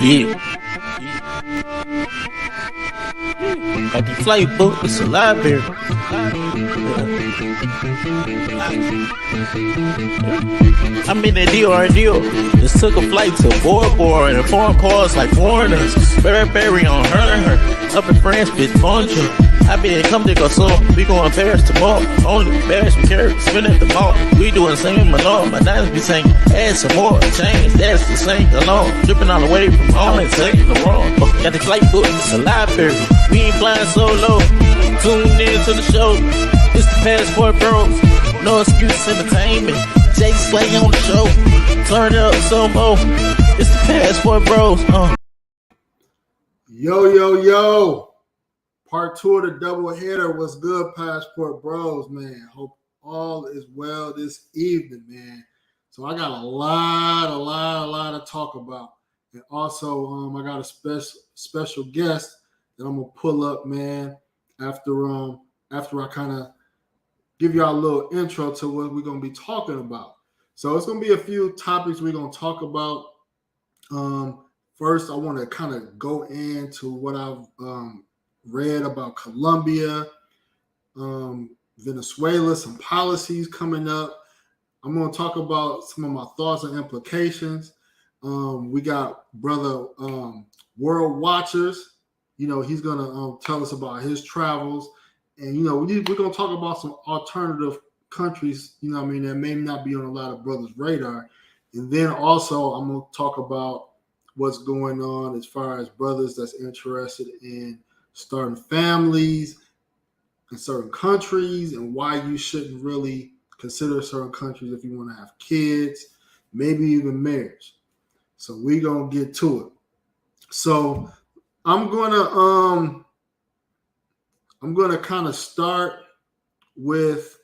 Yeah. Got the flight book, it's a library. I'm in that deal. Just took a flight to Bora and foreign cars like foreigners. Berry on her. Up in France, bitch, bonjour. I been come to go so we going Paris tomorrow. Only Paris we carry, spin at the mall. We doing the same alone. My diamonds be saying, add some more change. That's the same alone. Dripping all the way from home and taking the wrong. Got the flight book, it's a library. We ain't flying solo. Tune in to the show. It's the Passport Bros. No excuse entertainment. Jay Slay on the show. Turn it up some more. It's the Passport Bros. Yo. Part 2 of the double header. What's good, Passport Bros, man? Hope all is well this evening, man. So I got a lot to talk about. And also, I got a special guest that I'm gonna pull up, man, after I kind of give y'all a little intro to what we're gonna be talking about. So it's gonna be a few topics we're gonna talk about. First, I want to kind of go into what I've read about Colombia, Venezuela, some policies coming up. I'm going to talk about some of my thoughts and implications. We got brother World Watchers. You know, he's going to tell us about his travels. And, you know, we're going to talk about some alternative countries, you know what I mean, that may not be on a lot of brothers' radar. And then also I'm going to talk about what's going on as far as brothers that's interested in starting families in certain countries and why you shouldn't really consider certain countries if you want to have kids, maybe even marriage. So we're gonna get to it. So I'm gonna kind of start with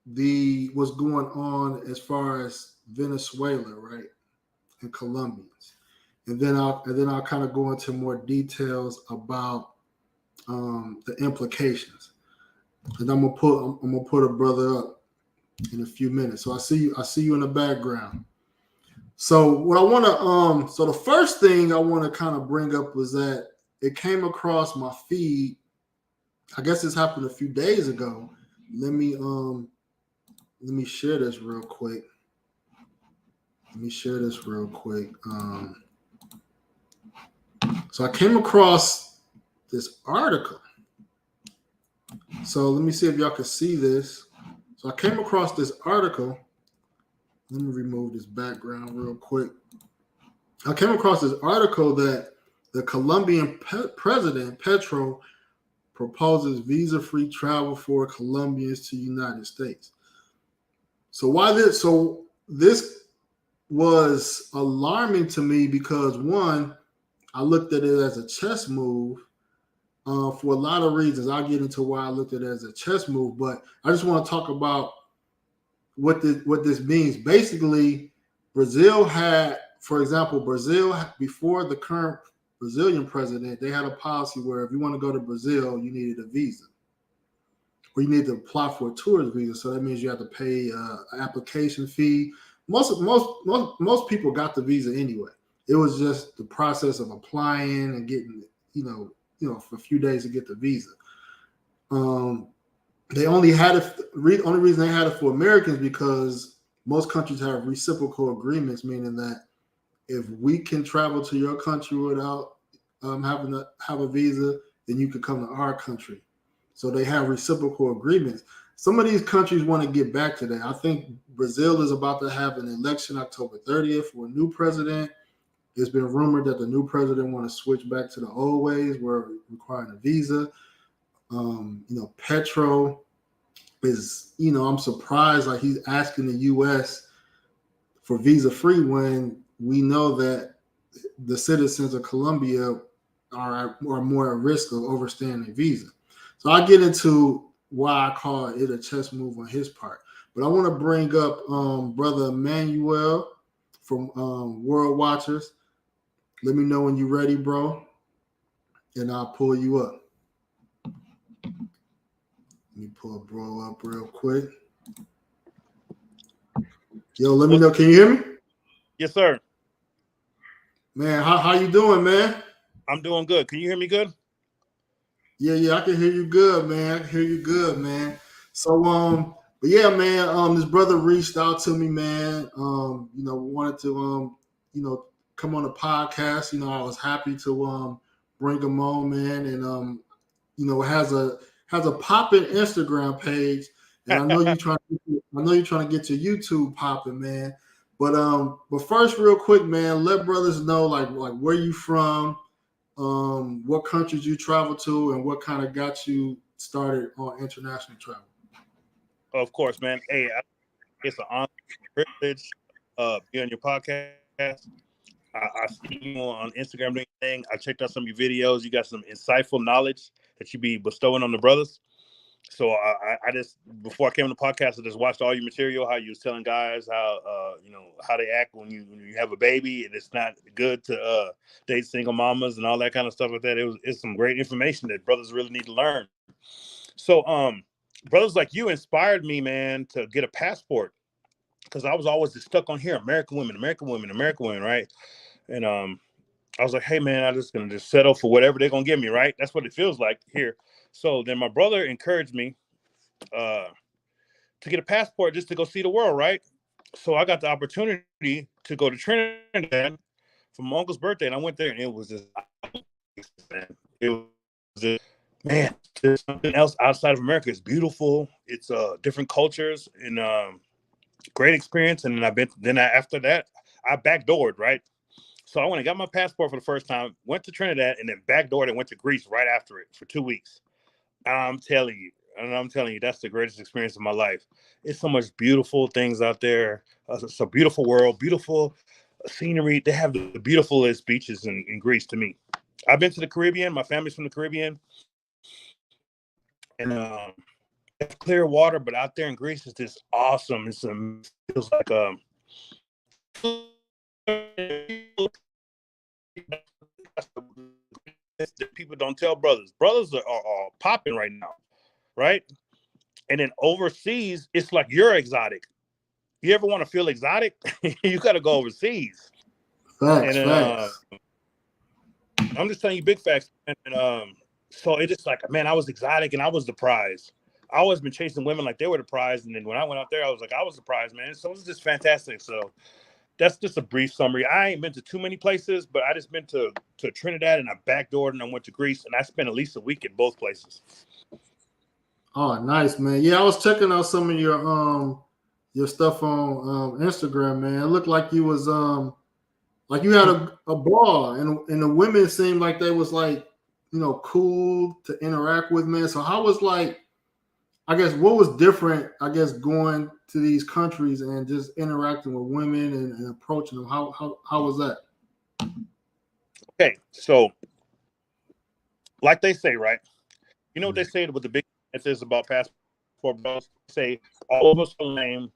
what's going on as far as Venezuela, right, and Colombians. And then I'll kind of go into more details about the implications. And I'm gonna put a brother up in a few minutes. So I see you in the background. So what I want to so the first thing I want to kind of bring up was that it came across my feed. I guess this happened a few days ago. Let me share this real quick. So I came across this article. So let me see if y'all can see this. So I came across this article. Let me remove this background real quick. I came across this article that the Colombian president, Petro, proposes visa-free travel for Colombians to the United States. So this was alarming to me because, one, I looked at it as a chess move for a lot of reasons. I'll get into why I looked at it as a chess move, but I just want to talk about what this means. Basically, Brazil had, for example, before the current Brazilian president, they had a policy where if you want to go to Brazil, you needed a visa, or you need to apply for a tourist visa. So that means you have to pay an application fee. Most people got the visa anyway. It was just the process of applying and getting, for a few days to get the visa. They only had it. Only reason they had it for Americans because most countries have reciprocal agreements, meaning that if we can travel to your country without having to have a visa, then you could come to our country. So they have reciprocal agreements. Some of these countries want to get back to that. I think Brazil is about to have an election October 30th for a new president. It's been rumored that the new president want to switch back to the old ways where requiring a visa. Petro is, I'm surprised like he's asking the U.S. for visa free when we know that the citizens of Colombia are more at risk of overstaying their visa. So I get into why I call it a chess move on his part. But I want to bring up Brother Emmanuel from World Watchers. Let me know when you're ready, bro, and I'll pull you up. Let me pull bro up real quick. Yo, let me know. Can you hear me? Yes, sir. Man, how you doing, man? I'm doing good. Can you hear me good? Yeah, I can hear you good, man. I can hear you good, man. So, but yeah, man, this brother reached out to me, man. Wanted to, come on the podcast. I was happy to, bring him on, man, and has a popping Instagram page, and I know you're trying to get your YouTube popping, man. But first, real quick, man, let brothers know like where you from, what countries you travel to, and what kind of got you started on international travel. Of course, man. Hey, it's an honor, privilege, be on your podcast. I see you on Instagram doing your thing. I checked out some of your videos. You got some insightful knowledge that you be bestowing on the brothers. So I just, before I came on the podcast, I just watched all your material. How you was telling guys how they act when you have a baby, and it's not good to date single mamas and all that kind of stuff like that. It's some great information that brothers really need to learn. So brothers like you inspired me, man, to get a passport, because I was always just stuck on here, American women, right? And I was like, hey man, I'm just gonna just settle for whatever they're gonna give me, right? That's what it feels like here. So then my brother encouraged me to get a passport just to go see the world, right? So I got the opportunity to go to Trinidad for my uncle's birthday, and I went there, and it was just, it was just, man, there's something else outside of America. It's beautiful. It's different cultures, and great experience. And then after that, I backdoored, right? So I went and got my passport for the first time, went to Trinidad, and then backdoored and went to Greece right after it for 2 weeks. I'm telling you, that's the greatest experience of my life. It's so much beautiful things out there. It's a beautiful world, beautiful scenery. They have the beautifulest beaches in Greece to me. I've been to the Caribbean. My family's from the Caribbean. And it's clear water, but out there in Greece is just awesome. It feels like people don't tell brothers. Brothers are popping right now, right? And then overseas, it's like you're exotic. You ever want to feel exotic? You got to go overseas. Facts. I'm just telling you big facts. And so it's just like, man, I was exotic and I was the prize. I always been chasing women like they were the prize. And then when I went out there, I was like, I was the prize, man. So it was just fantastic. So that's just a brief summary. I ain't been to too many places, but I just been to Trinidad, and I backdoored, and I went to Greece, and I spent at least a week in both places. Oh, nice, man. Yeah, I was checking out some of your stuff on Instagram, man. It looked like you was like you had a ball, and the women seemed like they was like, cool to interact with, man. So how was like, I guess what was different, I guess, going to these countries and just interacting with women and approaching them? How was that? Okay, so like they say, right? You know what they say with the big myth is about passport bros? Say all of us are lame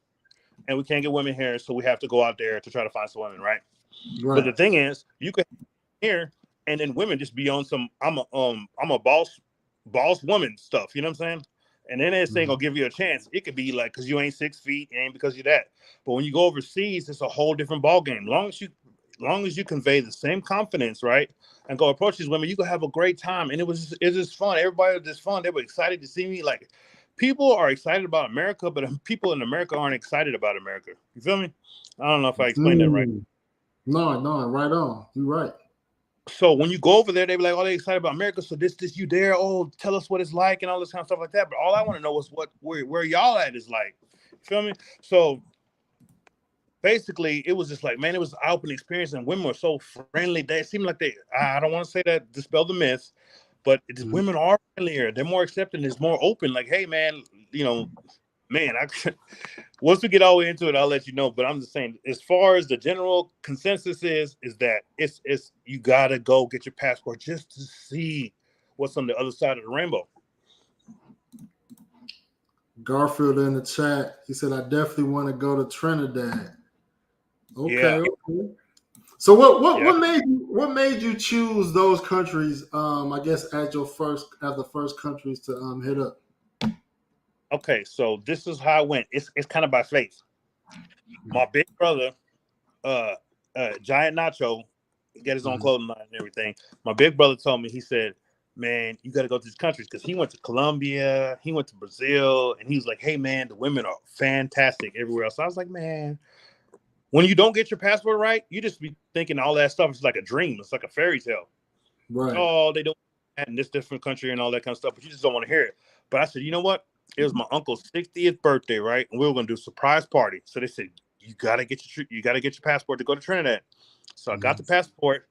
and we can't get women here, so we have to go out there to try to find some women, right? But the thing is, you can here and then women just be on some I'm a boss woman stuff, you know what I'm saying? And then this ain't gonna give you a chance. It could be like because you ain't 6 feet, it ain't because you're that. But when you go overseas, it's a whole different ball game. Long as you convey the same confidence, right, and go approach these women, you can have a great time. And it was just fun. Everybody was just fun. They were excited to see me. Like, people are excited about America, but people in America aren't excited about America. You feel me? I don't know if I explained that right. No, right on. You're right. So when you go over there, they be like, "Oh, they excited about America." So this, you there? Oh, tell us what it's like and all this kind of stuff like that. But all I want to know is where y'all at is like. You feel me? So basically, it was just like, man, it was an open experience, and women were so friendly. They seemed like I don't want to say that, dispel the myth, but women are friendlier. They're more accepting. It's more open. Like, hey, man, man, once we get all the way into it, I'll let you know. But I'm just saying, as far as the general consensus is that it's you gotta go get your passport just to see what's on the other side of the rainbow. Garfield in the chat, he said, "I definitely want to go to Trinidad." Okay. So what made you choose those countries? I guess as the first countries to hit up. Okay, so this is how it went. It's kind of by faith. My big brother, Giant Nacho, he got his own clothing line and everything. My big brother told me, he said, man, you got to go to these countries, because he went to Colombia, he went to Brazil, and he was like, hey, man, the women are fantastic everywhere else. So I was like, man, when you don't get your passport right, you just be thinking all that stuff is like a dream. It's like a fairy tale. Right. Oh, they don't in this different country and all that kind of stuff, but you just don't want to hear it. But I said, you know what? It was my uncle's 60th birthday, right? And we were going to do a surprise party. So they said, you got to get your passport to go to Trinidad. So I got the passport,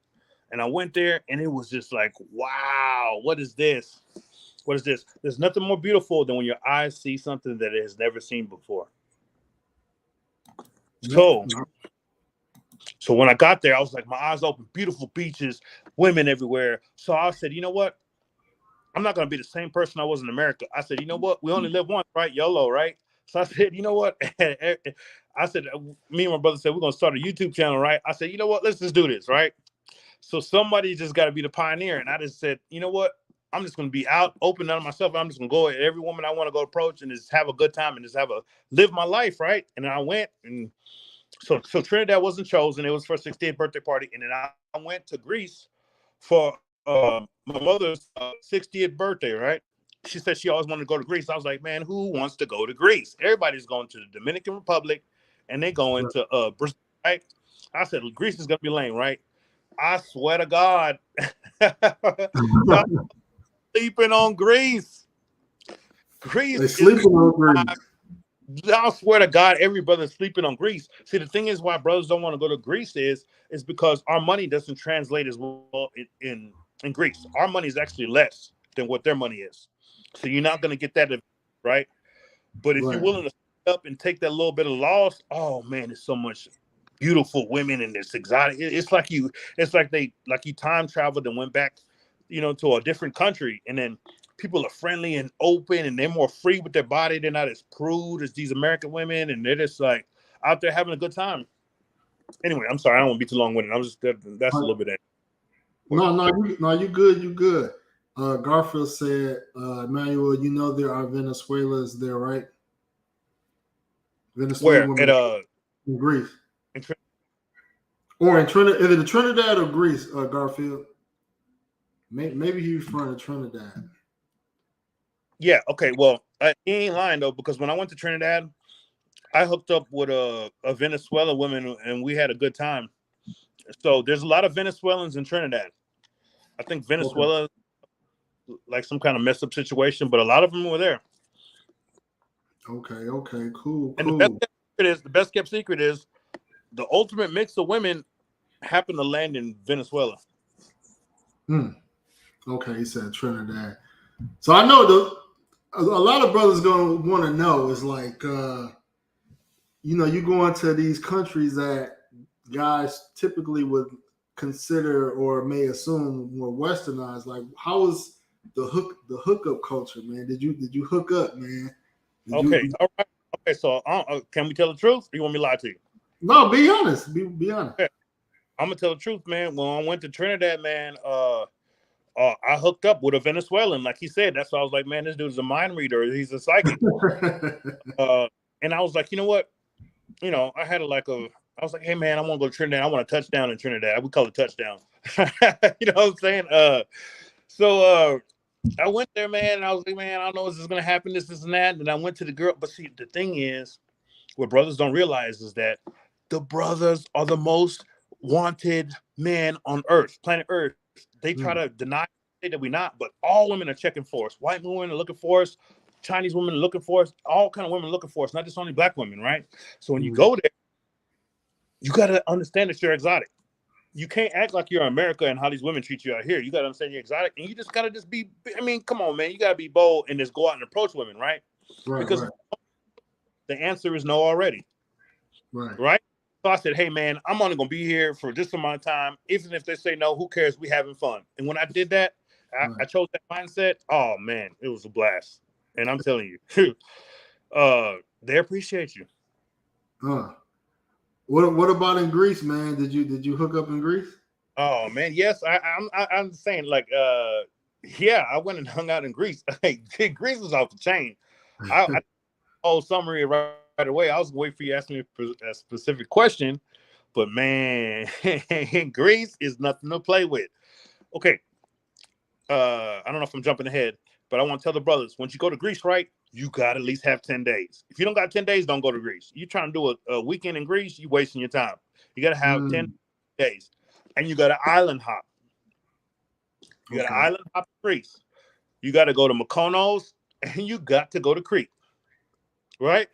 and I went there, and it was just like, wow, what is this? What is this? There's nothing more beautiful than when your eyes see something that it has never seen before. So when I got there, I was like, my eyes open, beautiful beaches, women everywhere. So I said, you know what? I'm not going to be the same person I was in America. I said, you know what? We only live once, right? YOLO, right? So I said, you know what? I said, me and my brother said, we're going to start a YouTube channel, right? I said, you know what? Let's just do this, right? So somebody just got to be the pioneer. And I just said, you know what? I'm just going to be out, open on myself. I'm just going to go at every woman I want to go approach and just have a good time and just live my life, right? And I went, and so Trinidad wasn't chosen. It was for a 60th birthday party. And then I went to Greece for my mother's 60th birthday, right? She said she always wanted to go to Greece. I was like, man, who wants to go to Greece? Everybody's going to the Dominican Republic, and they going to Brazil, right? I said, Greece is going to be lame, right? I swear to God. Sleeping on Greece. They sleeping on Greece. I swear to God, every brother's sleeping on Greece. See, the thing is why brothers don't want to go to Greece is because our money doesn't translate as well in Greece. Our money is actually less than what their money is. So you're not going to get that, right? But if you're willing to step up and take that little bit of loss, oh man, there's so much beautiful women and it's exotic. It's like you time traveled and went back, to a different country, and then people are friendly and open, and they're more free with their body. They're not as prude as these American women, and they're just like out there having a good time. Anyway, I'm sorry, I don't want to be too long-winded. I'm just that's a little bit. No, you good. You good. Garfield said, Emmanuel, there are Venezuelans there, right? Venezuela. Where? In Greece. Or in Trinidad, either Trinidad or Greece, Garfield. Maybe he's referring to Trinidad. Yeah, okay. Well, he ain't lying, though, because when I went to Trinidad, I hooked up with a Venezuelan woman, and we had a good time. So there's a lot of Venezuelans in Trinidad. I think Venezuela, like some kind of messed up situation, but a lot of them were there. Okay, cool. And the best kept secret is the ultimate mix of women happened to land in Venezuela. Okay, he said Trinidad. So I know a lot of brothers gonna want to know is like, you go into these countries that guys typically would consider or may assume more westernized. Like, how is the hookup culture, man? Did you hook up, man? All right. Okay, so can we tell the truth? Or you want me to lie to you? No, be honest. Be honest. Okay. I'm gonna tell the truth, man. When I went to Trinidad, man, I hooked up with a Venezuelan. Like he said, that's why I was like, man, this dude's a mind reader. He's a psychic. And I was like, you know what? I had I was like, hey, man, I want to go to Trinidad. I want a touchdown in Trinidad. We call it touchdown. You know what I'm saying? So I went there, man, and I was like, man, I don't know what's going to happen, this and that. And I went to the girl. But see, the thing is, what brothers don't realize is that the brothers are the most wanted men on Earth, planet Earth. They try to deny that we're not, but all women are checking for us. White women are looking for us. Chinese women are looking for us. All kind of women are looking for us, not just only black women, right? So when you go there, you got to understand that you're exotic. You can't act like you're in America and how these women treat you out here. You got to understand you're exotic, and you just got to be, come on, man. You got to be bold and just go out and approach women, right? Because the answer is no already. Right? So I said, hey, man, I'm only going to be here for this amount of time. Even if they say no, who cares? We having fun. And when I did that, I chose that mindset. Oh, man, it was a blast. And I'm telling you, they appreciate you. What about in Greece, man? Did you hook up in Greece? Oh, man, yes. I'm saying, like, I went and hung out in Greece. Greece was off the chain. Whole summary right away. I was waiting for you to ask me a specific question, But man, Greece is nothing to play with. Okay. I don't know if I'm jumping ahead, but I want to tell the brothers, once you go to Greece, right, you got to at least have 10 days. If you don't got 10 days, don't go to Greece. You trying to do a weekend in Greece, you wasting your time. You got to have 10 days. And you got to island hop. You got to island hop to Greece. You got to go to Mykonos, and you got to go to Crete, right?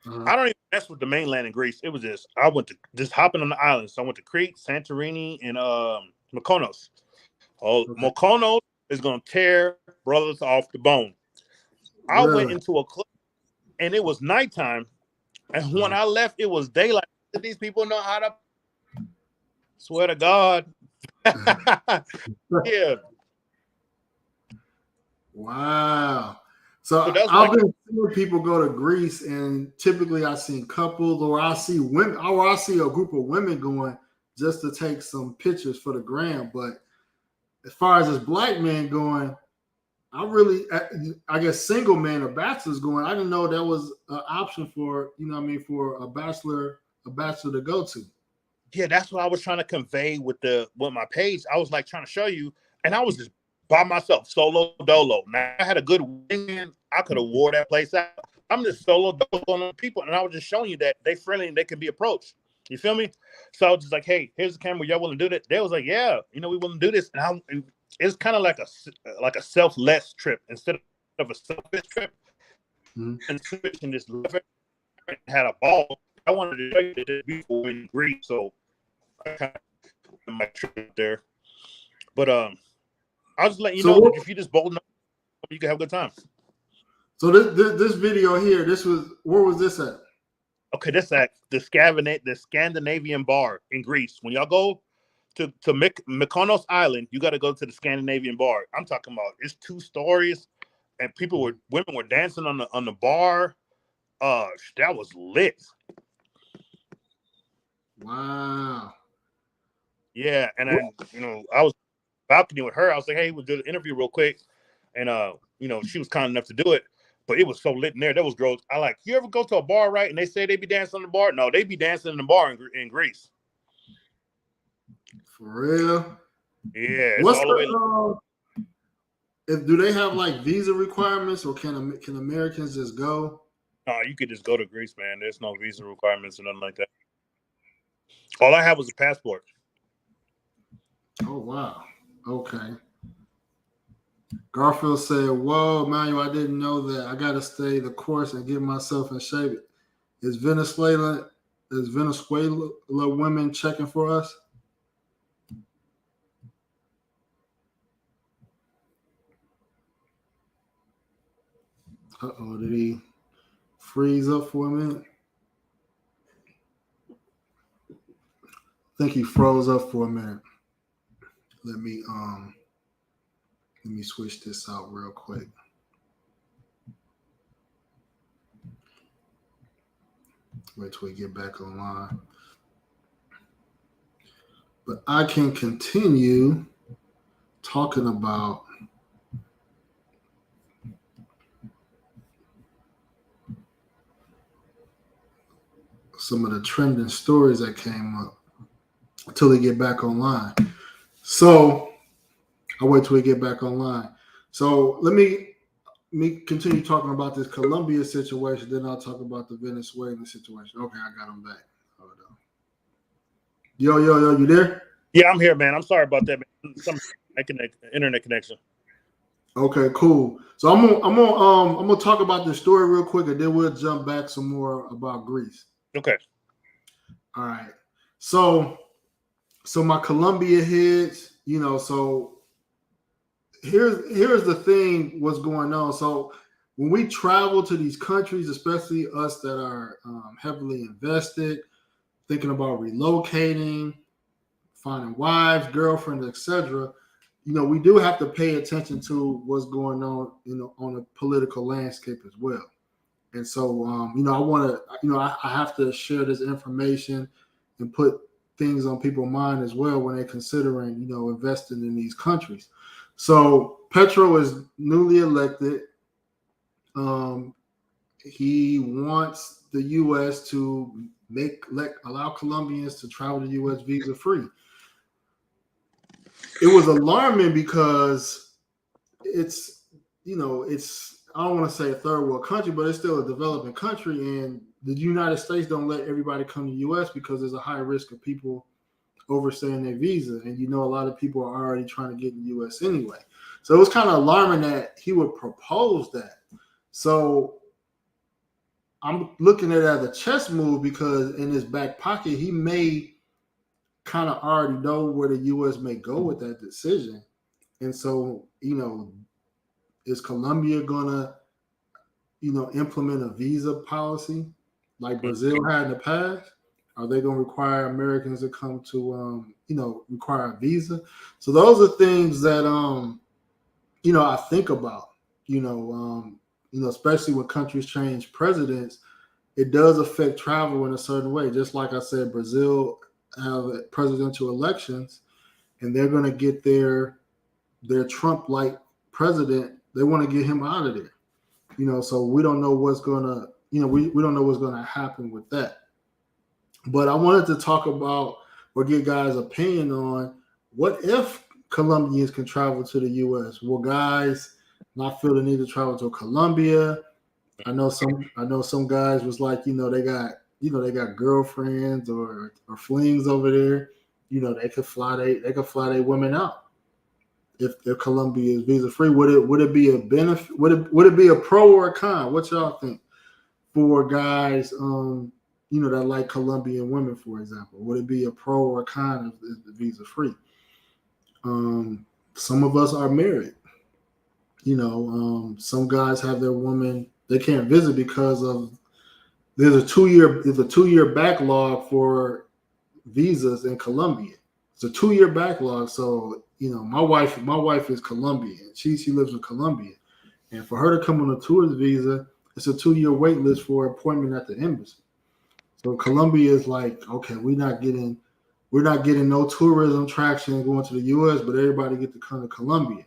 I don't even mess with the mainland in Greece. It was just, I went to just hopping on the islands. So I went to Crete, Santorini, and Mykonos. Mykonos is going to tear brothers off the bone. I went into a club, and it was nighttime. And when I left, it was daylight. These people know how to. Swear to God. Yeah. Wow. So I've been seeing people go to Greece, and typically I've seen couples, or I see women, or I see a group of women going just to take some pictures for the gram. But as far as this black man going, I guess single men or bachelors going, I didn't know that was an option for, for a bachelor to go to. Yeah, that's what I was trying to convey with my page. I was like trying to show you, and I was just by myself, solo dolo. Now I had a good wingman. I could have wore that place out. I'm just solo dolo on people, and I was just showing you that they friendly and they can be approached. You feel me? So I was just like, hey, here's the camera. Y'all willing to do that? They was like, yeah, we willing to do this. And it's kind of like a selfless trip instead of a selfish trip. And switching this lever and had a ball. I wanted to show you that before in Greece, so I kind of my trip there. But I'll just let you know if you just bold enough, you can have a good time. So this video here, where was this at? Okay, this at the Scandinavian bar in Greece. When y'all go to Mykonos Island, you got to go to the Scandinavian bar. I'm talking about it's 2 stories, and women were dancing on the bar. That was lit. Wow. Yeah, and then I was balcony with her. I was like, hey, we'll do the interview real quick, and she was kind enough to do it. But it was so lit in there. There was girls. You ever go to a bar, right? And they say they be dancing on the bar. No, they be dancing in the bar in Greece. For real? Yeah. What's do they have like visa requirements, or can Americans just go? No, you could just go to Greece, man. There's no visa requirements or nothing like that. All I had was a passport. Oh wow. Okay. Garfield said, "Whoa, Manuel, I didn't know that. I got to stay the course and get myself in shape. Is Venezuela women checking for us?" Uh-oh, did he freeze up for a minute? I think he froze up for a minute. Let me switch this out real quick. Wait till we get back online. But I can continue talking about some of the trending stories that came up until they get back online. So I'll wait till we get back online. So let me continue talking about this Colombia situation. Then I'll talk about the Venezuelan situation. Okay, I got him back. Hold on. Yo, you there? Yeah, I'm here, man. I'm sorry about that, man. Some internet connection. Okay, cool. So I'm gonna talk about this story real quick, and then we'll jump back some more about Greece. Okay. All right. So my Colombia heads, so here's the thing, what's going on. So when we travel to these countries, especially us that are heavily invested, thinking about relocating, finding wives, girlfriends, etc., we do have to pay attention to what's going on, on the political landscape as well. And so, I want to, I have to share this information and put things on people's mind as well when they're considering, investing in these countries. So Petro is newly elected. He wants the U.S. to allow Colombians to travel to the U.S. visa free. It was alarming because it's I don't want to say a third world country, but it's still a developing country, and the United States don't let everybody come to the U.S. because there's a high risk of people overstaying their visa, and a lot of people are already trying to get in the U.S. anyway. So it was kind of alarming that he would propose that. So I'm looking at it as a chess move because in his back pocket, he may kind of already know where the U.S. may go with that decision. And so, is Colombia gonna, implement a visa policy like Brazil had in the past? Are they gonna require Americans to come to, require a visa? So those are things that, I think about. Especially when countries change presidents, it does affect travel in a certain way. Just like I said, Brazil have presidential elections, and they're going to get their Trump-like president. They want to get him out of there. So we don't know what's going to, we don't know what's going to happen with that. But I wanted to talk about or get guys' opinion on what if Colombians can travel to the U.S. Will guys not feel the need to travel to Colombia? I know some guys was like, they got girlfriends or flings over there. They could fly their women out if Colombia is visa free. Would it be a benefit? Would it be a pro or a con? What y'all think for guys that like Colombian women, for example? Would it be a pro or a con if the visa free? Some of us are married. Some guys have their woman, they can't visit because of there's a 2-year backlog for visas in Colombia. It's a 2-year backlog. So, my wife is Colombian. She lives in Colombia. And for her to come on a tourist visa, it's a 2-year wait list for appointment at the embassy. So Colombia is like, okay, we're not getting no tourism traction going to the US, but everybody get to come to Colombia.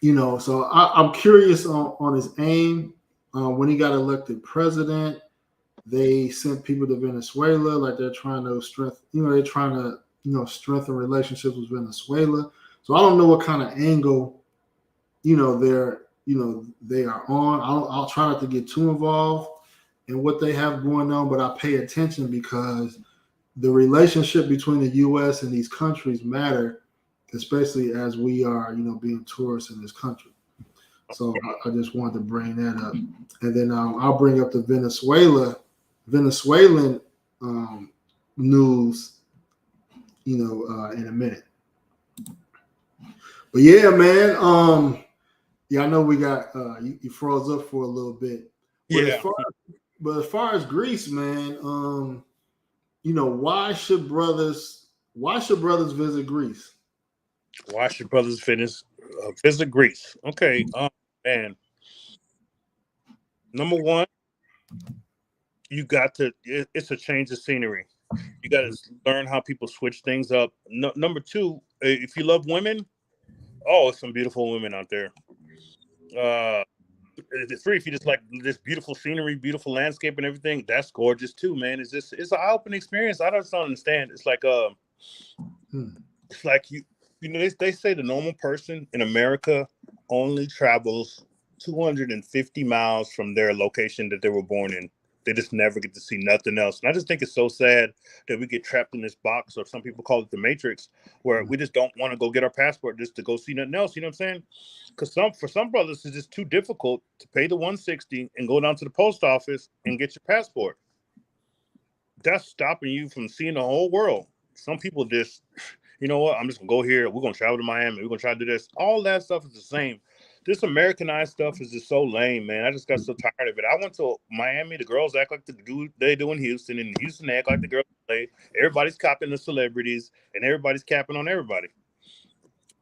So I'm curious on his aim. When he got elected president, they sent people to Venezuela, like they're trying to strengthen relationships with Venezuela. So I don't know what kind of angle, they are on. I'll try not to get too involved in what they have going on, but I pay attention because the relationship between the U.S. and these countries matter, especially as we are, being tourists in this country. So I just wanted to bring that up, and then I'll bring up the Venezuelan news, in a minute. But yeah, man, I know we got you froze up for a little bit. But as far as Greece, man, why should brothers visit Greece? Why should brothers visit Greece? Okay, man. Number one, you got to. It's a change of scenery. You got to learn how people switch things up. Number two, if you love women, some beautiful women out there. Three, if you just like this beautiful scenery, beautiful landscape, and everything, that's gorgeous too, man. It's an eye-opening experience. I just don't understand. It's like it's like they say the normal person in America only travels 250 miles from their location that they were born in. They just never get to see nothing else. And I just think it's so sad that we get trapped in this box, or some people call it the Matrix, where we just don't want to go get our passport just to go see nothing else. You know what I'm saying? Because for some brothers, it's just too difficult to pay the $160 and go down to the post office and get your passport. That's stopping you from seeing the whole world. Some people just, you know what? I'm just going to go here. We're going to travel to Miami. We're going to try to do this. All that stuff is the same. This Americanized stuff is just so lame, man. I just got so tired of it. I went to Miami. The girls act like they do in Houston. And in Houston, they act like the girls play. Everybody's copying the celebrities, and everybody's capping on everybody.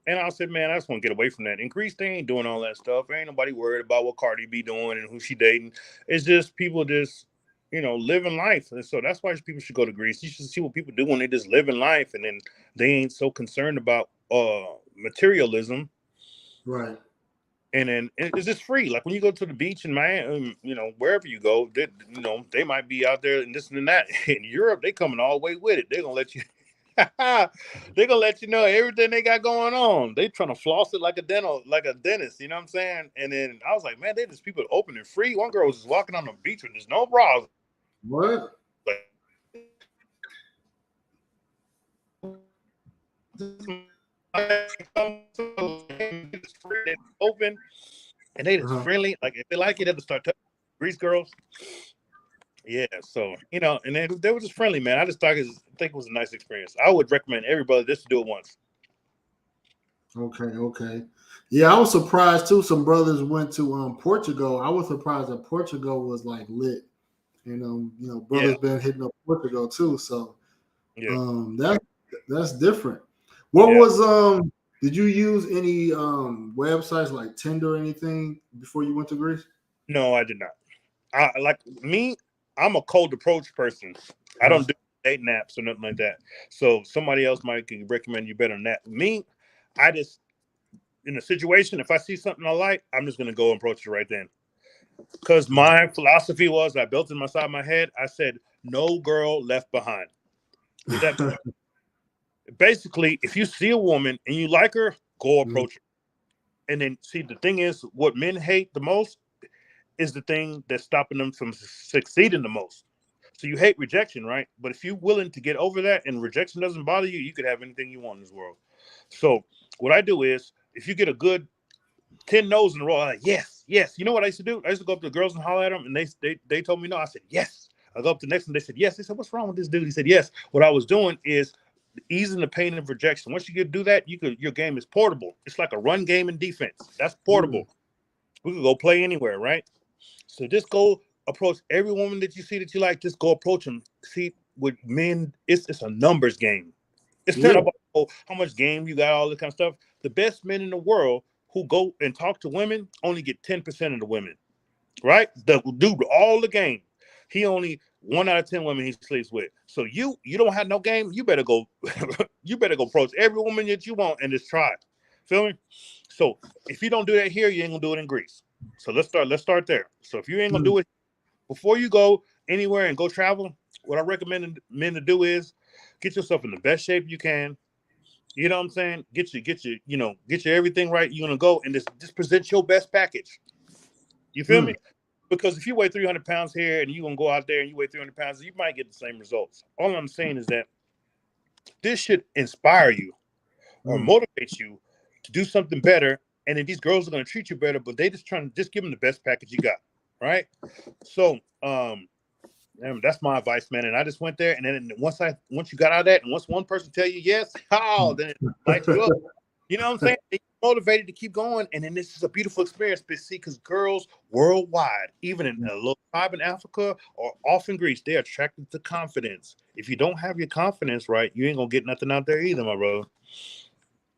And I said, man, I just want to get away from that. In Greece, they ain't doing all that stuff. Ain't nobody worried about what Cardi B doing and who she dating. It's just people just, living life. And so that's why people should go to Greece. You should see what people do when they just live in life, and then they ain't so concerned about materialism. Right. And then it's just free. Like when you go to the beach in Miami, wherever you go, they might be out there and this and that. In Europe, they coming all the way with it. They're gonna let you. They're gonna let you know everything they got going on. They trying to floss it like a dentist. You know what I'm saying? And then I was like, man, they just people open and free. One girl was just walking on the beach with just no bras. What? Open, and they just friendly. Like if they like it, they'll start touching Grease girls. Yeah, so and they were just friendly, man. I just think it was a nice experience. I would recommend everybody just to do it once. Okay. Yeah, I was surprised too. Some brothers went to Portugal. I was surprised that Portugal was like lit. And brothers been hitting up Portugal too. So that's different. What was did you use any websites like Tinder or anything before you went to Greece? No, I did not. I'm a cold approach person. I don't do dating apps or nothing like that. So somebody else might can recommend you better than that. Me, I just in a situation, if I see something I like, I'm just gonna go and approach it right then. Because my philosophy was, I built it inside my head. I said, no girl left behind. Basically, if you see a woman and you like her, go approach her. And then see, the thing is, what men hate the most is the thing that's stopping them from succeeding the most. So you hate rejection, right? But if you're willing to get over that and rejection doesn't bother you, you could have anything you want in this world. So what I do is, if you get a good 10 no's in a row, I'm like, yes. You know what I used to do? I used to go up to the girls and holler at them, and they told me no. I said, yes. I go up to the next one, they said, yes. They said, what's wrong with this dude? He said, yes. What I was doing is easing the pain of rejection. Once you can do that, your game is portable. It's like a run game in defense. That's portable. We could go play anywhere, right? So just go approach every woman that you see that you like. Just go approach them. See, with men, it's a numbers game. It's not about how much game you got, all that kind of stuff. The best men in the world who go and talk to women only get 10% of the women, right? The dude, all the game, he only 1 out of 10 women he sleeps with. So you don't have no game. You better go. You better go approach every woman that you want and just try it. Feel me? So if you don't do that here, you ain't gonna do it in Greece. So let's start there. So if you ain't gonna do it before you go anywhere and go travel, what I recommend men to do is get yourself in the best shape you can. You know what I'm saying? Get your everything right. You're gonna go and just present your best package. You feel me? Because if you weigh 300 pounds here and you're gonna go out there and you weigh 300 pounds, you might get the same results. All I'm saying is that this should inspire you or motivate you to do something better. And then these girls are gonna treat you better, but they just trying to just give them the best package you got, right? So that's my advice, man. And I just went there, and then once you got out of that, and once one person tell you yes, then it lights you up. You know what I'm saying? You're motivated to keep going, and then this is a beautiful experience. But see, because girls worldwide, even in a little tribe in Africa or off in Greece, they're attracted to confidence. If you don't have your confidence right, you ain't gonna get nothing out there either, my brother.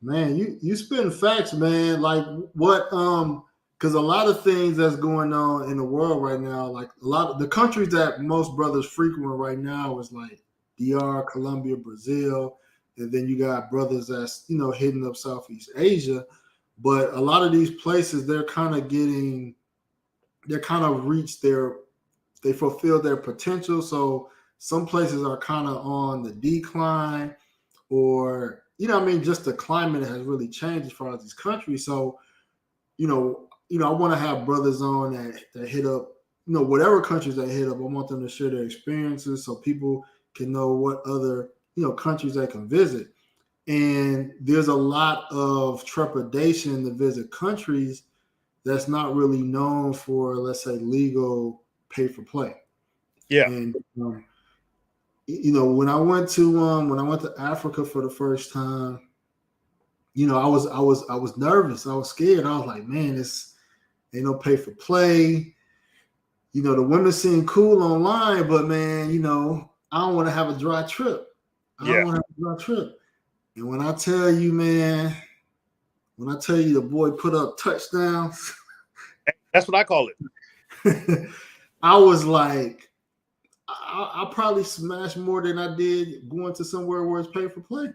Man, you spitting facts, man. Like what? Because a lot of things that's going on in the world right now, like a lot of the countries that most brothers frequent right now is like DR, Colombia, Brazil, and then you got brothers that's hitting up Southeast Asia. But a lot of these places, they kind of reached they fulfill their potential. So some places are kind of on the decline, or just the climate has really changed as far as these countries. So I want to have brothers on that hit up, whatever countries they hit up. I want them to share their experiences so people can know what other, countries they can visit. And there's a lot of trepidation to visit countries that's not really known for, let's say, legal pay for play. Yeah. And when I went to Africa for the first time, I was nervous. I was scared. I was like, man, this ain't no pay for play. The women seem cool online, but man, I don't want to have a dry trip. I don't want to have a dry trip. And when I tell you, man, the boy put up touchdowns, that's what I call it. I was like, I probably smashed more than I did going to somewhere where it's pay for play.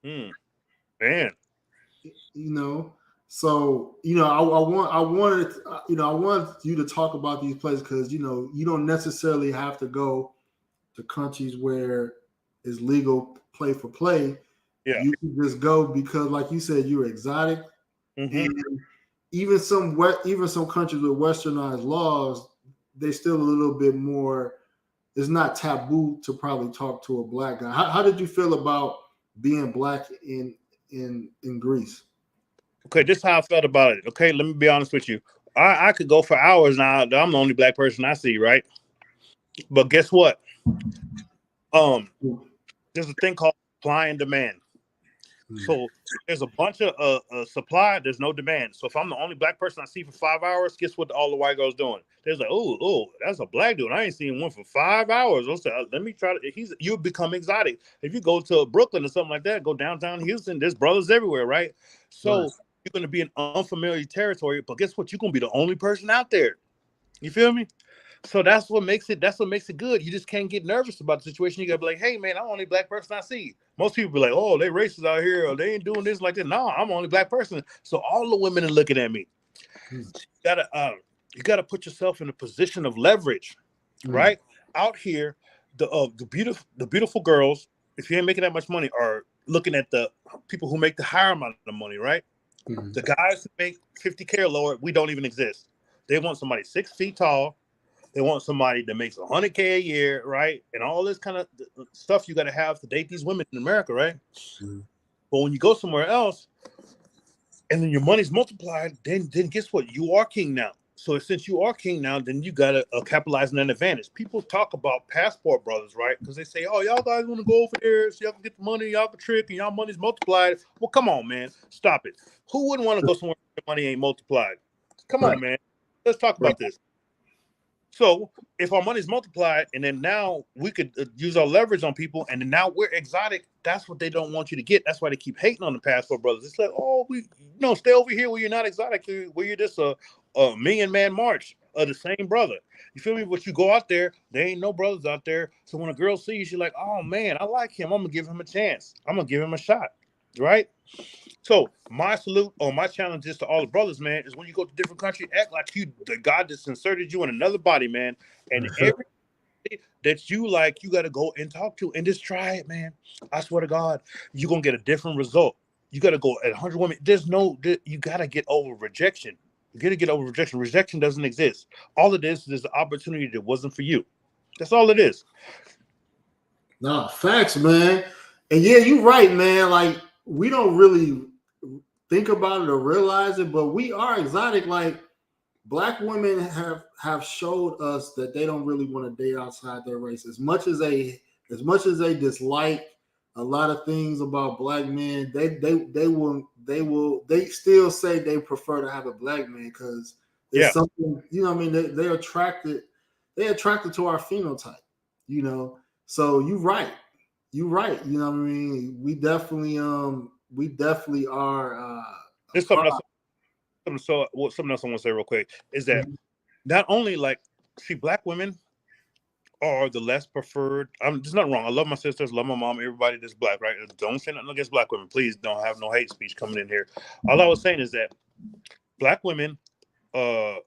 Man. So, I want you to talk about these places because you don't necessarily have to go to countries where it's legal play for play. Yeah. You can just go because, like you said, you're exotic, Mm-hmm. and even some countries with westernized laws, they still a little bit more. It's not taboo to probably talk to a black guy. How did you feel about being black in Greece? Okay, this is how I felt about it. Okay, let me be honest with you. I could go for hours now. I'm the only black person I see, right? But guess what? Um, there's a thing called supply and demand. So there's a bunch of supply. There's no demand. So if I'm the only black person I see for 5 hours, guess what all the white girls doing? There's like, oh, that's a black dude. I ain't seen one for 5 hours. I'll say, let me try to. You become exotic. If you go to Brooklyn or something like that, go downtown Houston. There's brothers everywhere, right? So Right. you're gonna be in unfamiliar territory. But guess what? You're gonna be the only person out there. You feel me? So that's what makes it good. You just can't get nervous about the situation. You gotta be like, hey man, I'm the only black person I see. Most people be like, oh, they racist out here, or they ain't doing this like that. No, I'm the only black person. So all the women are looking at me. You gotta put yourself in a position of leverage, right? Out here, the beautiful girls, if you ain't making that much money, are looking at the people who make the higher amount of money, right? The guys who make 50K or lower, we don't even exist. They want somebody 6 feet tall. They want somebody that makes 100K a year, right? And all this kind of stuff you got to have to date these women in America, right? But when you go somewhere else, and then your money's multiplied, then guess what? You are king now. So since you are king now, then you got to capitalize on that advantage. People talk about passport brothers, right? Because they say, oh, y'all guys want to go over there so y'all can get the money, y'all can trick, and y'all money's multiplied. Well, come on, man. Stop it. Who wouldn't want to go somewhere where money ain't multiplied? Come on, man. Let's talk about this. So if our money's multiplied and then now we could use our leverage on people and then now we're exotic, that's what they don't want you to get. That's why they keep hating on the passport brothers. It's like, oh, stay over here where you're not exotic, where you're just a million man march of the same brother. You feel me? But you go out there, there ain't no brothers out there. So when a girl sees you, like, oh man, I like him. I'm gonna give him a chance. I'm gonna give him a shot. Right? So my salute or my challenge is to all the brothers, man, is when you go to different country, act like you the God that's inserted you in another body, man. And every that you like, you got to go and talk to and just try it, man. I swear to God, you're gonna get a different result. You got to go at 100 women. You got to get over rejection. You got to get over rejection. Rejection doesn't exist. All it is an opportunity that wasn't for you. That's all it is. No, facts, man. And yeah, you're right, man. Like, we don't really think about it or realize it, but we are exotic. Like, black women have showed us that they don't really want to date outside their race. As much as they dislike a lot of things about black men, they still say they prefer to have a black man because it's something, what I mean, they're attracted to our phenotype, So you're right. You know what I mean? We definitely are There's something else I want to say real quick is that not only see, black women are the less preferred. There's nothing wrong. I love my sisters, love my mom, everybody that's black, right? Don't say nothing against black women. Please don't have no hate speech coming in here. All I was saying is that black women are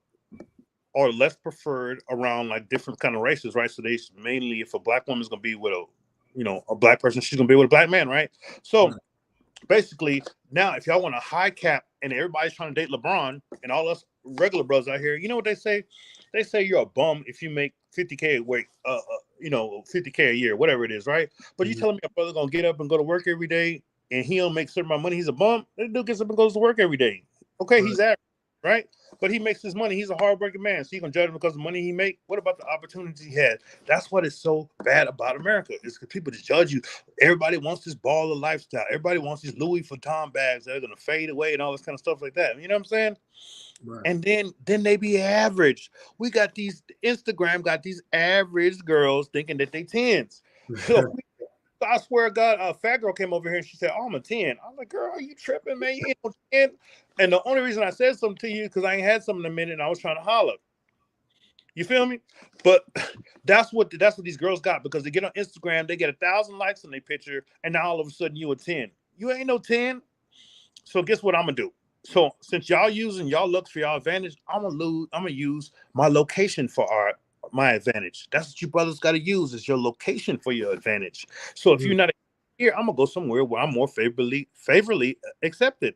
less preferred around different kind of races, right? So they mainly, if a black woman's gonna be with a black person, she's gonna be with a black man, right? So basically, now if y'all want a high cap and everybody's trying to date LeBron and all us regular brothers out here, you know what they say? They say you're a bum if you make 50K 50K a year, whatever it is, right? But you telling me a brother gonna get up and go to work every day and he don't make certain amount of money, he's a bum? That dude gets up and goes to work every day. Okay, he's average, right? But he makes his money. He's a hardworking man. So you can judge him because of the money he make. What about the opportunities he had? That's what is so bad about America. Is because people just judge you. Everybody wants this baller lifestyle. Everybody wants these Louis Vuitton bags that are gonna fade away and all this kind of stuff like that. You know what I'm saying? Right. And then they be average. We got Instagram got these average girls thinking that they 10s. So I swear to God, a fat girl came over here and she said, oh, I'm a 10. I'm like, girl, are you tripping, man? You ain't no 10. And the only reason I said something to you is because I ain't had something in a minute and I was trying to holler. You feel me? But that's what these girls got, because they get on Instagram, they get 1,000 likes on their picture, and now all of a sudden you a 10. You ain't no 10. So guess what I'm gonna do? So since y'all using y'all looks for y'all advantage, I'm gonna use my location for my advantage. That's what you brothers got to use is your location for your advantage. So if you're not here, I'm gonna go somewhere where I'm more favorably accepted.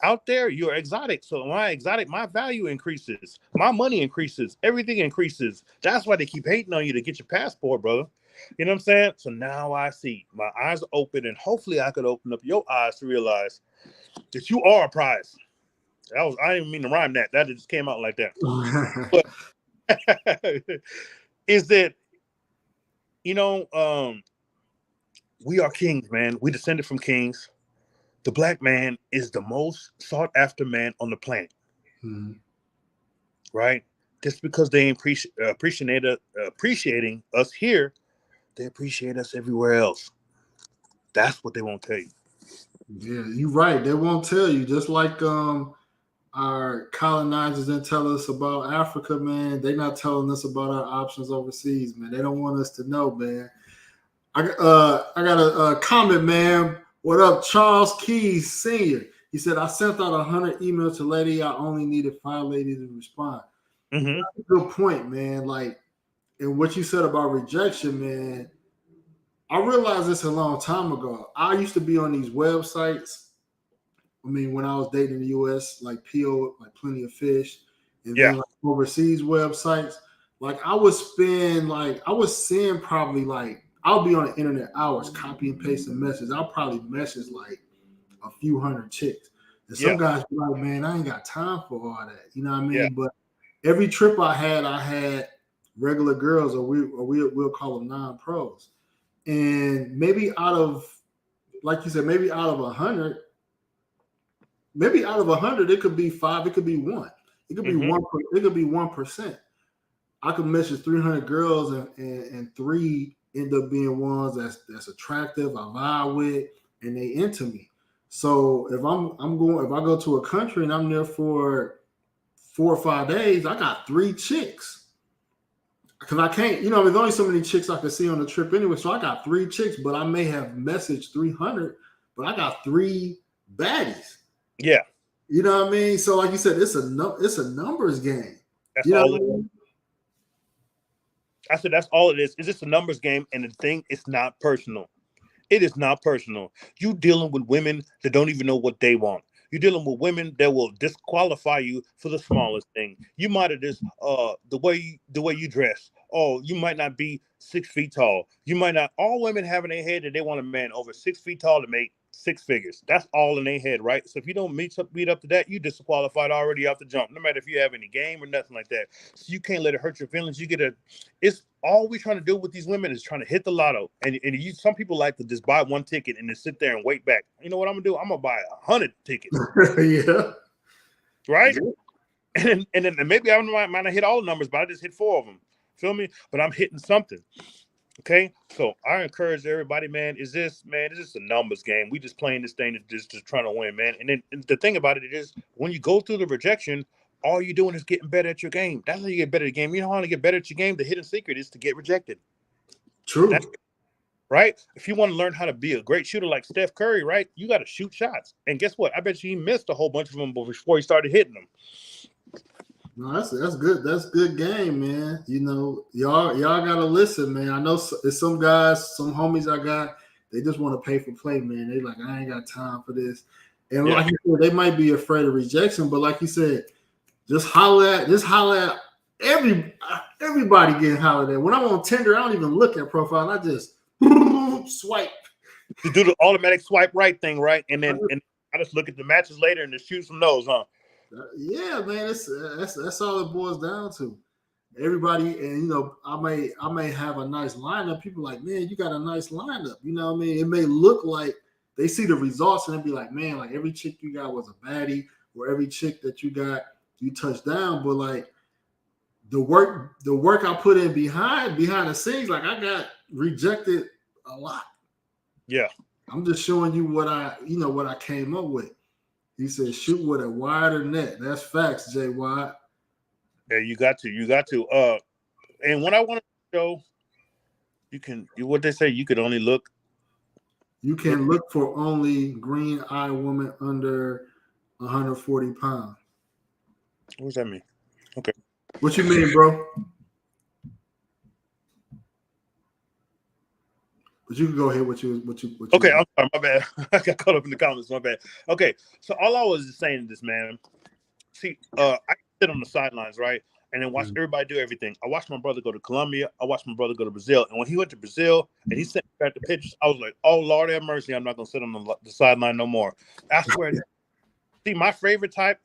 Out there, you're exotic. So my exotic, my value increases, my money increases, everything increases. That's why they keep hating on you to get your passport, brother. You know what I'm saying? So now I see my eyes are open, and hopefully I could open up your eyes to realize that you are a prize. I didn't mean to rhyme that. That just came out like that. But is that we are kings, man. We descended from kings. The black man is the most sought after man on the planet. Mm-hmm. Right? Just because they appreciating us here, they appreciate us everywhere else. That's what they won't tell you. Yeah, you're right. They won't tell you. Just like our colonizers didn't tell us about Africa, man. They're not telling us about our options overseas, man. They don't want us to know, man. I got a comment, man. What up, Charles Keys Sr.? He said, I sent out 100 emails to lady. I only needed 5 ladies to respond. Mm-hmm. That's a good point, man. Like, and what you said about rejection, man, I realized this a long time ago. I used to be on these websites. I mean, when I was dating in the U.S., like PO, like Plenty of Fish, and then like overseas websites, like I was seeing probably like, I'll be on the internet hours, copy and pasting messages. I'll probably message like a few hundred chicks. And some guys be like, man, I ain't got time for all that. You know what I mean? Yeah. But every trip I had regular girls, or we'll call them non-pros. And maybe out of, like you said, maybe out of 100, it could be 5, it could be 1. It could be 1, it could be 1%. I could message 300 girls and 3 end up being ones that's attractive, I vibe with, and they into me. So if if I go to a country and I'm there for 4 or 5 days, I got 3 chicks. Because I can't, there's only so many chicks I can see on the trip anyway. So I got 3 chicks, but I may have messaged 300, but I got 3 baddies. Yeah. You know what I mean? So like you said, it's a numbers game. That's all it is. I said that's all it is. It's just a numbers game, and the thing, it's not personal. It is not personal. You dealing with women that don't even know what they want. You're dealing with women that will disqualify you for the smallest thing. You might have just the way you dress. Oh, you might not be 6 feet tall. You might not. All women have in their head that they want a man over 6 feet tall to make 6 figures. That's all in their head, right? So if you don't meet up to that, you disqualified already off the jump. No matter if you have any game or nothing like that. So you can't let it hurt your feelings. It's all we're trying to do with these women is trying to hit the lotto. And some people like to just buy 1 ticket and then sit there and wait back. You know what I'm gonna do? I'm gonna buy 100 tickets. Yeah. Right? Yeah. And then maybe I might not hit all the numbers, but I just hit 4 of them. Feel me? But I'm hitting something. Okay, so I encourage everybody, man. It's just a numbers game. We just playing this thing, just trying to win, man. And then the thing about it is, when you go through the rejection, all you're doing is getting better at your game. That's how you get better at the game. You know how to get better at your game? The hidden secret is to get rejected. True. Right? If you want to learn how to be a great shooter like Steph Curry, right? You got to shoot shots. And guess what? I bet you he missed a whole bunch of them before he started hitting them. No, that's good. That's good game, man. Y'all gotta listen, man. I know there's some guys, some homies I got, they just want to pay for play, man. They like, I ain't got time for this. And like you said, they might be afraid of rejection, but like you said, just holler at everybody getting hollered at. When I'm on Tinder, I don't even look at profile. I just swipe. You do the automatic swipe right thing, right? And then I just look at the matches later and just shoot some nose, huh? Yeah, man, that's all it boils down to. Everybody, and I may have a nice lineup. People like, man, you got a nice lineup. You know what I mean? It may look like they see the results and they be like, man, like every chick you got was a baddie, or every chick that you got, you touched down. But like the work I put in behind the scenes, like I got rejected a lot. Yeah, I'm just showing you what I came up with. He said, shoot with a wider net. That's facts, Jay Watt. Yeah, you got to. And when I want to show, what they say, you could only look. You can look for only green-eyed woman under 140 pounds. What does that mean? Okay. What you mean, bro? But you can go ahead. What you. Okay, I'm sorry, my bad. I got caught up in the comments. My bad. Okay, so all I was just saying is this, man. See, I sit on the sidelines, right, and then watch everybody do everything. I watched my brother go to Colombia. I watched my brother go to Brazil, and when he went to Brazil and he sent me back the pictures, I was like, "Oh Lord, have mercy! I'm not gonna sit on the sideline no more." I swear. See, my favorite type,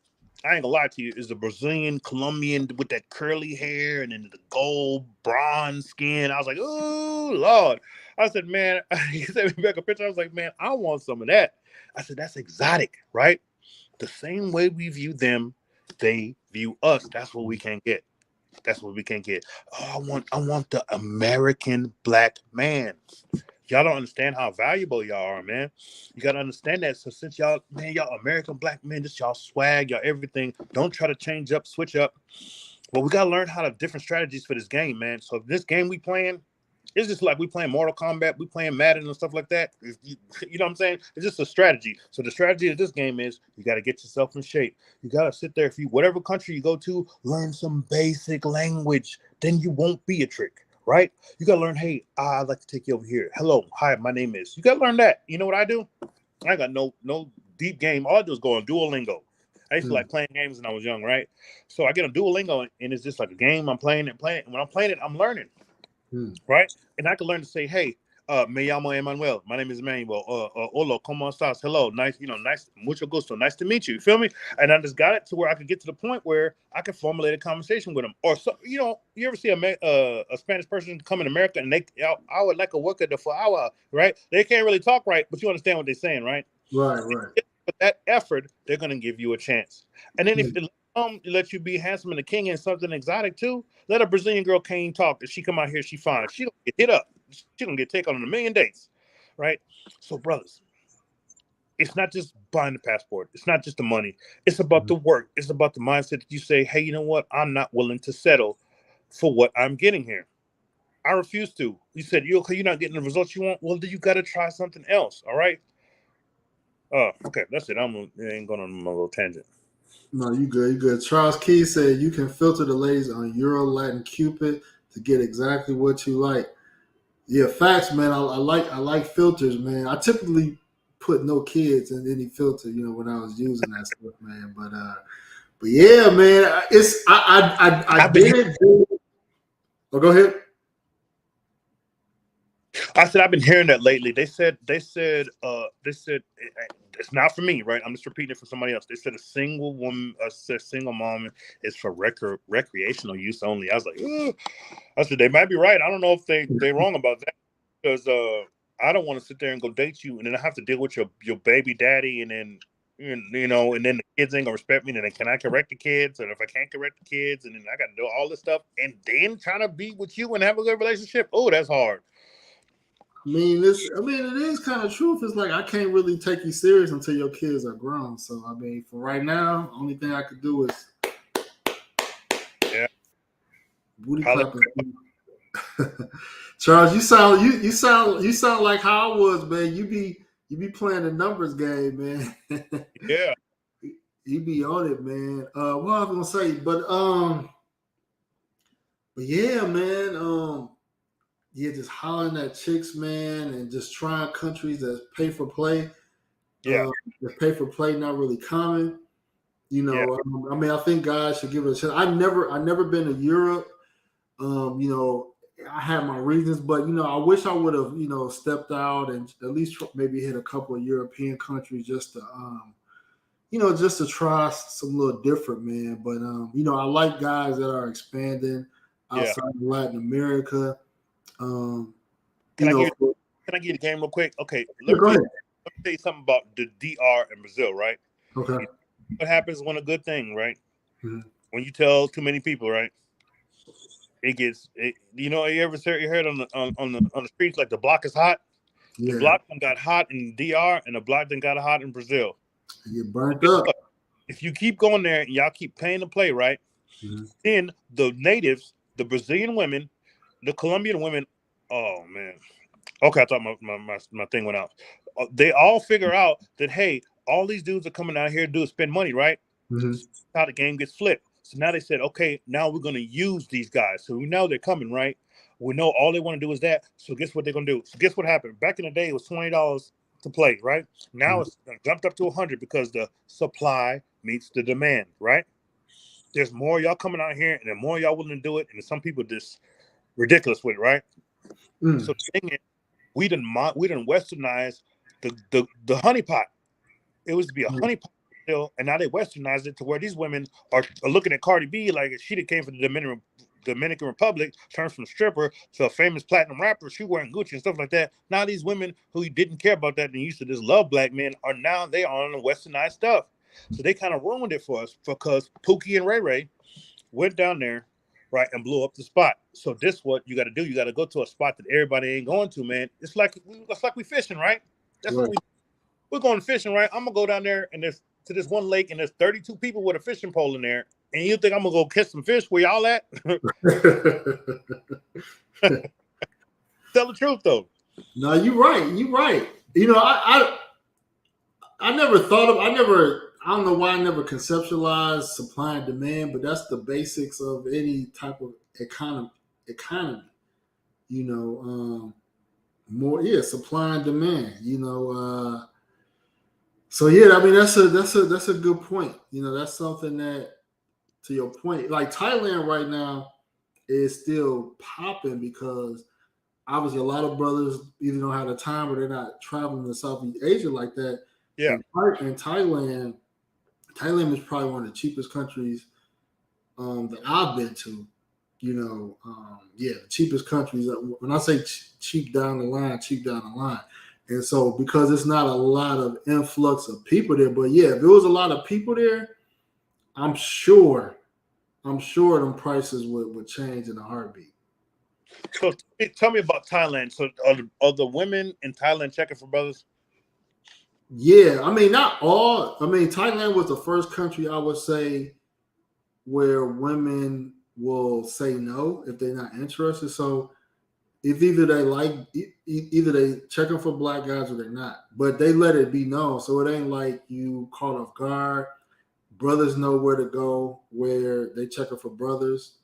I ain't gonna lie to you, is the Brazilian Colombian with that curly hair and then the gold bronze skin. I was like, oh Lord. I said, man, he sent me back a picture. I was like, man, I want some of that. I said, that's exotic, right? The same way we view them, they view us. That's what we can't get. That's what we can't get. Oh, I want the American black man. Y'all don't understand how valuable y'all are, man. You gotta understand that. So since y'all American black men, just y'all swag, y'all everything. Don't try to change up, switch up. But we gotta learn how to different strategies for this game, man. So this game we playing, it's just like we playing Mortal Kombat, we playing Madden and stuff like that. You know what I'm saying? It's just a strategy. So the strategy of this game is you got to get yourself in shape. You got to sit there. If you, whatever country you go to, learn some basic language. Then you won't be a trick, right? You got to learn, hey, I'd like to take you over here. Hello, hi, my name is. You got to learn that. You know what I do? I got no deep game. All I do is go on Duolingo. I used to like playing games when I was young, right? So I get on Duolingo and it's just like a game. I'm playing it. And when I'm playing it, I'm learning. Right? And I can learn to say, hey, me llamo Emmanuel. My name is Emmanuel. Hola, ¿cómo estás? Hello, nice, nice, mucho gusto. Nice to meet you. You feel me? And I just got it to where I could get to the point where I could formulate a conversation with them. Or, so, you ever see a Spanish person come in America and I would like a worker for hour, right? They can't really talk right, but you understand what they're saying, right? Right. With that effort, they're going to give you a chance. And then if let you be handsome and a king and something exotic too. Let a Brazilian girl can't talk. If she come out here, she fine. She don't get hit up. She don't get taken on a million dates, right? So, brothers, it's not just buying the passport. It's not just the money. It's about the work. It's about the mindset that you say, hey, you know what? I'm not willing to settle for what I'm getting here. I refuse to. You said you're not getting the results you want. Well, then you got to try something else. All right. Okay, that's it. I ain't going on my little tangent. No, you good. You good. Charles Key said you can filter the ladies on Euro, Latin, Cupid to get exactly what you like. Yeah, facts, man. I like filters, man. I typically put no kids in any filter, when I was using that stuff, man. But yeah, man. It's I did. Oh, go ahead. I said I've been hearing that lately. They said it's not for me, right? I'm just repeating it for somebody else. They said a single mom is for recreational use only. I was like, ugh. I said they might be right. I don't know if they wrong about that because I don't want to sit there and go date you and then I have to deal with your baby daddy and then and then the kids ain't gonna respect me. And then can I correct the kids? And if I can't correct the kids, and then I got to do all this stuff and then trying to be with you and have a good relationship. Oh, that's hard. I mean, it is kind of truth. It's like I can't really take you serious until your kids are grown. So I mean, for right now, only thing I could do is booty clapping. Charles, you sound like how I was, man. You be playing the numbers game, man. Yeah. You be on it, man. What I was gonna say, but yeah, man. Yeah, just hollering at chicks, man, and just trying countries that pay for play. Yeah. The pay for play not really common. Yeah. I mean, I think guys should give it a chance. I never been to Europe. I had my reasons, but I wish I would have, stepped out and at least maybe hit a couple of European countries just to, just to try some little different, man. But I like guys that are expanding outside of Latin America. Can I give you the game real quick? Okay, let me tell you something about the DR and Brazil, right? Okay. What happens when a good thing, right? Mm-hmm. When you tell too many people, right? You ever heard on the streets like the block is hot? Yeah. The block got hot in DR and the block then got hot in Brazil. You get burnt up. If you keep going there and y'all keep paying to play, right? Mm-hmm. Then the natives, the Brazilian women, the Colombian women, oh man. Okay, I thought my thing went out. They all figure out that, hey, all these dudes are coming out here to do is spend money, right? Mm-hmm. So that's how the game gets flipped. So now they said, okay, now we're going to use these guys. So we know they're coming, right? We know all they want to do is that. So guess what they're going to do? So guess what happened? Back in the day, it was $20 to play, right? Now it's jumped up to 100 because the supply meets the demand, right? There's more y'all coming out here, and the more y'all willing to do it, and some people just ridiculous with it, right? Mm. So the thing is, we didn't westernize the honeypot. It was to be a honeypot still, and now they westernized it to where these women are looking at Cardi B like she that came from the Dominican Republic, turned from stripper to a famous platinum rapper. She wearing Gucci and stuff like that. Now these women who didn't care about that and used to just love black men are now they are on the westernized stuff. So they kind of ruined it for us because Pookie and Ray Ray went down there, right, and blew up the spot. So this what you got to do. You got to go to a spot that everybody ain't going to, man. It's like we fishing, right? That's right. what we're going fishing, right? I'm gonna go down there and there's to this one lake and there's 32 people with a fishing pole in there, and you think I'm gonna go catch some fish? Where y'all at? Tell the truth though. No, you're right. You're right. You know, I never thought of. I don't know why I never conceptualized supply and demand, but that's the basics of any type of economy. You know, supply and demand. You know, so yeah, I mean that's a good point. You know, that's something that, to your point, like Thailand right now is still popping because obviously a lot of brothers either don't have the time or they're not traveling to Southeast Asia like that. Yeah. And Thailand is probably one of the cheapest countries that I've been to. You know, the cheapest countries. When I say cheap down the line. And so because it's not a lot of influx of people there, but yeah, if there was a lot of people there, I'm sure them prices would change in a heartbeat. So tell me about Thailand. So are the women in Thailand checking for brothers? Yeah, I mean, not all. I mean, Thailand was the first country I would say where women will say no if they're not interested. So if either they checking for black guys or they're not, but they let it be known. So it ain't like you caught off guard. Brothers know where to go where they checking for brothers.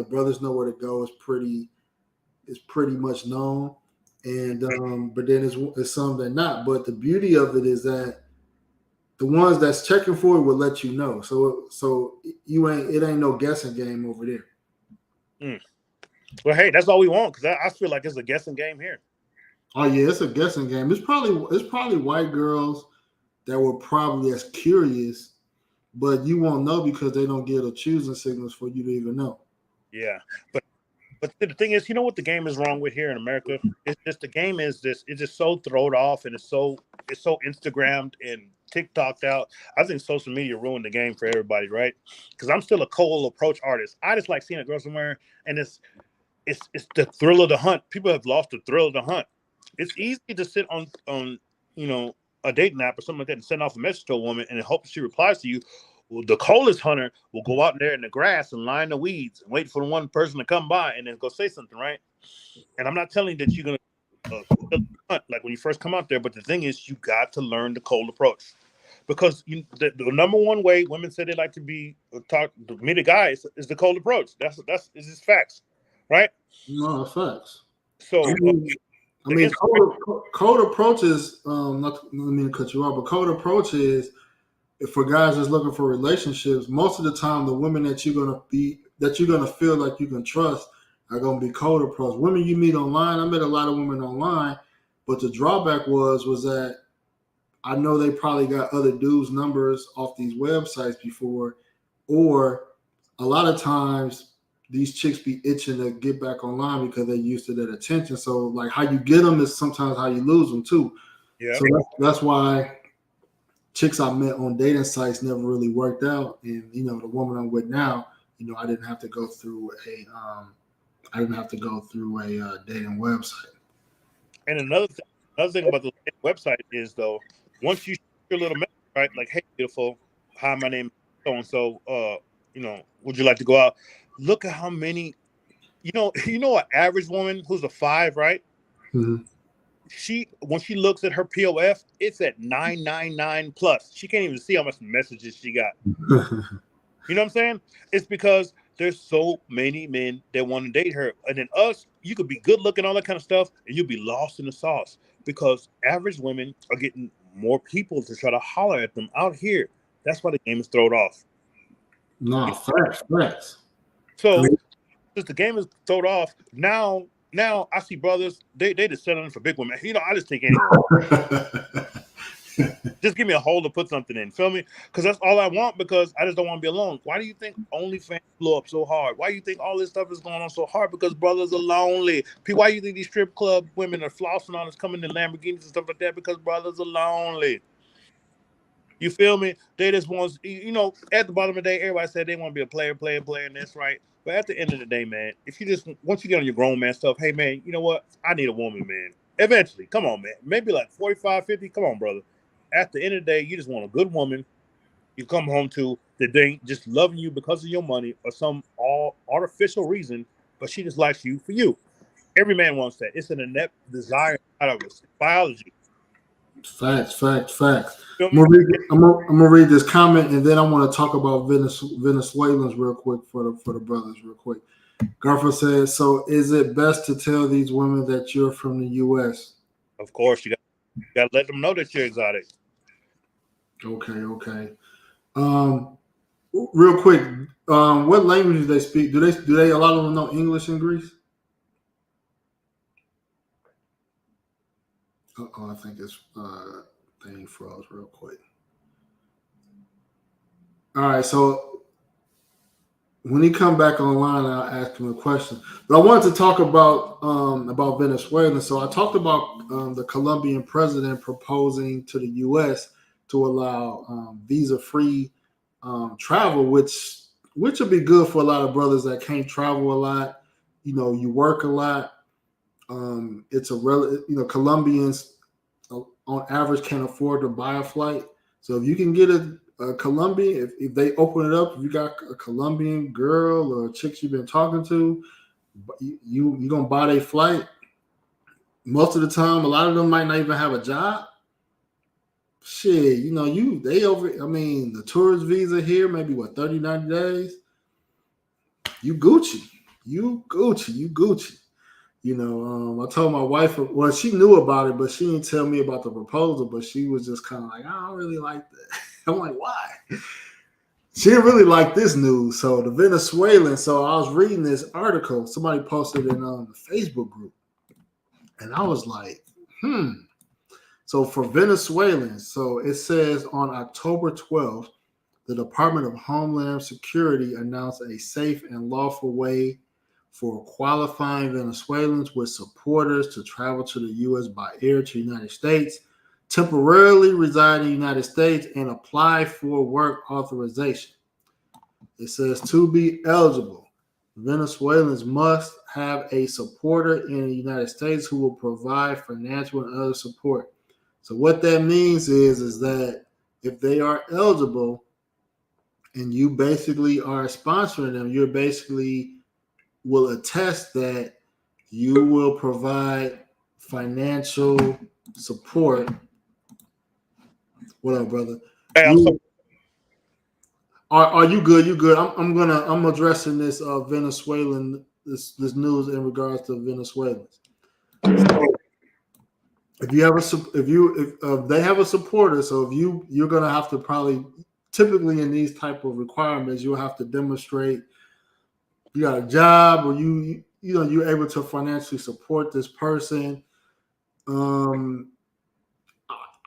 Brothers know where to go. It's pretty much known. And but then it's some that not. But the beauty of it is that the ones that's checking for it will let you know. So it ain't no guessing game over there. Mm. Well, hey, that's all we want because I feel like it's a guessing game here. Oh yeah, it's a guessing game. It's probably white girls that were probably as curious, but you won't know because they don't get a choosing signals for you to even know. Yeah, but the thing is, you know what the game is wrong with here in America? It's just the game is this. It's just so thrown off and it's so Instagrammed and TikToked out. I think social media ruined the game for everybody, right? Because I'm still a cold approach artist. I just like seeing a girl somewhere, and it's the thrill of the hunt. People have lost the thrill of the hunt. It's easy to sit on a dating app or something like that and send off a message to a woman and hope she replies to you. Well, the coldest hunter will go out there in the grass and line the weeds and wait for the one person to come by and then go say something, right? And I'm not telling you that you're gonna hunt like when you first come out there, but the thing is, you got to learn the cold approach because the number one way women say they like to be meet a guy is the cold approach. That's just facts, right? No, facts. So I mean, code approach is not let me cut you off, but code approach is for guys that's looking for relationships. Most of the time, the women that you're gonna feel like you can trust are gonna be code approach. Women you meet online, I met a lot of women online, but the drawback was that I know they probably got other dudes' numbers off these websites before, or a lot of times these chicks be itching to get back online because they're used to that attention. So like how you get them is sometimes how you lose them too. Yeah. So that's why chicks I met on dating sites never really worked out. And the woman I'm with now, I didn't have to go through a dating website. And another thing about the website is though, once you shoot your little message, right? Like, hey, beautiful, hi, my name is so and so. Would you like to go out? Look at how many. An average woman who's a 5, right? Mm-hmm. when she looks at her POF, it's at 999 plus. She can't even see how much messages she got. You know what I'm saying? It's because there's so many men that want to date her. And then us, you could be good looking, all that kind of stuff, and you'll be lost in the sauce because average women are getting more people to try to holler at them out here. That's why the game is thrown off. No, facts. So since the game is thrown off, now I see brothers, they just settling for big women. You know, I just think just give me a hole to put something in. Feel me? Because that's all I want because I just don't want to be alone. Why do you think OnlyFans blew up so hard? Why do you think all this stuff is going on so hard? Because brothers are lonely. Why do you think these strip club women are flossing on us, coming in Lamborghinis and stuff like that? Because brothers are lonely. You feel me? They just want, you know, at the bottom of the day, everybody said they want to be a player, and that's right. But at the end of the day, man, if you just, once you get on your grown man stuff, hey, man, you know what? I need a woman, man. Eventually. Come on, man. Maybe like 45, 50. Come on, brother. At the end of the day, you just want a good woman you come home to that they ain't just loving you because of your money or some all artificial reason, but she just likes you for you. Every man wants that. It's an innate desire out of us. Biology. Facts. I'm gonna read this comment and then I want to talk about Venezuelans real quick for the brothers real quick. Garfield says, "So is it best to tell these women that you're from the U.S.?" Of course, you got to let them know that you're exotic. Okay. Real quick, what language do they speak? Do they a lot of them know English in Greece? I think this thing froze real quick. All right, so when he come back online, I'll ask him a question. But I wanted to talk about Venezuela. So I talked about the Colombian president proposing to the U.S. to allow visa-free travel, which would be good for a lot of brothers that can't travel a lot. You know, you work a lot. It's Colombians on average can't afford to buy a flight. So if you can get a Colombian, if they open it up, if you got a Colombian girl or a chick you've been talking to, you gonna buy their flight. Most of the time, a lot of them might not even have a job. Shit, the tourist visa here, maybe 30, 90 days. You Gucci. You know, I told my wife, well, she knew about it, but she didn't tell me about the proposal, but she was just kind of like, I don't really like that. I'm like, why? She didn't really like this news. So the Venezuelans, so I was reading this article, somebody posted in the Facebook group, and I was like, So for Venezuelans, so it says on October 12th, the Department of Homeland Security announced a safe and lawful way for qualifying Venezuelans with supporters to travel to the U.S. by air to the United States, temporarily reside in the United States, and apply for work authorization. It says to be eligible, Venezuelans must have a supporter in the United States who will provide financial and other support. So what that means is that if they are eligible and you basically are sponsoring them, you're basically will attest that you will provide financial support. What up, brother? Hey, Are you good? You good? I'm addressing this Venezuelan this news in regards to Venezuelans. So if they have a supporter, so if you're gonna have to probably typically in these type of requirements, you'll have to demonstrate you got a job or you're able to financially support this person. I'm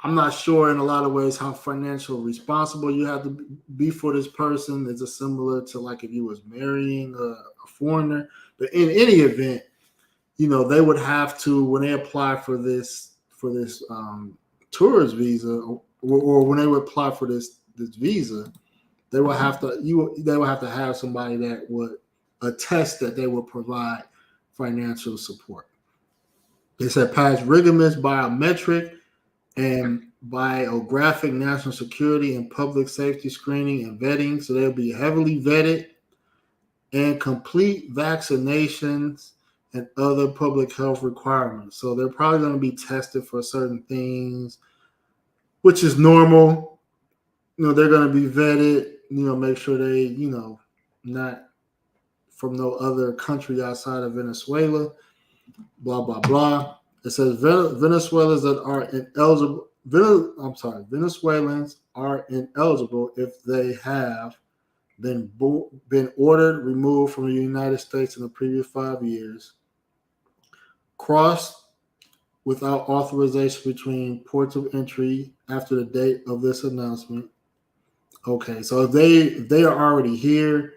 not sure in a lot of ways how financially responsible you have to be for this person. Is it similar to like if you was marrying a foreigner? But in any event, they would have to, when they apply for this tourist visa or when they would apply for this visa, they will have to have somebody that would attest that they will provide financial support. They said pass rigorous biometric and biographic national security and public safety screening and vetting. So they'll be heavily vetted and complete vaccinations and other public health requirements. So they're probably going to be tested for certain things, which is normal. They're going to be vetted, make sure they, not from no other country outside of Venezuela, blah, blah, blah. It says Venezuelans that are ineligible, Venezuelans are ineligible if they have been ordered removed from the United States in the previous 5 years, crossed without authorization between ports of entry after the date of this announcement. Okay, so if they are already here,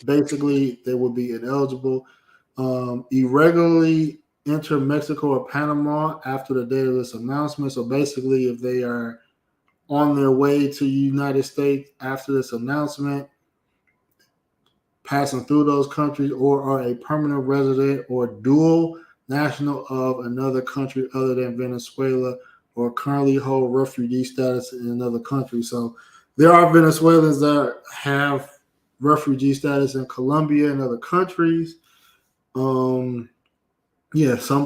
basically they will be ineligible. Irregularly enter Mexico or Panama after the date of this announcement. So basically, if they are on their way to the United States after this announcement, passing through those countries, or are a permanent resident or dual national of another country other than Venezuela, or currently hold refugee status in another country. So there are Venezuelans that have refugee status in Colombia and other countries. Some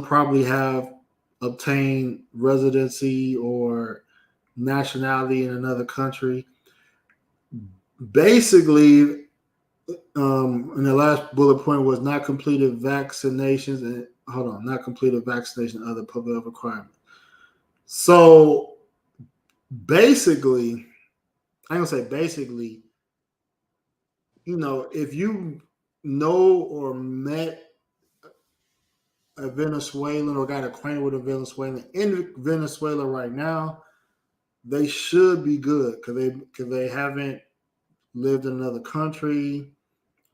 probably have obtained residency or nationality in another country. Basically, and the last bullet point was not completed vaccinations and not completed vaccination and other public health requirements. So basically, I'm gonna say basically, if you know or met a Venezuelan or got acquainted with a Venezuelan in Venezuela right now, they should be good because they haven't lived in another country.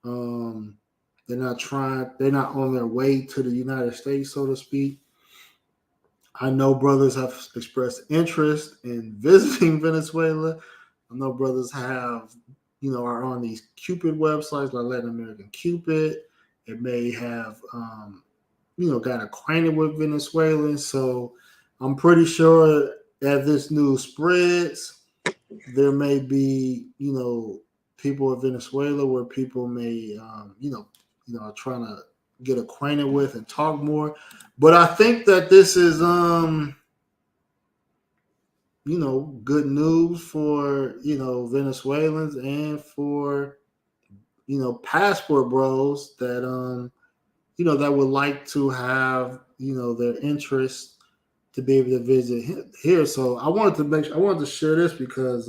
They're not on their way to the United States, so to speak. I know brothers have expressed interest in visiting Venezuela. I know brothers have, are on these Cupid websites like Latin American Cupid. It may have, got acquainted with Venezuelans. So I'm pretty sure as this news spreads, there may be, people in Venezuela where people may, are trying to get acquainted with and talk more. But I think that this is, good news for, Venezuelans and for, passport bros that, that would like to have, their interest to be able to visit here. So I wanted to share this because,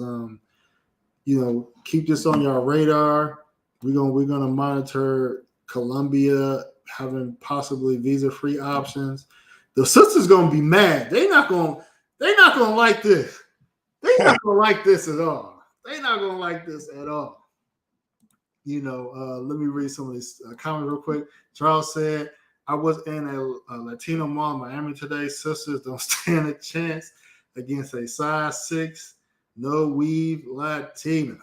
keep this on your radar. We're gonna monitor Colombia having possibly visa-free options. The sisters gonna be mad. They're not gonna like this. They're not gonna like this at all. They're not gonna like this at all. Let me read some of these comments real quick. Charles said, I was in a Latino mall in Miami today. Sisters don't stand a chance against a size 6, no weave Latina.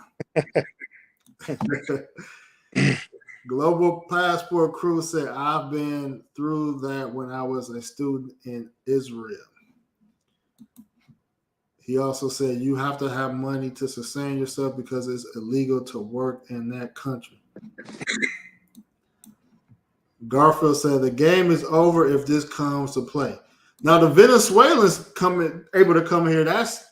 Global Passport Crew said, I've been through that when I was a student in Israel. He also said, you have to have money to sustain yourself because it's illegal to work in that country. Garfield said, the game is over if this comes to play. Now, the Venezuelans able to come here, that's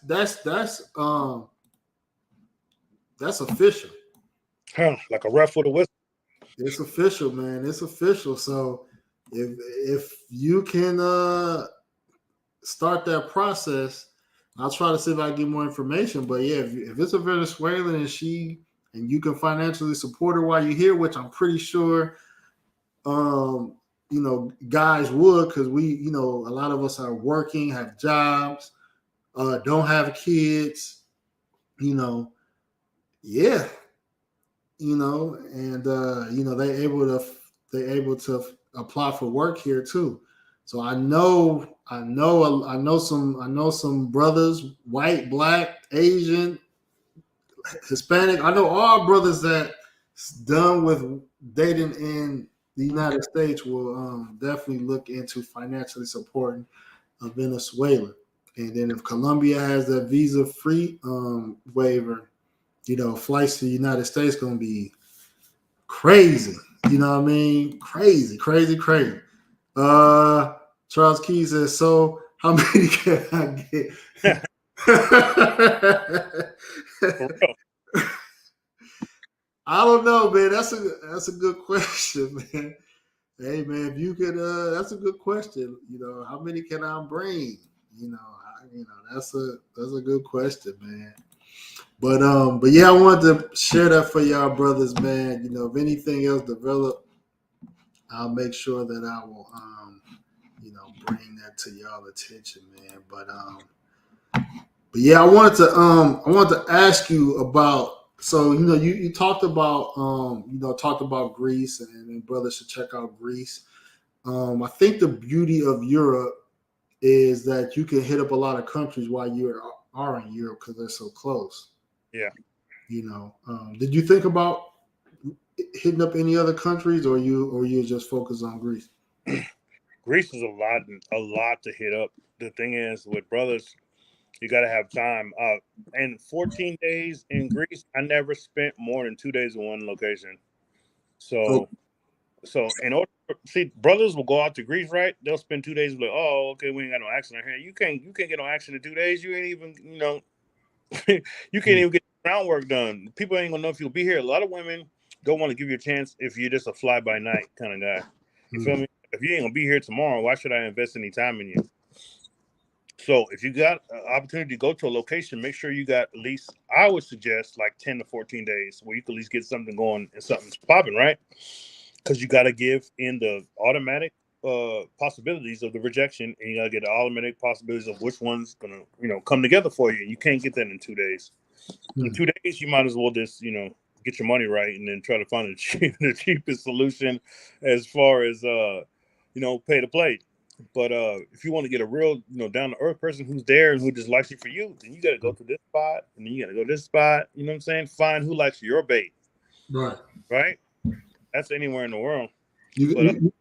official. Like a ref with a whistle. It's official, man. It's official. So if you can start that process, I'll try to see if I can get more information. But yeah, if it's a Venezuelan and you can financially support her while you're here, which I'm pretty sure, guys would, because we, a lot of us are working, have jobs, don't have kids, yeah, and they able to apply for work here too. So I know some brothers, white, black, Asian, Hispanic. I know all brothers that's done with dating in the United States will definitely look into financially supporting Venezuela. And then if Colombia has that visa-free waiver, flights to the United States going to be crazy. You know what I mean? Crazy, crazy, crazy. Charles Key says, so how many can I get? For real. I don't know, man. That's a good question, man. Hey, man, if you could, that's a good question. You know, how many can I bring? That's a good question, man. But yeah, I wanted to share that for y'all brothers, man. You know, if anything else develop, I'll make sure that I will, bring that to y'all attention, man. But yeah, I wanted to ask you about. So you talked about talked about Greece and brothers should check out Greece. I think the beauty of Europe is that you can hit up a lot of countries while you are in Europe because they're so close. Yeah. Did you think about hitting up any other countries, or you just focus on Greece? Greece is a lot to hit up. The thing is, with brothers, you got to have time. And 14 days in Greece, I never spent more than 2 days in one location. Oh, So in order, see, brothers will go out to Greece, right? They'll spend 2 days like, oh, okay, we ain't got no action here. You can't get no action in 2 days. You ain't even, you can't even get groundwork done. People ain't gonna know if you'll be here. A lot of women don't want to give you a chance if you're just a fly by night kind of guy. You feel me? If you ain't gonna be here tomorrow, why should I invest any time in you? So if you got an opportunity to go to a location, make sure you got at least, I would suggest like 10 to 14 days where you can at least get something going and something's popping, right? Because you got to give in the automatic possibilities of the rejection, and you got to get the automatic possibilities of which one's going to, come together for you. You can't get that in 2 days. In 2 days, you might as well just, get your money right and then try to find the cheapest solution as far as, pay to play. But if you want to get a real, down to earth person who's there and who just likes you for you, then you got to go to this spot and then you got to go to this spot. You know what I'm saying? Find who likes your bait. right. Right? That's anywhere in the world. You, But you,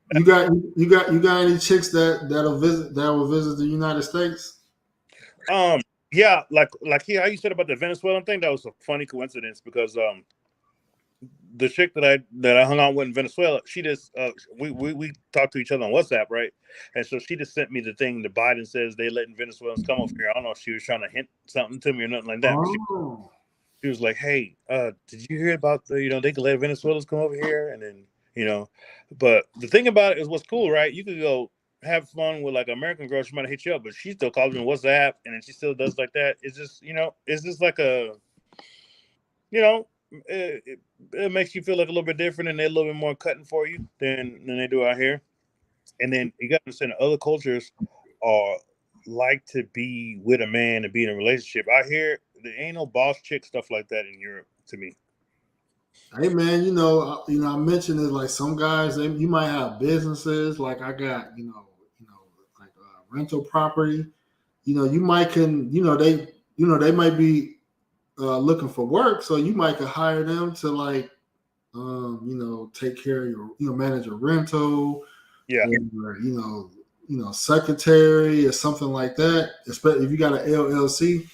you got any chicks that will visit the United States? yeah, like here, how you said about the Venezuelan thing, that was a funny coincidence because the chick that I hung out with in Venezuela, she just we talked to each other on WhatsApp, right? And so she just sent me the thing that Biden says they letting Venezuelans come over here. I don't know if she was trying to hint something to me or nothing like that, but Oh, she was like, "Hey, did you hear about the they can let Venezuelans come over here?" And then but the thing about it is what's cool, right? You could go have fun with like an American girl. She might hit you up, but she still calls me on WhatsApp, and then she still does like that. It's just it's just like a you know, it makes you feel like a little bit different, and they're a little bit more cutting for you than they do out here. And then you got to understand other cultures are like to be with a man and be in a relationship. Out here, there ain't no boss chick stuff like that in Europe to me. hey man, I mentioned it like some guys you might have businesses like I got like rental property. You might they might be looking for work, so you might could hire them to like take care of your manage a rental, Yeah, or secretary or something like that. Especially if you got an LLC,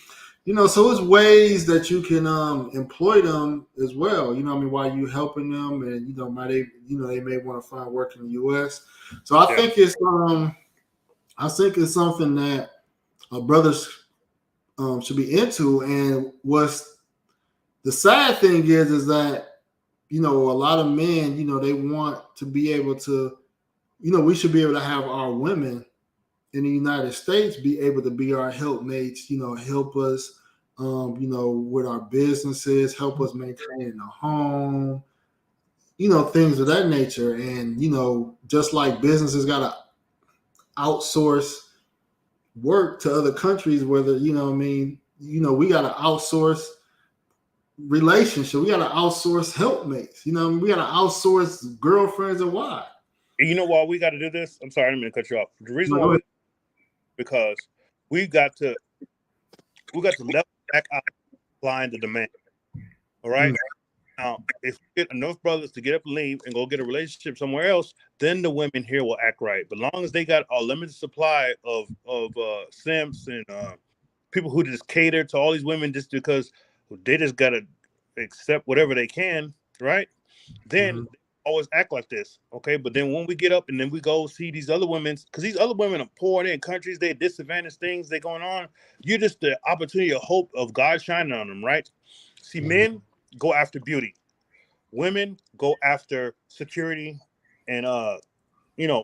so it's ways that you can employ them as well. While you helping them, and they may want to find work in the U.S. So yeah. I think it's something that brothers should be into. And what's the sad thing is that a lot of men, they want to be able to, we should be able to have our women in the United States be able to be our helpmates, help us, with our businesses, help us maintain the home, things of that nature. And, just like businesses got to outsource work to other countries, whether, we got to outsource relationship. We got to outsource helpmates. We got to outsource girlfriends and wives. And you know why we got to do this? I'm sorry, I didn't mean to cut you off. The reason No, why because we got to level back out supply and the demand. All right. Now, if you get enough brothers to get up and leave and go get a relationship somewhere else, then the women here will act right. But long as they got a limited supply of simps and people who just cater to all these women just because they just gotta accept whatever they can, right? Then always act like this, okay? But then when we get up and then we go see these other women, because these other women are pouring in countries, they disadvantaged things, they going on. You're just the opportunity of hope of God shining on them, right? See, men go after beauty, women go after security and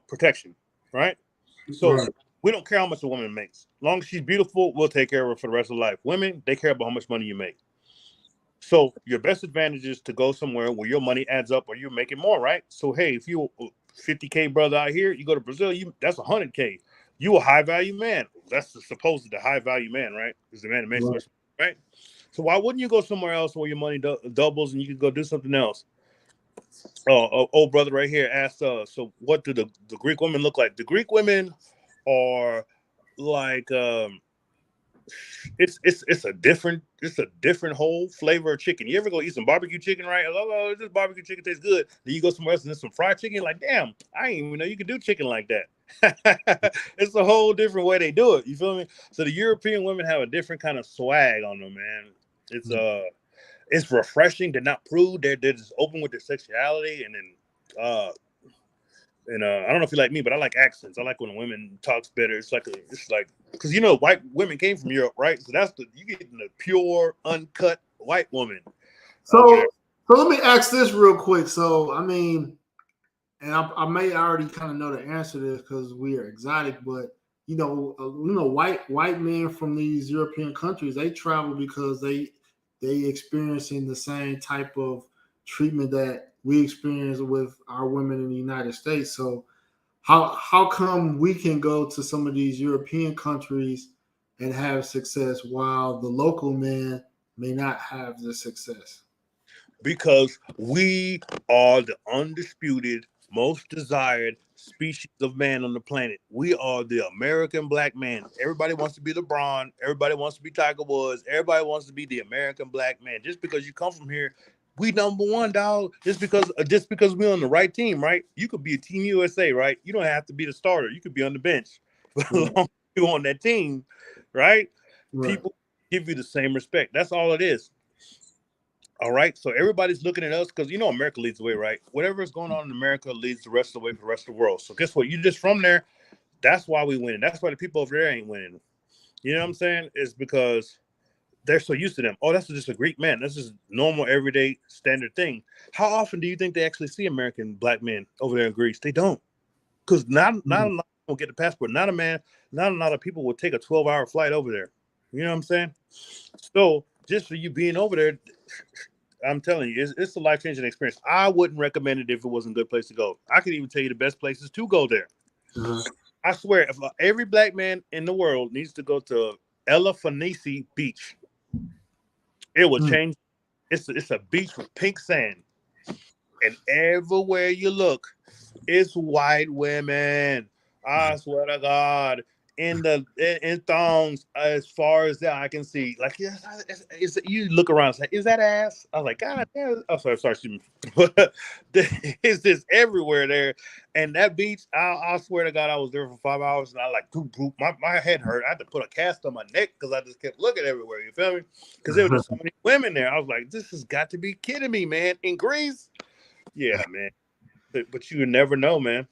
protection, right? So Right. we don't care how much a woman makes. As long as she's beautiful, we'll take care of her for the rest of life. Women, they care about how much money you make. So your best advantage is to go somewhere where your money adds up or you're making more, right? So hey, if you're a 50K brother out here, you go to Brazil, that's 100K. You a high value man. That's supposed to the high value man, right? Is the man that makes Right. much, right? So why wouldn't you go somewhere else where your money doubles and you can go do something else? Old brother right here asked, so what do the Greek women look like? The Greek women are like it's a different whole flavor of chicken. You ever go eat some barbecue chicken, right? Oh, this barbecue chicken tastes good. Then you go somewhere else and there's some fried chicken. Like, damn, I didn't even know you could do chicken like that. It's a whole different way they do it. You feel me? So the European women have a different kind of swag on them, man. It's refreshing. They're not prude. They're just open with their sexuality, and then I don't know if you like me, but I like accents. I like when a woman talks better. It's like because white women came from Europe, right? So you get the pure, uncut white woman over there. So let me ask this real quick. So I mean, and I may already kind of know the answer to this because we are exotic, but white men from these European countries, they travel because they experiencing the same type of treatment that we experience with our women in the United States. So how come we can go to some of these European countries and have success while the local men may not have the success? Because we are the undisputed, most desired species of man on the planet. We are the American black man. Everybody wants to be LeBron. Everybody wants to be Tiger Woods. Everybody wants to be the American black man. Just because you come from here, we number one, dog. Just because we're on the right team, right? You could be a Team USA, right? You don't have to be the starter. You could be on the bench. But as long as you're on that team, right? Right. People give you the same respect. That's all it is. All right. So everybody's looking at us because America leads the way, right? Whatever is going on in America leads the rest of the way for the rest of the world. So guess what? You just from there. That's why we win. That's why the people over there ain't winning. You know what I'm saying? It's because they're so used to them. Oh, that's just a Greek man. That's just normal, everyday, standard thing. How often do you think they actually see American black men over there in Greece? They don't. Because not a lot of them will get the passport. Not a lot of people will take a 12-hour flight over there. You know what I'm saying? So just for you being over there, I'm telling you, it's a life-changing experience. I wouldn't recommend it if it wasn't a good place to go. I could even tell you the best places to go there. Uh-huh. I swear, if every black man in the world needs to go to Elafanisi Beach, it will change. It's a beach with pink sand, and everywhere you look, it's white women. I swear to God, in thongs as far as that I can see. Like, you look around and say, "Is that ass?" I was like, "God damn!" Oh, sorry, excuse me. But it's just everywhere there. And that beach, I swear to God, I was there for 5 hours, and I like, my head hurt. I had to put a cast on my neck because I just kept looking everywhere. You feel me? Because there were just so many women there. I was like, "This has got to be kidding me, man!" In Greece, yeah, man. But you never know, man.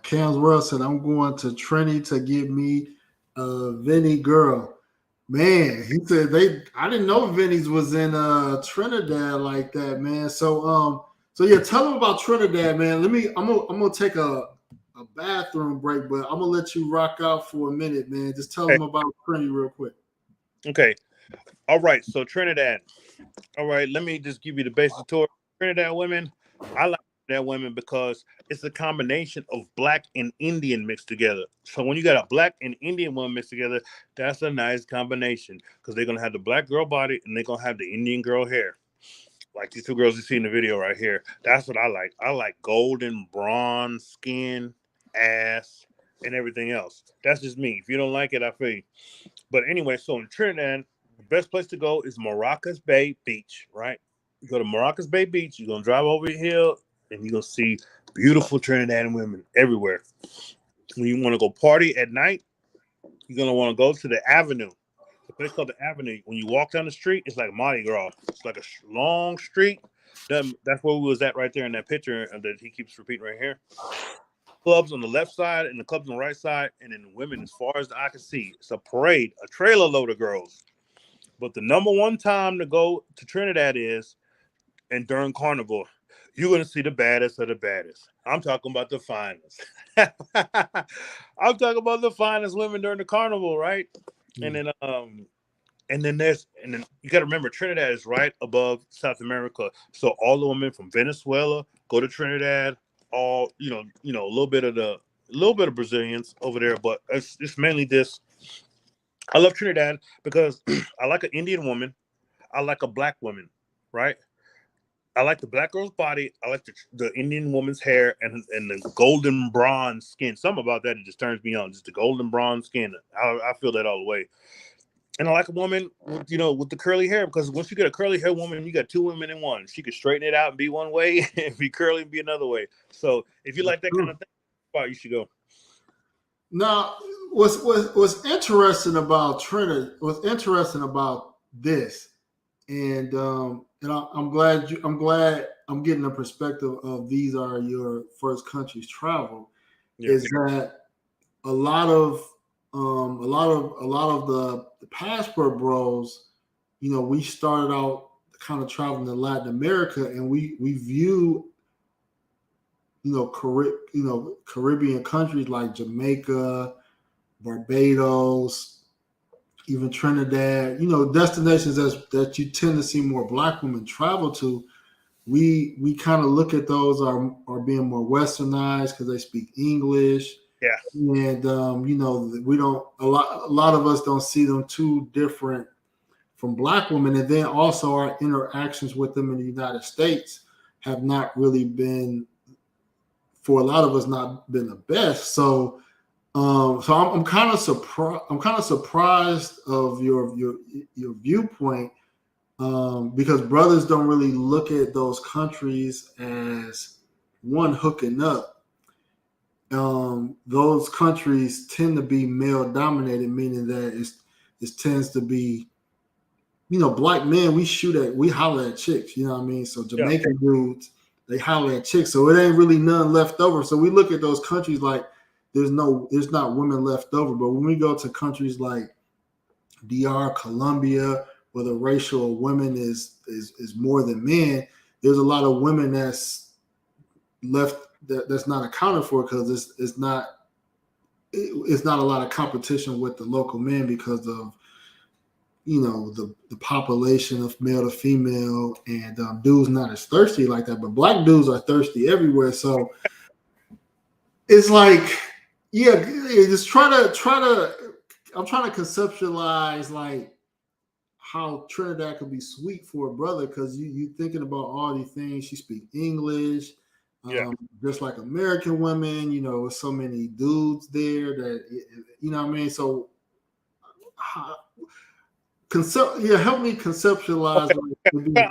Cam's World said, I'm going to Trinity to get me a Vinny girl. Man, he said I didn't know Vinny's was in Trinidad like that, man. So yeah, tell them about Trinidad, man. I'm gonna take a bathroom break, but I'm gonna let you rock out for a minute, man. Just tell them about Trinity real quick. Okay. All right. So Trinidad. All right. Let me just give you the basic tour. Trinidad women. I like Trinidad women because it's a combination of black and Indian mixed together. So when you got a black and Indian woman mixed together, that's a nice combination because they're gonna have the black girl body and they're gonna have the Indian girl hair. Like these two girls you see in the video right here. That's what I like. I like golden bronze skin, ass, and everything else. That's just me. If you don't like it, I feel you. But anyway, so in Trinidad, the best place to go is Maracas Bay Beach, right? You go to Maracas Bay Beach, you're going to drive over the hill, and you're going to see beautiful Trinidadian women everywhere. When you want to go party at night, you're going to want to go to the Avenue. The place called the Avenue. When you walk down the street, it's like Mardi Gras. It's like a long street, That's where we was at right there in that picture that he keeps repeating right here. Clubs on the left side and the clubs on the right side, and then the women, as far as the eye can see, it's a parade, a trailer load of girls. But the number one time to go to Trinidad is, and during Carnival, you're gonna see the baddest of the baddest. I'm talking about the finest. I'm talking about the finest women during the Carnival, right? And then and then you got to remember Trinidad is right above South America, so all the women from Venezuela go to Trinidad. All a little bit of Brazilians over there, but it's mainly this. I love Trinidad because I like an Indian woman, I like a black woman, right? I like the black girl's body. I like the Indian woman's hair and the golden bronze skin. Something about that, it just turns me on. Just the golden bronze skin. I feel that all the way. And I like a woman with the curly hair, because once you get a curly hair woman, you got two women in one. She could straighten it out and be one way and be curly and be another way. So if you like that kind of thing, you should go. Now, what's interesting about Trinidad? What's interesting about this, and I'm glad I'm getting a perspective of these are your first countries travel. Yeah. Is that a lot of the passport bros, we started out kind of traveling to Latin America, and we view Caribbean countries like Jamaica, Barbados, even Trinidad, destinations that you tend to see more black women travel to. We kind of look at those are being more westernized because they speak English. Yeah. And we don't a lot of us don't see them too different from black women. And then also our interactions with them in the United States have not really been, for a lot of us, not been the best. So I'm kind of surprised. I'm kind of surprised of your viewpoint, because brothers don't really look at those countries as one hooking up. Those countries tend to be male dominated, meaning that it tends to be, black men, we holler at chicks, you know what I mean? So Jamaican dudes, they holler at chicks. So it ain't really none left over. So we look at those countries like there's not women left over. But when we go to countries like DR, Colombia, where the ratio of women is more than men, there's a lot of women that's left that's not accounted for, because it's not a lot of competition with the local men because of the population of male to female, and dudes not as thirsty like that. But black dudes are thirsty everywhere. So it's like, just try to. I'm trying to conceptualize like how Trinidad could be sweet for a brother, because you thinking about all these things. She speak English. Just like American women, with so many dudes there that, what I mean? So, help me conceptualize. Okay.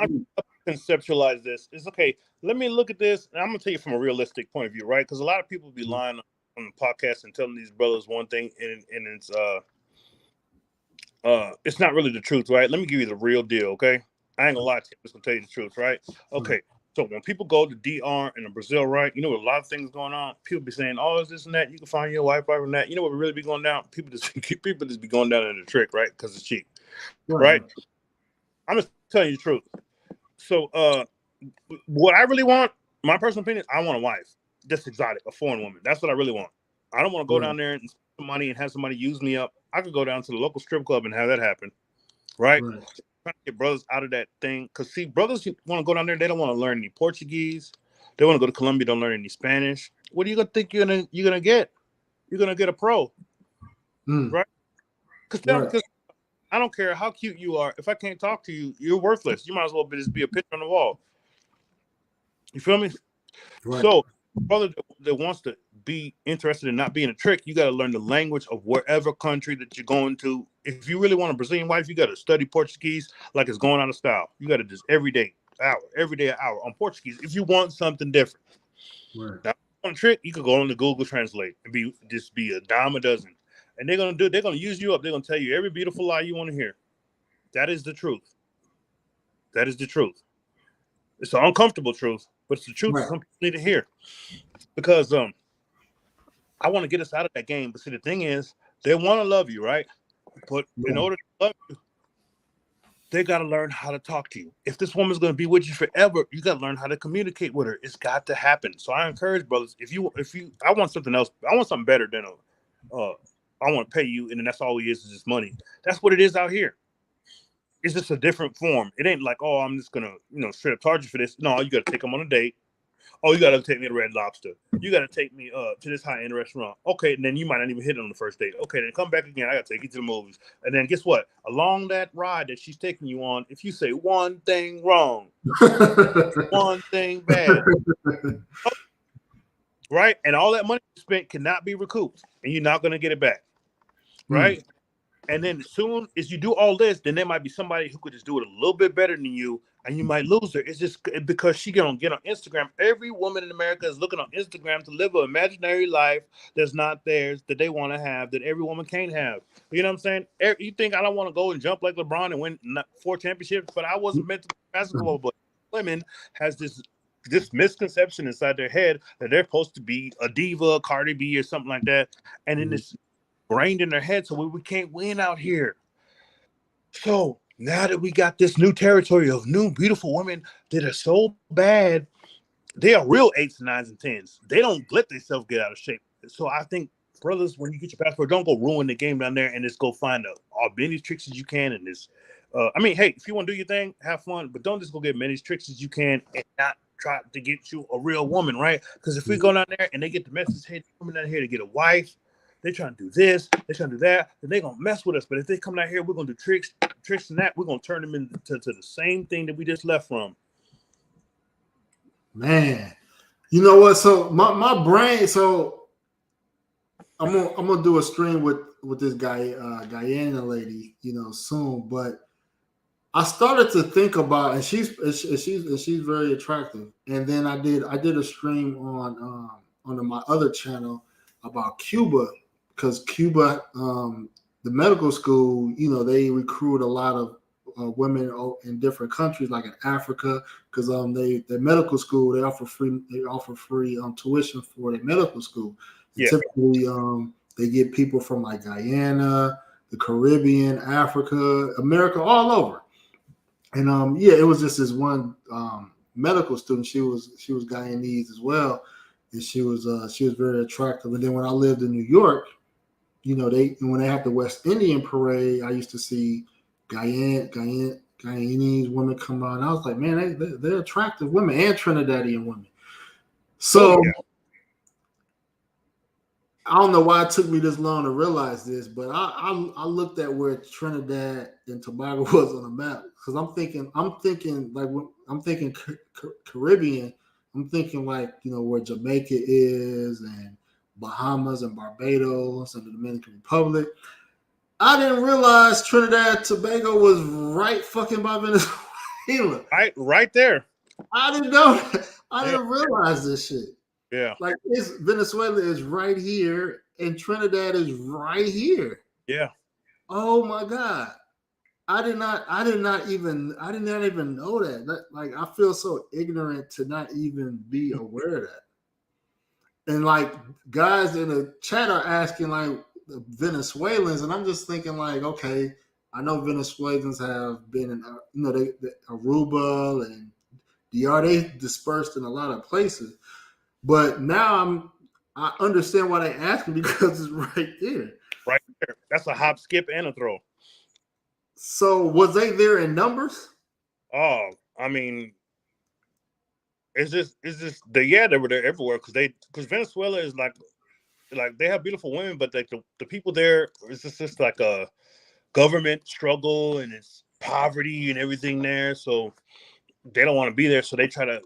Conceptualize this. It's okay. Let me look at this. And I'm going to tell you from a realistic point of view, right? Because a lot of people be lying on the podcast and telling these brothers one thing, and it's not really the truth, right? Let me give you the real deal, okay? I ain't gonna lie to you. I'm just gonna tell you the truth, right? Okay. So when people go to DR and Brazil, right, a lot of things going on. People be saying, "Oh, it's this and that. You can find your wife from that." You know what really be going down? People just be going down in the trick, right? Because it's cheap, right? I'm just telling you the truth. So, what I really want, my personal opinion, I want a wife that's exotic, a foreign woman. That's what I really want. I don't want to go down there and spend some money and have somebody use me up. I could go down to the local strip club and have that happen, right? Trying to get brothers out of that thing, because see, brothers want to go down there. They don't want to learn any Portuguese. They want to go to Colombia. Don't learn any Spanish. What are you gonna think you're gonna get? You're gonna get a pro, right? Because I don't care how cute you are. If I can't talk to you, you're worthless. You might as well just be a picture on the wall. You feel me? Right. So, brother that wants to be interested in not being a trick, you got to learn the language of wherever country that you're going to. If you really want a Brazilian wife, you got to study Portuguese like it's going out of style. You got to just every day an hour on Portuguese if you want something different. Right. Now, on a trick, you could go on the Google Translate and be a dime a dozen. And they're gonna use you up. They're gonna tell you every beautiful lie you want to hear. That is the truth. That is the truth. It's an uncomfortable truth, but it's the truth Right. some people need to hear. Because I want to get us out of that game. But see, the thing is, they want to love you, right? But in Yeah. order to love you, they got to learn how to talk to you. If this woman's going to be with you forever, you got to learn how to communicate with her. It's got to happen. So I encourage brothers, I want something else. I want something better than I want to pay you, and then that's all he is just money. That's what it is out here. It's just a different form. It ain't like, oh, I'm just gonna, straight up charge you for this. No, you got to take them on a date. Oh, you got to take me to Red Lobster. You got to take me to this high-end restaurant. Okay, and then you might not even hit it on the first date. Okay, then come back again. I got to take you to the movies. And then guess what? Along that ride that she's taking you on, if you say one thing wrong, one thing bad, right? And all that money you spent cannot be recouped, and you're not going to get it back, right? And then as soon as you do all this, then there might be somebody who could just do it a little bit better than you, and you might lose her. It's just because she gonna get on Instagram. Every woman in America is looking on Instagram to live an imaginary life that's not theirs, that they want to have, that every woman can't have. You know what I'm saying? You think I don't want to go and jump like LeBron and win 4 championships, but I wasn't meant to be basketball. But women has this misconception inside their head that they're supposed to be a diva, Cardi B, or something like that, and then this brained in their head, so we can't win out here. So now that we got this new territory of new beautiful women that are so bad, they are real 8s, 9s, and 10s. They don't let themselves get out of shape. So I think, brothers, when you get your passport, don't go ruin the game down there and just go find as many tricks as you can. And this, hey, if you want to do your thing, have fun, but don't just go get many tricks as you can and not try to get you a real woman, right? Because if we go down there and they get the message, hey, coming down here to get a wife, they're trying to do this, they're trying to do that, then they're going to mess with us. But if they come down here, we're going to do tricks and that, we're going to turn them into the same thing that we just left from. Man, you know what? So my brain. So I'm gonna do a stream with this guy, Guyana lady, soon. But I started to think about, and she's very attractive. And then I did a stream on my other channel about Cuba, because Cuba, the medical school, they recruit a lot of women in different countries, like in Africa, because their medical school, they offer free tuition for their medical school. And typically, they get people from like Guyana, the Caribbean, Africa, America, all over. And it was just this one medical student. She was Guyanese as well, and she was very attractive. And then when I lived in New York, when they had the West Indian parade, I used to see Guyanese women come on. I was like, man, they're attractive women, and Trinidadian women. So I don't know why it took me this long to realize this, but I looked at where Trinidad and Tobago was on the map, because I'm thinking Caribbean. I'm thinking like, where Jamaica is, and Bahamas and Barbados and the Dominican Republic. I didn't realize Trinidad and Tobago was right fucking by Venezuela. Right there. I didn't know that. I didn't realize this shit. Yeah. Like, Venezuela is right here and Trinidad is right here. Yeah. Oh my God. I did not even know that. Like, I feel so ignorant to not even be aware of that. And like, guys in the chat are asking like the Venezuelans, and I'm just thinking like, okay, I know Venezuelans have been in, they Aruba and DR, they dispersed in a lot of places. But now I understand why they asking, because it's right there. Right there. That's a hop, skip, and a throw. So was they there in numbers? Oh, I mean, it's just they were there everywhere, because Venezuela is like they have beautiful women, but like the people there, it's just like a government struggle, and it's poverty and everything there. So they don't want to be there. So they try to,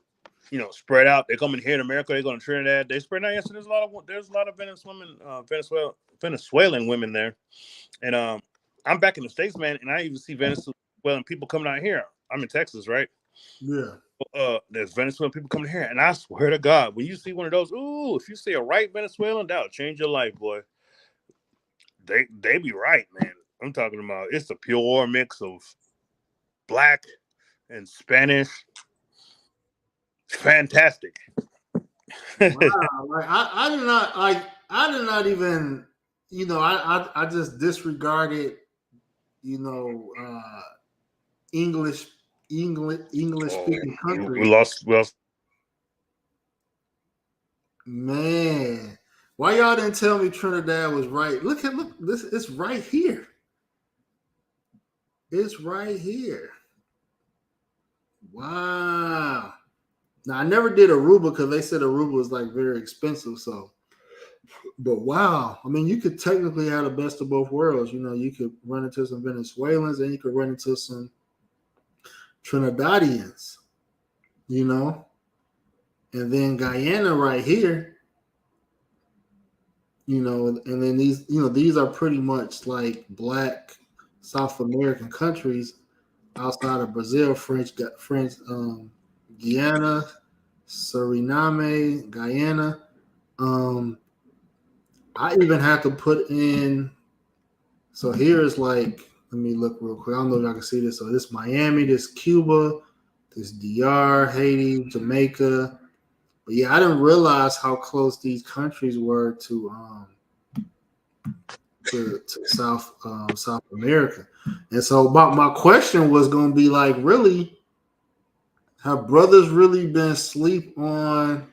spread out. They come in here in America. They go to Trinidad. They spread out. Yes, so there's a lot of Venezuelan women there. And I'm back in the States, man, and I even see Venezuelan people coming out here. I'm in Texas, right? Yeah. There's Venezuelan people coming here, and I swear to God, when you see one of those, if you see a right Venezuelan, that'll change your life, boy. They be right, man. I'm talking about, it's a pure mix of black and Spanish. fantastic. Wow, like I did not like I did not even I just disregarded English speaking countries. We lost. Man, why y'all didn't tell me Trinidad was right? Look this. It's right here. It's right here. Wow. Now I never did Aruba because they said Aruba was like very expensive. So, but wow, I mean, you could technically have the best of both worlds. You could run into some Venezuelans and you could run into some Trinidadians. And then Guyana right here. And then these are pretty much like black South American countries outside of Brazil, French, Guyana, Suriname, Guyana. I even have to put in. So here's like, let me look real quick. I don't know if y'all can see this. So this Miami, this Cuba, this DR, Haiti, Jamaica. But yeah, I didn't realize how close these countries were to South America. And so my question was going to be like, really, have brothers really been asleep on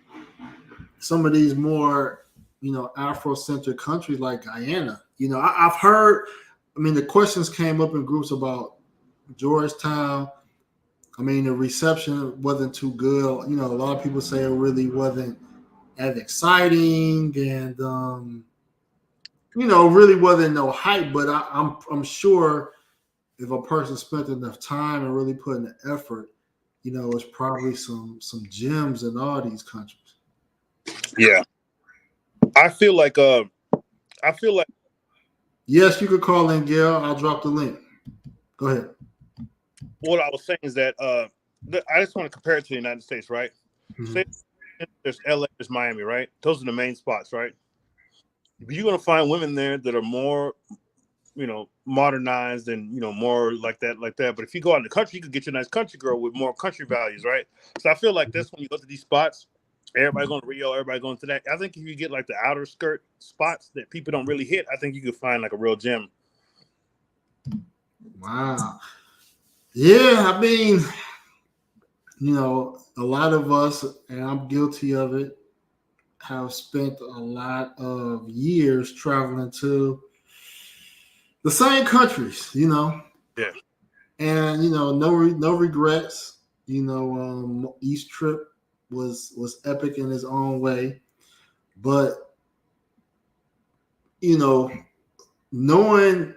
some of these more, Afrocentric countries like Guyana? I've heard, the questions came up in groups about Georgetown. The reception wasn't too good. A lot of people say it really wasn't as exciting, and really wasn't no hype. But I'm sure if a person spent enough time and really put in the effort, it's probably some gems in all these countries. Yeah, I feel like. Yes, you could call in, Gale. I'll drop the link. Go ahead. What I was saying is that I just want to compare it to the United States, right? Mm-hmm. Say there's LA, there's Miami, right? Those are the main spots, right? You're going to find women there that are more, modernized and, more like that. But if you go out in the country, you could get you a nice country girl with more country values, right? So I feel like that's when you go to these spots, everybody going to Rio, everybody going to that. I think if you get like the outer skirt spots that people don't really hit, I think you could find like a real gem. Wow. Yeah, a lot of us, and I'm guilty of it, have spent a lot of years traveling to the same countries, Yeah. And no regrets. Each trip was epic in its own way, but knowing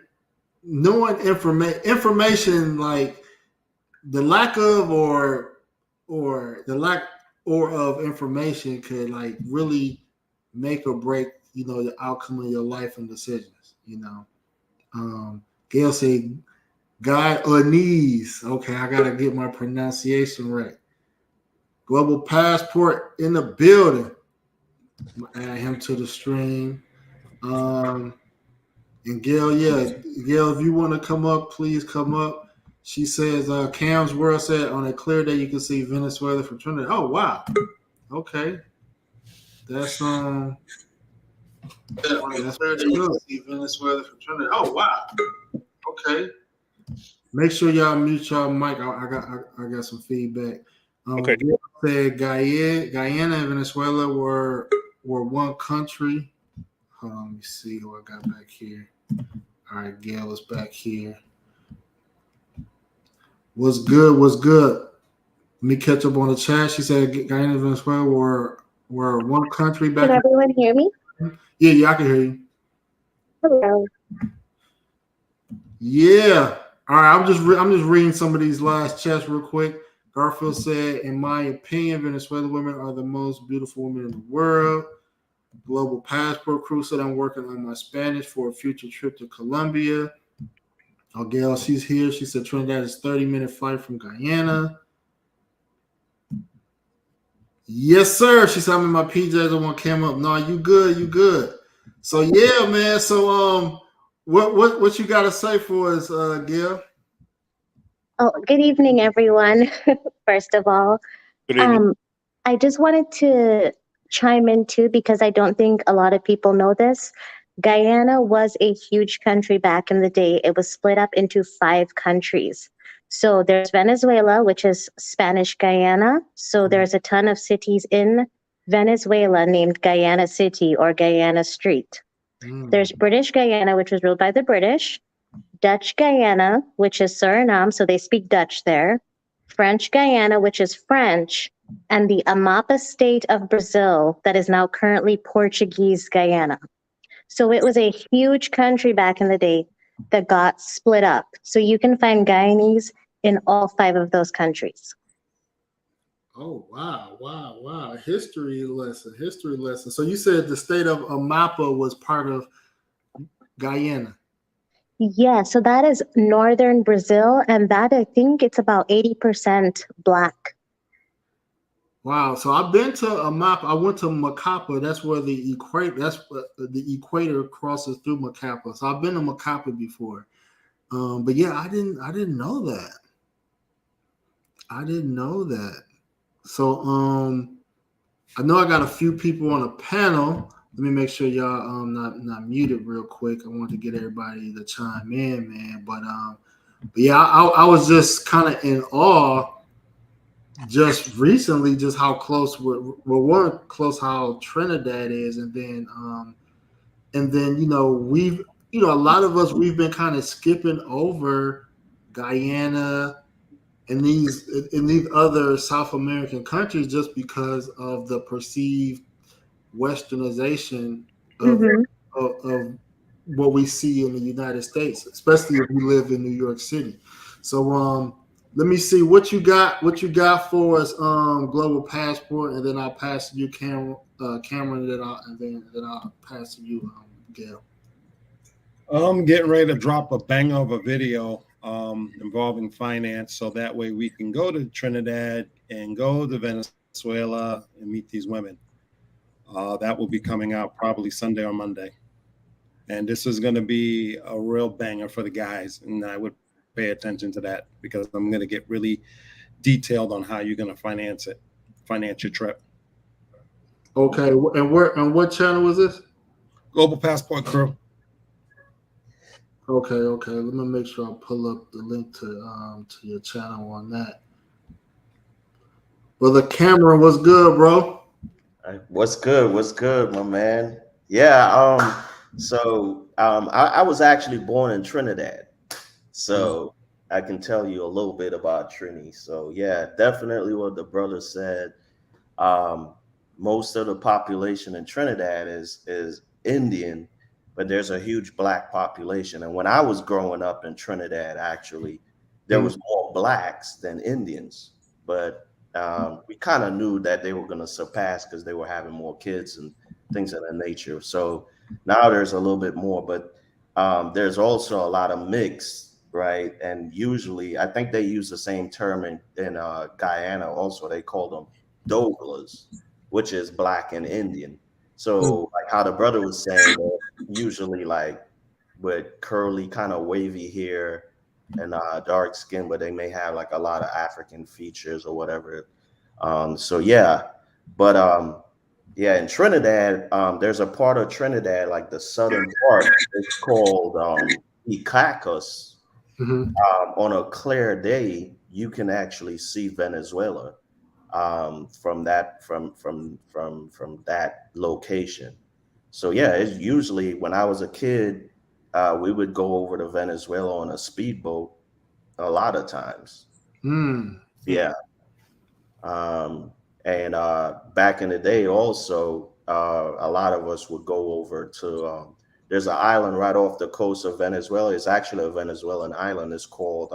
information like the lack of of information could like really make or break the outcome of your life and decisions. Gale said God or knees. Okay, I gotta get my pronunciation right. Global Passport in the building. Add him to the stream. And Gale, Gale, if you want to come up, please come up. She says, Cam's World said on a clear day you can see Venezuela from Trinidad. Oh wow. Okay. That's clear day you can see Venezuela from Trinidad. Oh wow. Okay. Make sure y'all mute y'all mic. I got some feedback. Okay. Gale said Guyana and Venezuela were one country. Hold on, let me see who I got back here. All right, Gale is back here. What's good? Let me catch up on the chat. She said Guyana and Venezuela were one country back. Can everyone hear me? Yeah, I can hear you. Hello. Yeah. All right, I'm just reading some of these last chats real quick. Garfield said, in my opinion, Venezuelan women are the most beautiful women in the world. Global Passport crew said, I'm working on my Spanish for a future trip to Colombia. Oh, Gail, she's here. She said Trinidad is 30-minute flight from Guyana. Yes, sir. She said, I'm in my PJs. I want cam up. No, you good. So yeah, man. So what you got to say for us, Gail? Oh, good evening, everyone. First of all, good evening. I just wanted to chime in too because I don't think a lot of people know this. Guyana was a huge country back in the day. It was split up into 5 countries. So there's Venezuela, which is Spanish Guyana. So there's a ton of cities in Venezuela named Guyana City or Guyana Street. There's British Guyana, which was ruled by the British. Dutch Guyana, which is Suriname, so they speak Dutch there. French Guyana, which is French, and the Amapa state of Brazil that is now currently Portuguese Guyana. So it was a huge country back in the day that got split up. So you can find Guyanese in all 5 of those countries. Oh, wow. History lesson. So you said the state of Amapa was part of Guyana. Yeah, so that is northern Brazil, and that I think it's about 80% Black. Wow. So I've been to Amapa. I went to Macapa. That's where the equator crosses through Macapa. So I've been to Macapa before. But yeah, I didn't know that. So I know I got a few people on a panel. Let me make sure y'all not muted real quick. I want to get everybody to chime in, man. But yeah, I was just kind of in awe just recently, just how close we're close how Trinidad is, and then a lot of us, we've been kind of skipping over Guyana and these other South American countries just because of the perceived westernization of what we see in the United States, especially if you live in New York City. So let me see what you got for us, Global Passport, and then I'll pass to you, Cameron, and then I'll pass to you, Gale. I'm getting ready to drop a banger of a video involving finance, so that way we can go to Trinidad and go to Venezuela and meet these women. That will be coming out probably Sunday or Monday. And this is going to be a real banger for the guys. And I would pay attention to that because I'm going to get really detailed on how you're going to finance your trip. Okay. And what channel is this? Global Passport Crew. Okay. Let me make sure I pull up the link to your channel on that. Brother Cameron, what's good, bro? What's good, my man? Yeah. I was actually born in Trinidad, so I can tell you a little bit about Trini. So yeah, definitely what the brother said. Most of the population in Trinidad is Indian, but there's a huge Black population. And when I was growing up in Trinidad, actually, there was more Blacks than Indians, but we kind of knew that they were going to surpass because they were having more kids and things of that nature. So now there's a little bit more, but there's also a lot of mix, right? And usually, I think they use the same term in Guyana also. They call them Douglas, which is Black and Indian. So like how the brother was saying, usually like with curly kind of wavy hair and dark skin, but they may have like a lot of African features or whatever. So yeah, but yeah, in Trinidad, there's a part of Trinidad, like the southern part, it's called Icacos. On a clear day, you can actually see Venezuela from that location. So yeah, it's usually when I was a kid, we would go over to Venezuela on a speedboat a lot of times. Yeah. And back in the day also, a lot of us would go over to, there's an island right off the coast of Venezuela. It's actually a Venezuelan island. It's called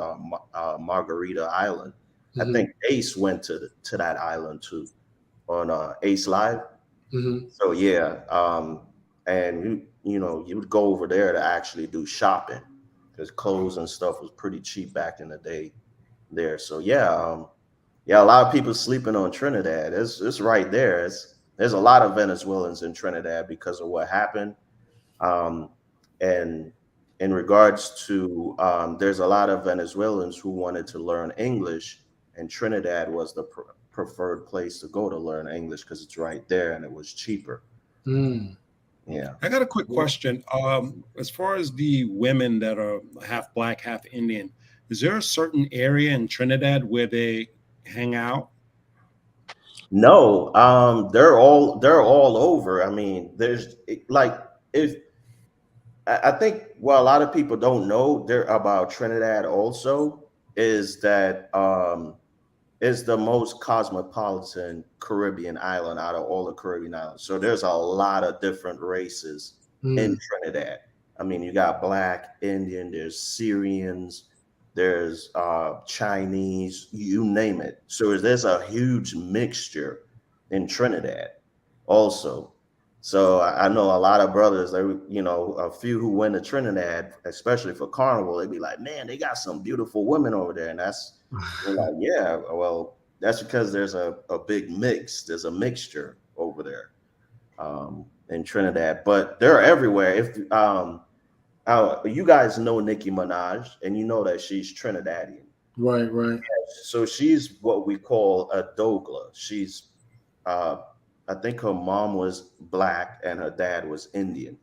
Margarita Island. I think Ace went to that island too on Ace Live. So yeah, and you would go over there to actually do shopping because clothes and stuff was pretty cheap back in the day there. So yeah, yeah, a lot of people sleeping on Trinidad. It's right there. There's a lot of Venezuelans in Trinidad because of what happened. And in regards to, there's a lot of Venezuelans who wanted to learn English, and Trinidad was the preferred place to go to learn English because it's right there and it was cheaper. Mm. Yeah. I got a quick question. As far as the women that are half black, half Indian, is there a certain area in Trinidad where they hang out? No, they're all over. I mean, there's like if I think what a lot of people don't know there about Trinidad also is that is the most cosmopolitan Caribbean island out of all the Caribbean islands. So there's a lot of different races in Trinidad. I mean, you got Black, Indian, there's Syrians, there's Chinese, you name it. So there's a huge mixture in Trinidad also. So I know a lot of brothers, they, you know, a few who went to Trinidad, especially for Carnival, they'd be like, man, they got some beautiful women over there. And that's, we're like, yeah, well, that's because there's a big mix. There's a mixture over there in Trinidad, but they're everywhere. If you guys know Nicki Minaj, and you know that she's Trinidadian. Right, right. So she's what we call a Dogla. She's I think her mom was black and her dad was Indian.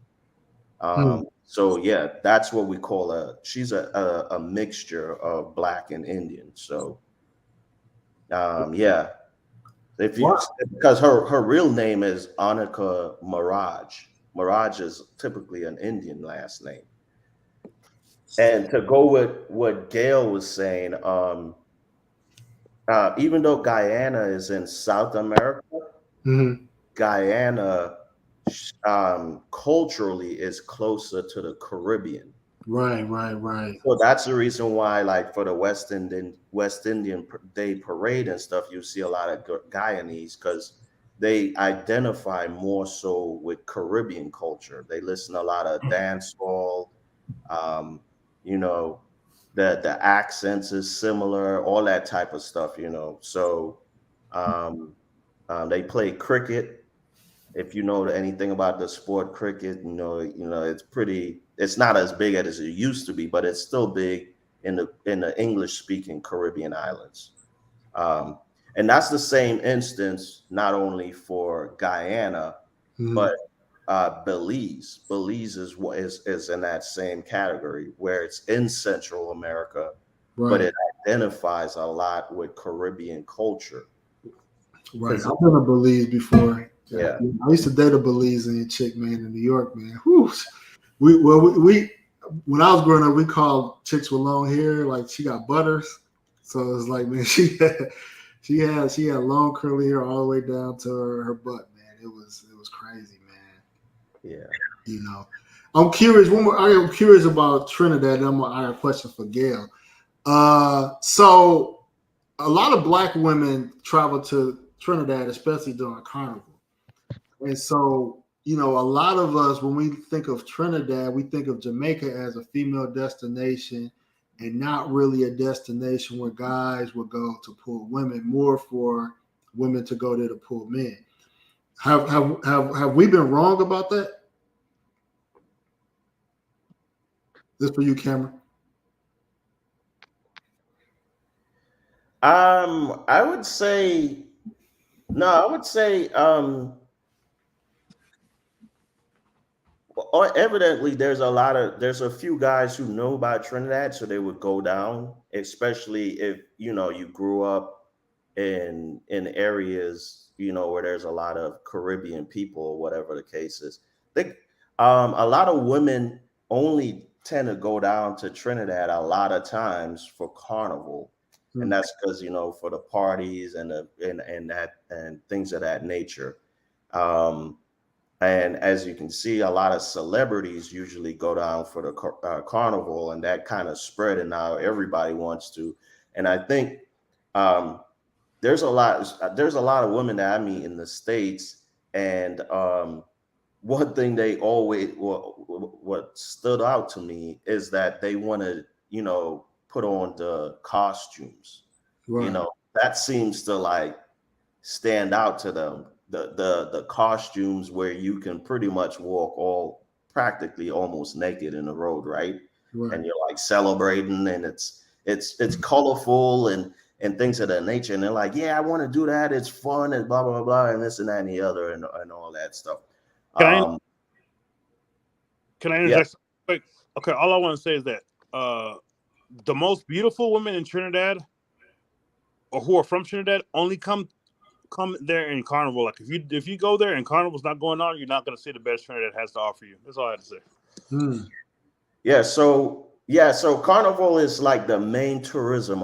So yeah, that's what we call she's a mixture of black and Indian. So yeah, if you because her real name is Annika Maraj. Maraj is typically an Indian last name. And to go with what Gale was saying, even though Guyana is in South America, Guyana culturally is closer to the Caribbean. Right, right, right. So that's the reason why, like for the West Indian Day Parade and stuff, you see a lot of Guyanese because they identify more so with Caribbean culture. They listen to a lot of dancehall. You know, the accents is similar, all that type of stuff. You know, so they play cricket. If you know anything about the sport cricket, you know it's not as big as it used to be, but it's still big in the English speaking Caribbean islands. And that's the same instance, not only for Guyana, but Belize. Belize is in that same category where it's in Central America, but it identifies a lot with Caribbean culture. Right. I've been to Belize before. Yeah. I used to date a Belizean chick, man, in New York, man. Whew. We when I was growing up, we called chicks with long hair like she got butters. So it's like, man, she had long curly hair all the way down to her butt, man. It was crazy, man. Yeah. You know. I'm curious. I am curious about Trinidad. I have a question for Gale. So a lot of black women travel to Trinidad, especially during Carnival. And so, you know, a lot of us, when we think of Trinidad, we think of Jamaica as a female destination and not really a destination where guys would go to pull women, more for women to go there to pull men. Have we been wrong about that? This for you, Cameron. I would say no. I would say evidently there's a few guys who know about Trinidad, so they would go down, especially if you grew up in areas where there's a lot of Caribbean people or whatever the case is. I think a lot of women only tend to go down to Trinidad a lot of times for Carnival. And that's because for the parties and things of that nature. And as you can see, a lot of celebrities usually go down for the Carnival, and that kind of spread, and now everybody wants to. And I think there's a lot of women that I meet in the States, and one thing they always what stood out to me is that they want to put on the costumes. Right. That seems to like stand out to them. The costumes where you can pretty much walk practically almost naked in the road, right? And you're like celebrating, and it's colorful, and and things of that nature. And they're like, yeah, I want to do that. It's fun and blah, blah, blah, and this and that and the other and all that stuff. Can I yeah. interject? Quick? Okay, all I want to say is that the most beautiful women in Trinidad, or who are from Trinidad, only come there in Carnival. Like if you go there and Carnival's not going on, you're not going to see the best Trinidad has to offer you. That's all I had to say. So Carnival is like the main tourism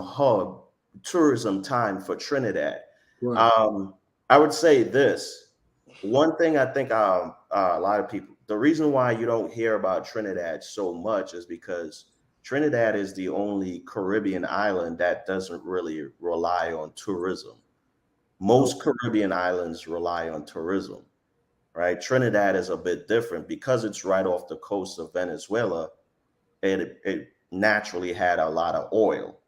time for Trinidad. Right. I would say this. One thing I think a lot of people, the reason why you don't hear about Trinidad so much is because Trinidad is the only Caribbean island that doesn't really rely on tourism. Most Caribbean islands rely on tourism, right? Trinidad is a bit different because it's right off the coast of Venezuela. It naturally had a lot of oil.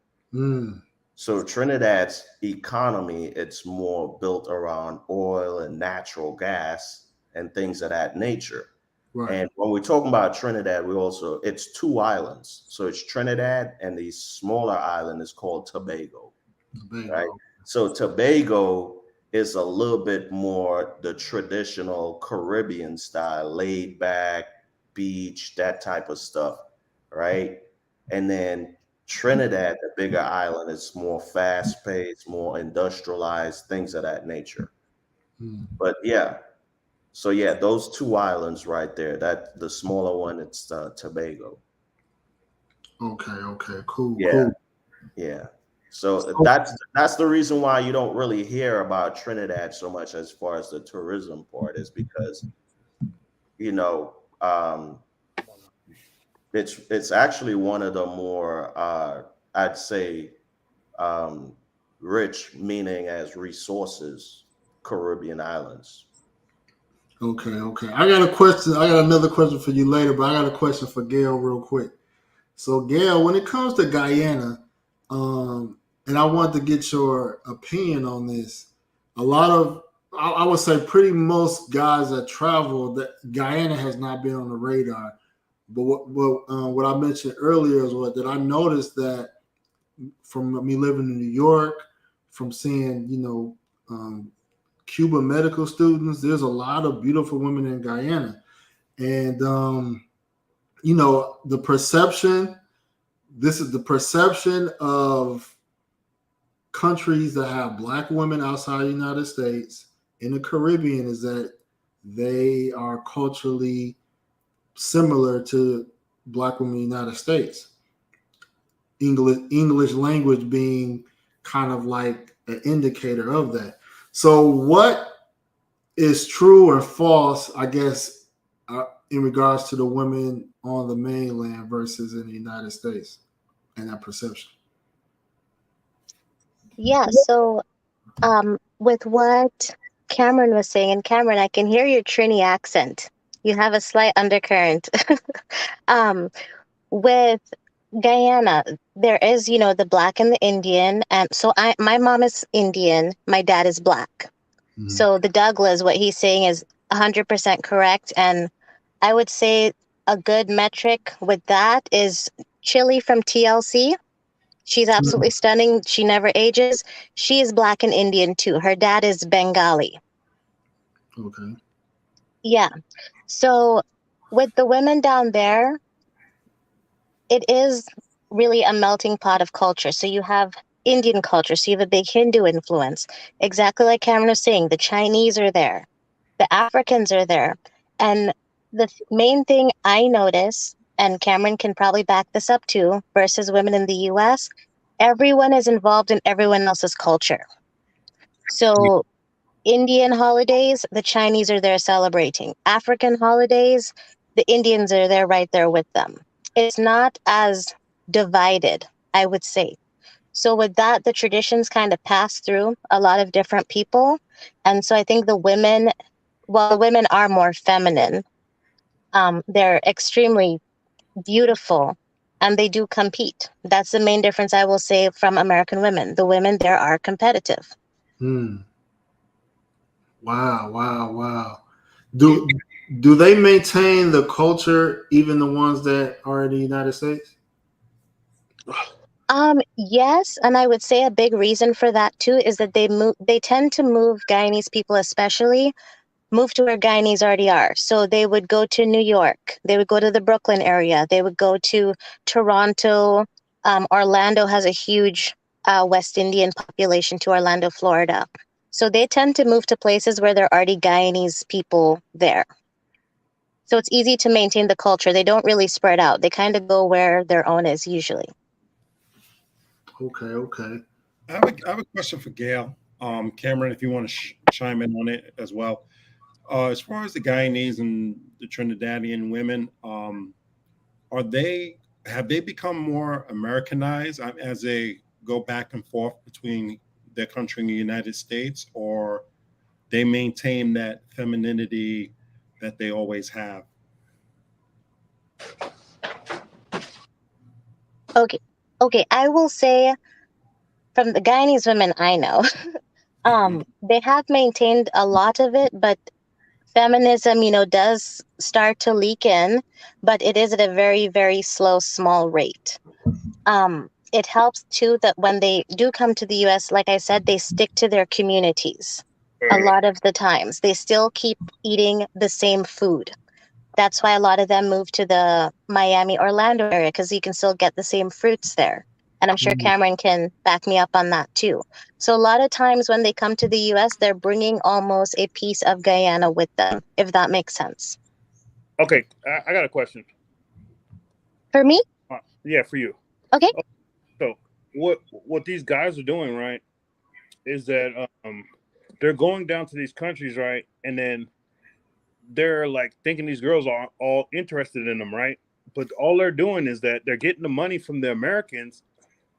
So Trinidad's economy, it's more built around oil and natural gas and things of that nature. Right. And when we're talking about Trinidad, it's two islands. So it's Trinidad and the smaller island is called Tobago. Right? So Tobago is a little bit more the traditional Caribbean style, laid back, beach, that type of stuff, right? And then Trinidad, the bigger island, is more fast-paced, more industrialized, things of that nature. But yeah, so yeah, those two islands right there, that the smaller one, it's Tobago. Okay, cool. Yeah. So that's the reason why you don't really hear about Trinidad so much as far as the tourism part is because, it's actually one of the more I'd say rich, meaning as resources, Caribbean islands. Okay. I got a question. I got another question for you later, but I got a question for Gale real quick. So Gale, when it comes to Guyana, and I want to get your opinion on this. A lot of, I would say, pretty most guys that travel, that Guyana has not been on the radar. But what I mentioned earlier is that I noticed that from me living in New York, from seeing Cuban medical students, there's a lot of beautiful women in Guyana, and the perception. This is the perception of countries that have Black women outside the United States in the Caribbean is that they are culturally similar to Black women in the United States. English language being kind of like an indicator of that. So what is true or false, I guess, in regards to the women on the mainland versus in the United States and that perception? Yeah, so with what Cameron was saying, and Cameron, I can hear your Trini accent. You have a slight undercurrent. With Guyana, there is, the Black and the Indian. And so my mom is Indian, my dad is Black. Mm-hmm. So the Douglas, what he's saying is 100% correct. And I would say a good metric with that is Chili from TLC. She's absolutely stunning. She never ages. She is Black and Indian too. Her dad is Bengali. Okay. Yeah. So with the women down there, it is really a melting pot of culture. So you have Indian culture. So you have a big Hindu influence. Exactly like Cameron was saying, the Chinese are there. The Africans are there. And the main thing I notice, and Cameron can probably back this up too, versus women in the US, everyone is involved in everyone else's culture. So Indian holidays, the Chinese are there celebrating. African holidays, the Indians are there right there with them. It's not as divided, I would say. So with that, the traditions kind of pass through a lot of different people. And so I think the women are more feminine. They're extremely beautiful and they do compete. That's the main difference I will say from American women. The women there are competitive. Wow. Do they maintain the culture, even the ones that are in the United States? Yes, and I would say a big reason for that too is that they tend to move Guyanese people especially move to where Guyanese already are. So they would go to New York, they would go to the Brooklyn area, they would go to Toronto. Orlando has a huge West Indian population to Orlando, Florida. So they tend to move to places where there are already Guyanese people there. So it's easy to maintain the culture. They don't really spread out. They kind of go where their own is usually. Okay. I have a question for Gail. Cameron, if you want to chime in on it as well. As far as the Guyanese and the Trinidadian women, have they become more Americanized as they go back and forth between their country and the United States, or they maintain that femininity that they always have? Okay. I will say from the Guyanese women I know, they have maintained a lot of it, but feminism, does start to leak in, but it is at a very, very slow, small rate. It helps too that when they do come to the US, like I said, they stick to their communities. A lot of the times, they still keep eating the same food. That's why a lot of them move to the Miami, Orlando area, because you can still get the same fruits there. And I'm sure Cameron can back me up on that too. So a lot of times when they come to the US, they're bringing almost a piece of Guyana with them, if that makes sense. Okay, I got a question. For me? Yeah, for you. Okay. So what these guys are doing, right, is that they're going down to these countries, right, and then they're like thinking these girls are all interested in them, right? But all they're doing is that they're getting the money from the Americans,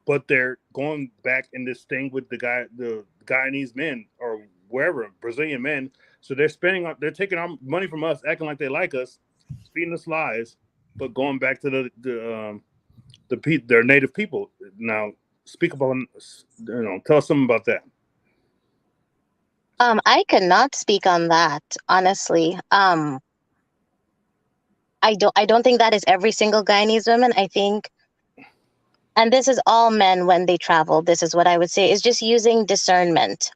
but they're going back in this thing with the Guyanese men or wherever, Brazilian men. So they're taking our money from us, acting like they like us, feeding us lies, but going back to their native people. Now, speak about, tell us something about that. I cannot speak on that, honestly. I don't think that is every single Guyanese woman. I think, and this is all men when they travel, this is what I would say, is just using discernment.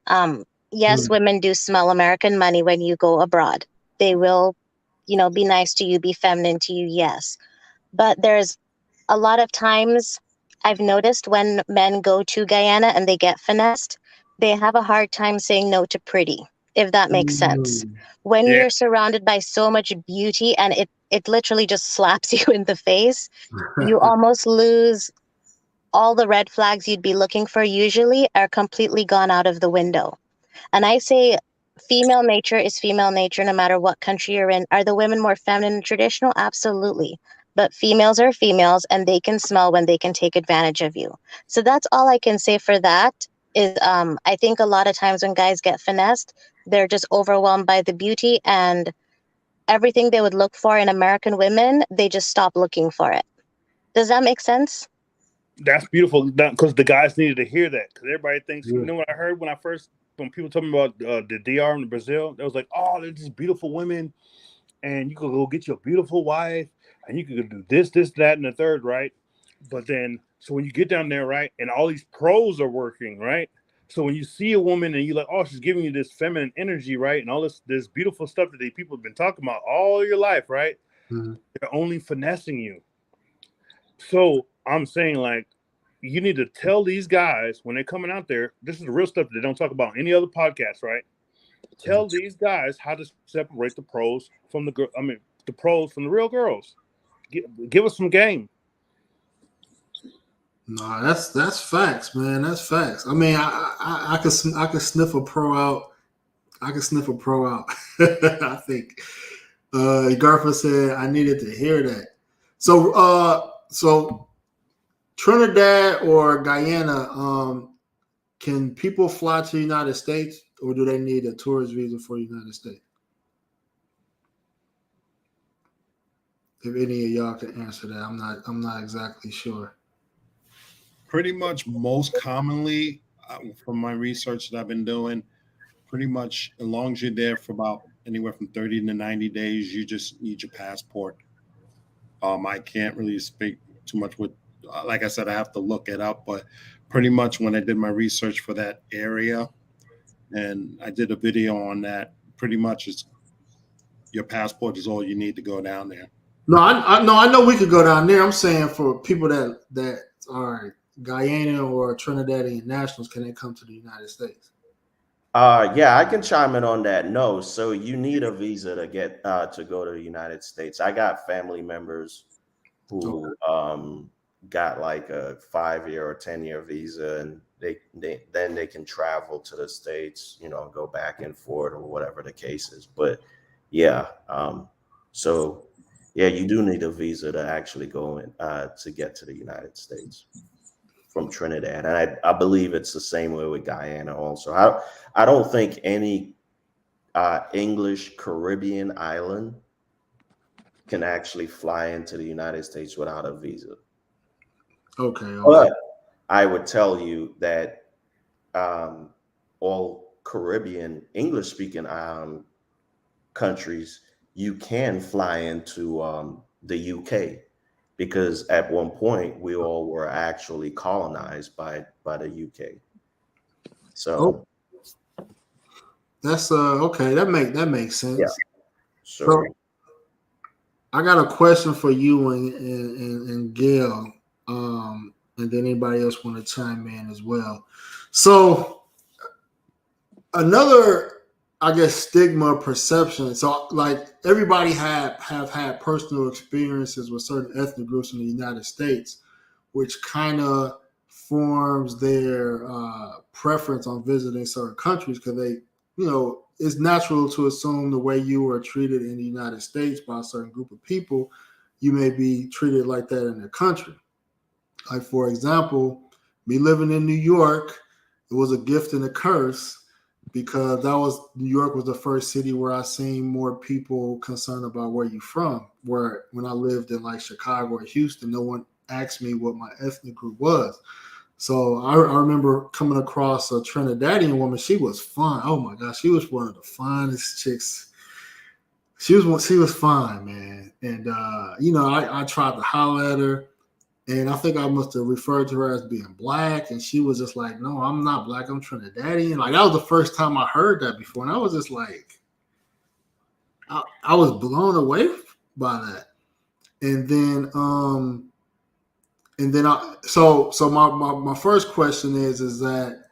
Yes, women do smell American money when you go abroad. They will, be nice to you, be feminine to you, yes. But there's a lot of times I've noticed when men go to Guyana and they get finessed, they have a hard time saying no to pretty, if that makes sense. When Yeah. you're surrounded by so much beauty and it literally just slaps you in the face, you almost lose all the red flags you'd be looking for usually are completely gone out of the window. And I say female nature is female nature no matter what country you're in. Are the women more feminine and traditional? Absolutely. But females are females and they can smell when they can take advantage of you. So that's all I can say for that is I think a lot of times when guys get finessed, they're just overwhelmed by the beauty and everything they would look for in American women, they just stop looking for it. Does that make sense? That's beautiful because the guys needed to hear that because everybody thinks, you know what I heard when people told me about the DR in Brazil, they was like, oh, they're just beautiful women and you could go get you a beautiful wife and you could do this, that, and the third, right? But then, so when you get down there, right, and all these pros are working, right? So when you see a woman and you're like, oh, she's giving you this feminine energy, right? And all this beautiful stuff that these people have been talking about all your life, right? They're only finessing you. So I'm saying, like, you need to tell these guys when they're coming out there, this is the real stuff that they don't talk about on any other podcast, right? Tell these guys how to separate the pros from the pros from the real girls. Give us some game. No, that's facts, man. That's facts. I mean, I could sniff a pro out. I could sniff a pro out. I think Garfa said I needed to hear that. So Trinidad or Guyana, can people fly to the United States, or do they need a tourist visa for the United States? If any of y'all can answer that, I'm not exactly sure. Pretty much most commonly, from my research that I've been doing, pretty much as long as you're there for about anywhere from 30 to 90 days, you just need your passport. I can't really speak too much with like I said, I have to look it up. But pretty much when I did my research for that area, and I did a video on that, pretty much it's your passport is all you need to go down there. No, I know we could go down there. I'm saying for people that are Guyana or Trinidadian nationals, can they come to the United States? Yeah, I can chime in on that. No, so you need a visa to get to go to the United States. I got family members who got like a 5-year or 10-year visa, and they can travel to the States, you know, go back and forth or whatever the case is. But yeah, so yeah, you do need a visa to actually go in to get to the United States from Trinidad, and I believe it's the same way with Guyana also. I don't think any English Caribbean island can actually fly into the United States without a visa. Okay. But I would tell you that all Caribbean English speaking countries, you can fly into the UK, because at one point we all were actually colonized by the UK. So that's okay. That makes sense. yeah. So I got a question for you and Gale, and then anybody else want to chime in as well. So another, I guess, stigma perception. So like everybody have had personal experiences with certain ethnic groups in the United States, which kind of forms their preference on visiting certain countries, because they, you know, it's natural to assume the way you were treated in the United States by a certain group of people, you may be treated like that in their country. Like, for example, me living in New York, it was a gift and a curse, because New York was the first city where I seen more people concerned about where you from. Where when I lived in like Chicago or Houston, no one asked me what my ethnic group was. So I remember coming across a Trinidadian woman. She was fun. Oh my gosh, she was one of the finest chicks. She was fine, man. And you know, I tried to holler at her, and I think I must have referred to her as being black, and she was just like, "No, I'm not black. I'm Trinidadian." Like, that was the first time I heard that before, and I was just like, I was blown away by that. And then so my first question is that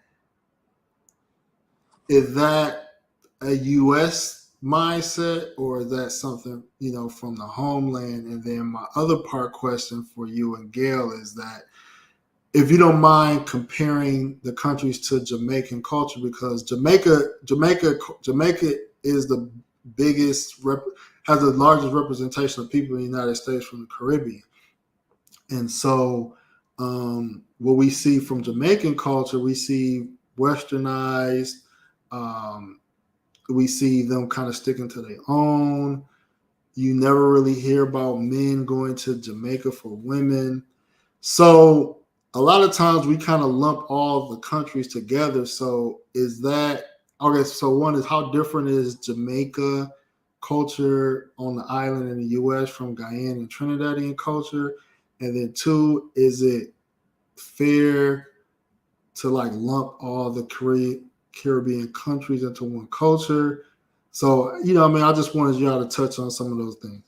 a U.S. mindset, or is that something, you know, from the homeland? And then my other part question for you and Gale is that, if you don't mind comparing the countries to Jamaican culture, because Jamaica is the biggest has the largest representation of people in the United States from the Caribbean. And so what we see from Jamaican culture, we see westernized, we see them kind of sticking to their own. You never really hear about men going to Jamaica for women. So a lot of times we kind of lump all the countries together. So is that, okay, so one is, how different is Jamaica culture on the island in the U.S. from Guyana and Trinidadian culture? And then two, is it fair to like lump all the Caribbean countries into one culture? So, you know, I mean, I just wanted y'all to touch on some of those things.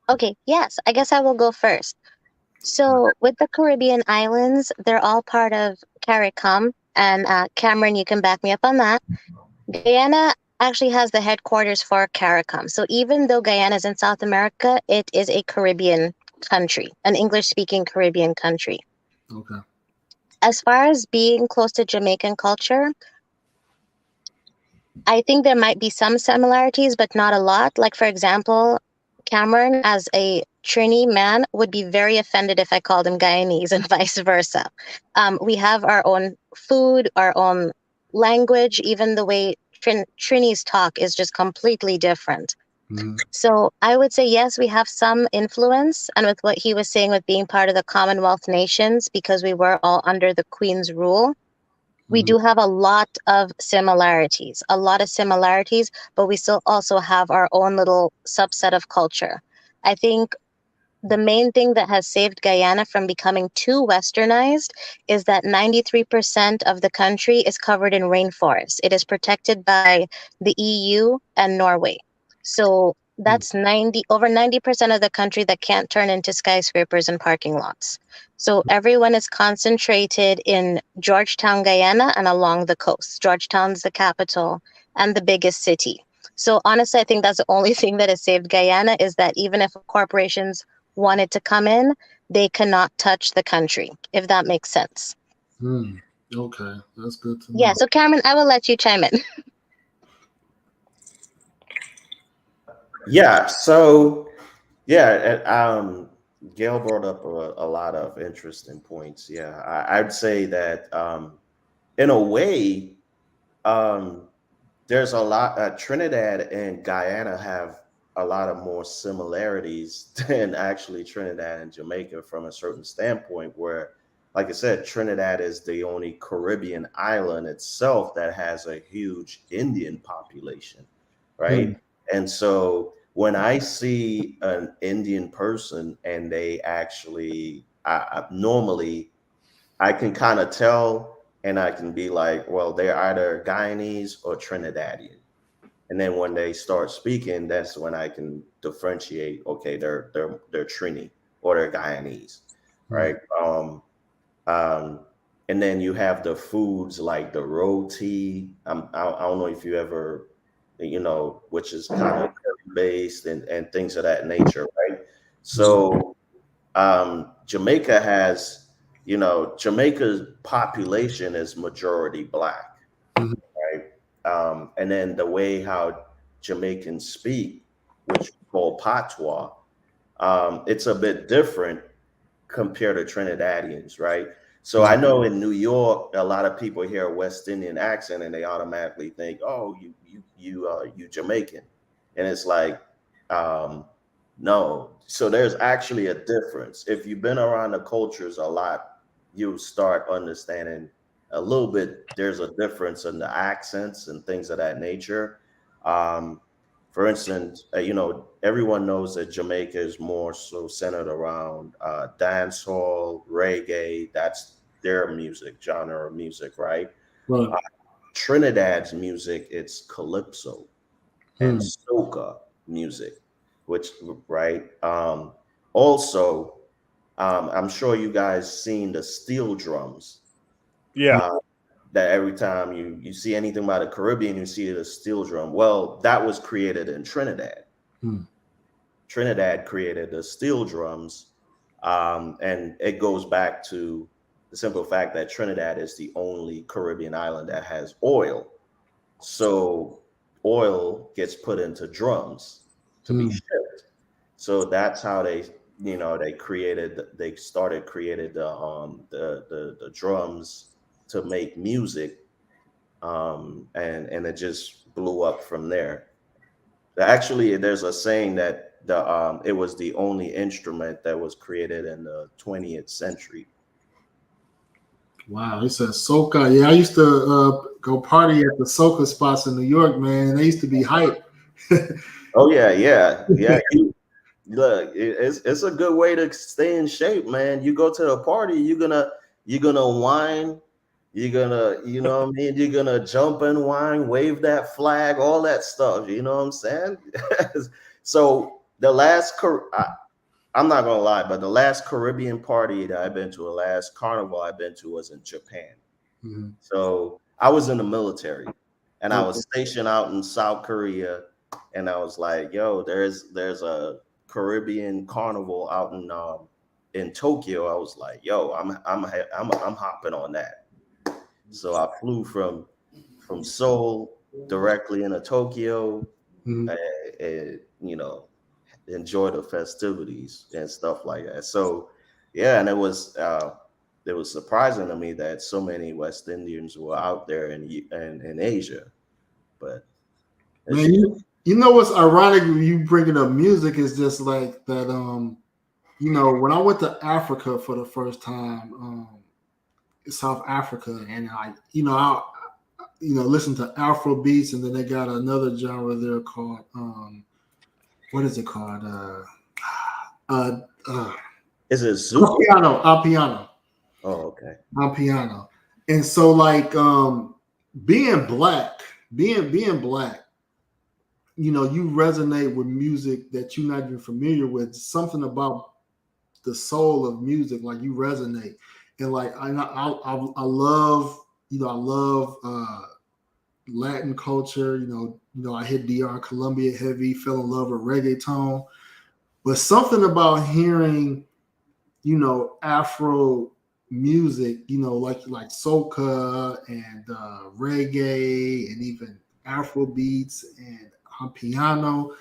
Okay, yes, I guess I will go first. So with the Caribbean islands, they're all part of CARICOM, and Cameron, you can back me up on that. Guyana actually has the headquarters for CARICOM. So even though Guyana is in South America, it is a Caribbean country, an English-speaking Caribbean country. Okay. As far as being close to Jamaican culture, I think there might be some similarities, but not a lot. Like, for example, Cameron, as a Trini man, would be very offended if I called him Guyanese, and vice versa. We have our own food, our own language. Even the way Trinis talk is just completely different. Mm-hmm. So I would say, yes, we have some influence. And with what he was saying with being part of the Commonwealth nations, because we were all under the Queen's rule, we do have a lot of similarities, but we still also have our own little subset of culture. I think the main thing that has saved Guyana from becoming too westernized is that 93% of the country is covered in rainforest. It is protected by the EU and Norway. So that's 90% of the country that can't turn into skyscrapers and parking lots. So everyone is concentrated in Georgetown, Guyana, and along the coast. Georgetown's the capital and the biggest city. So honestly, I think that's the only thing that has saved Guyana, is that even if corporations wanted to come in, they cannot touch the country, if that makes sense. Okay, that's good to know. Yeah, so Cameron, I will let you chime in. Yeah. So Gail brought up a lot of interesting points. Yeah, I'd say that in a way, there's a lot. Trinidad and Guyana have a lot of more similarities than actually Trinidad and Jamaica from a certain standpoint. Where, like I said, Trinidad is the only Caribbean island itself that has a huge Indian population, right? And so when I see an Indian person and they actually, normally I can kind of tell, and I can be like, well, they're either Guyanese or Trinidadian. And then when they start speaking, that's when I can differentiate. Okay, they're Trini or they're Guyanese, right? And then you have the foods like the roti. I don't know if you ever, which is kind of based and things of that nature, right? So Jamaica has, Jamaica's population is majority Black, right? And then the way how Jamaicans speak, which we call patois, it's a bit different compared to Trinidadians, right? So I know in New York, a lot of people hear a West Indian accent and they automatically think, "Oh, you Jamaican," and it's like, no. So there's actually a difference. If you've been around the cultures a lot, you start understanding a little bit. There's a difference in the accents and things of that nature. For instance, everyone knows that Jamaica is more so centered around dancehall, reggae. That's their music genre of music, right? Trinidad's music, it's calypso and soca music, which, right? Also, I'm sure you guys seen the steel drums. Yeah. That every time you see anything about the Caribbean, you see the steel drum. Well, that was created in Trinidad. Trinidad created the steel drums, and it goes back to the simple fact that Trinidad is the only Caribbean island that has oil. So oil gets put into drums to be shipped. So that's how they started created the drums to make music, and it just blew up from there. Actually, there's a saying that it was the only instrument that was created in the 20th century. Wow, it says soca. Yeah, I used to go party at the soca spots in New York, man. They used to be hype. Oh yeah. Look, it's a good way to stay in shape, man. You go to a party, you're gonna whine, you're gonna, what I mean, you're gonna jump and whine, wave that flag, all that stuff. You know what I'm saying? So I'm not gonna lie, but the last Caribbean party that I've been to, the last carnival I've been to, was in Japan. So I was in the military, and I was stationed out in South Korea, and I was like, "Yo, there's a Caribbean carnival out in Tokyo." I was like, "Yo, I'm hopping on that." So I flew from Seoul directly into Tokyo, enjoy the festivities and stuff like that. So yeah, and it was surprising to me that so many West Indians were out there in Asia. But man, you know what's ironic when you bringing up music is just like that. When I went to Africa for the first time, South Africa, and I listen to Afro beats, and then they got another genre there called what is it called? Uh, uh, Is it Zuko? Piano. Oh, okay. On piano. And so like being black, being black, you know, you resonate with music that you're not even familiar with. Something about the soul of music, like you resonate. And like I love, you know, I love Latin culture. You know, I hit DR Colombia heavy, fell in love with reggaeton. But something about hearing, you know, Afro music, you know, like soca and reggae and even Afro beats and piano,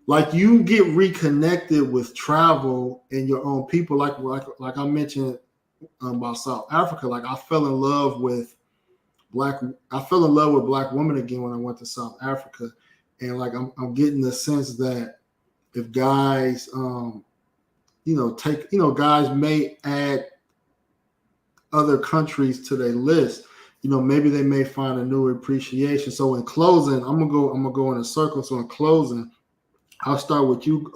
like you get reconnected with travel and your own people. Like I mentioned about South Africa. Like I fell in love with black. I fell in love with black women again when I went to South Africa, and like I'm getting the sense that if guys, you know, guys may add other countries to their list, you know, maybe they may find a new appreciation. So in closing, I'm gonna go in a circle. So in closing, I'll start with you,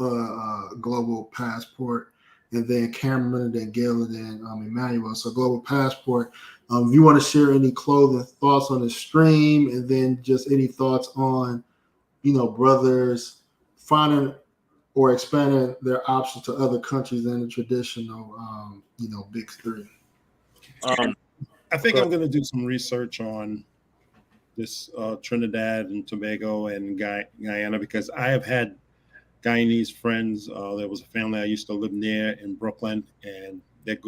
Global Passport, and then Cameron, and then Gale, and then Emmanuel. So Global Passport, if you want to share any closing thoughts on the stream, and then just any thoughts on, you know, brothers finding or expanding their options to other countries than the traditional, you know, big three. I think I'm going to do some research on this Trinidad and Tobago and Guyana, because I have had Guyanese friends. There was a family I used to live near in Brooklyn, and their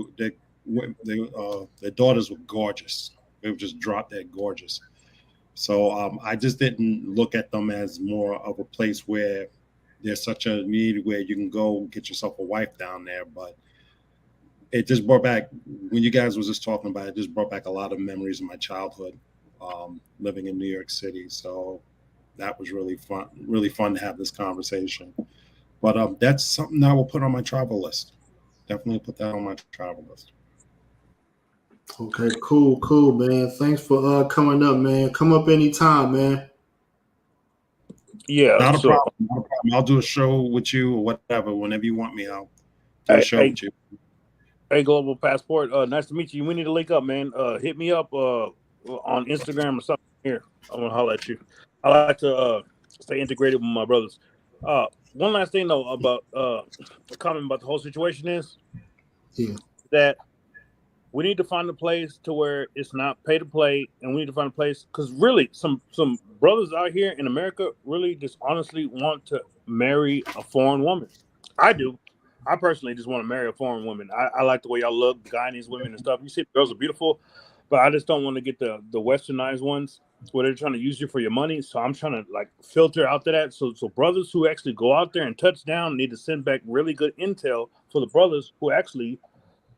daughters were gorgeous. They were just drop dead gorgeous. So I just didn't look at them as more of a place where there's such a need where you can go get yourself a wife down there. But it just brought back, when you guys was just talking about it, just brought back a lot of memories of my childhood, living in New York City. So that was really fun to have this conversation. But that's something I will put on my travel list. Definitely put that on my travel list. Okay, cool, man. Thanks for coming up, man. Come up anytime, man. Yeah, Not a so problem. I'll do a show with you or whatever. Whenever you want me, I'll do a show with you. Hey, Global Passport. Nice to meet you. We need to link up, man. Hit me up on Instagram or something here. I'm gonna holler at you. I like to stay integrated with my brothers. One last thing though about a comment about the whole situation is that we need to find a place to where it's not pay to play, and we need to find a place because really some brothers out here in America really just honestly want to marry a foreign woman. I do. I personally just want to marry a foreign woman. I like the way y'all look, Guyanese women and stuff. You see, girls are beautiful, but I just don't want to get the westernized ones where they're trying to use you for your money. So I'm trying to like filter out to that. So brothers who actually go out there and touch down need to send back really good intel for the brothers who actually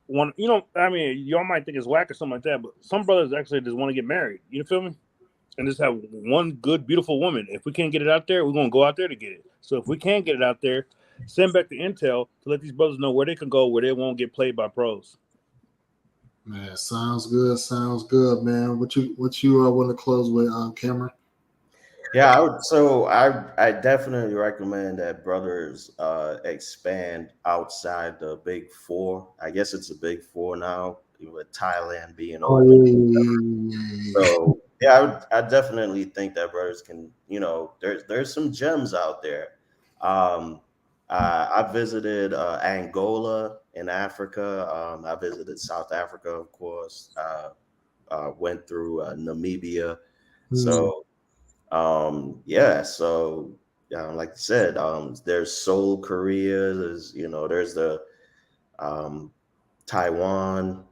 want. You know, I mean, y'all might think it's whack or something like that, but some brothers actually just want to get married. You feel me? And just have one good, beautiful woman. If we can't get it out there, we're gonna go out there to get it. So if we can't get it out there, send back the intel to let these brothers know where they can go, where they won't get played by pros. Man, sounds good, man. What you want to close with, Cameron? Yeah, I definitely recommend that brothers expand outside the big four. I guess it's a big four now, with Thailand being open. So yeah, I definitely think that brothers can, you know, there's some gems out there. I visited Angola in Africa. I visited South Africa, of course. Went through Namibia. So yeah, so like I said, there's Seoul, Korea. There's, you know, there's the Taiwan.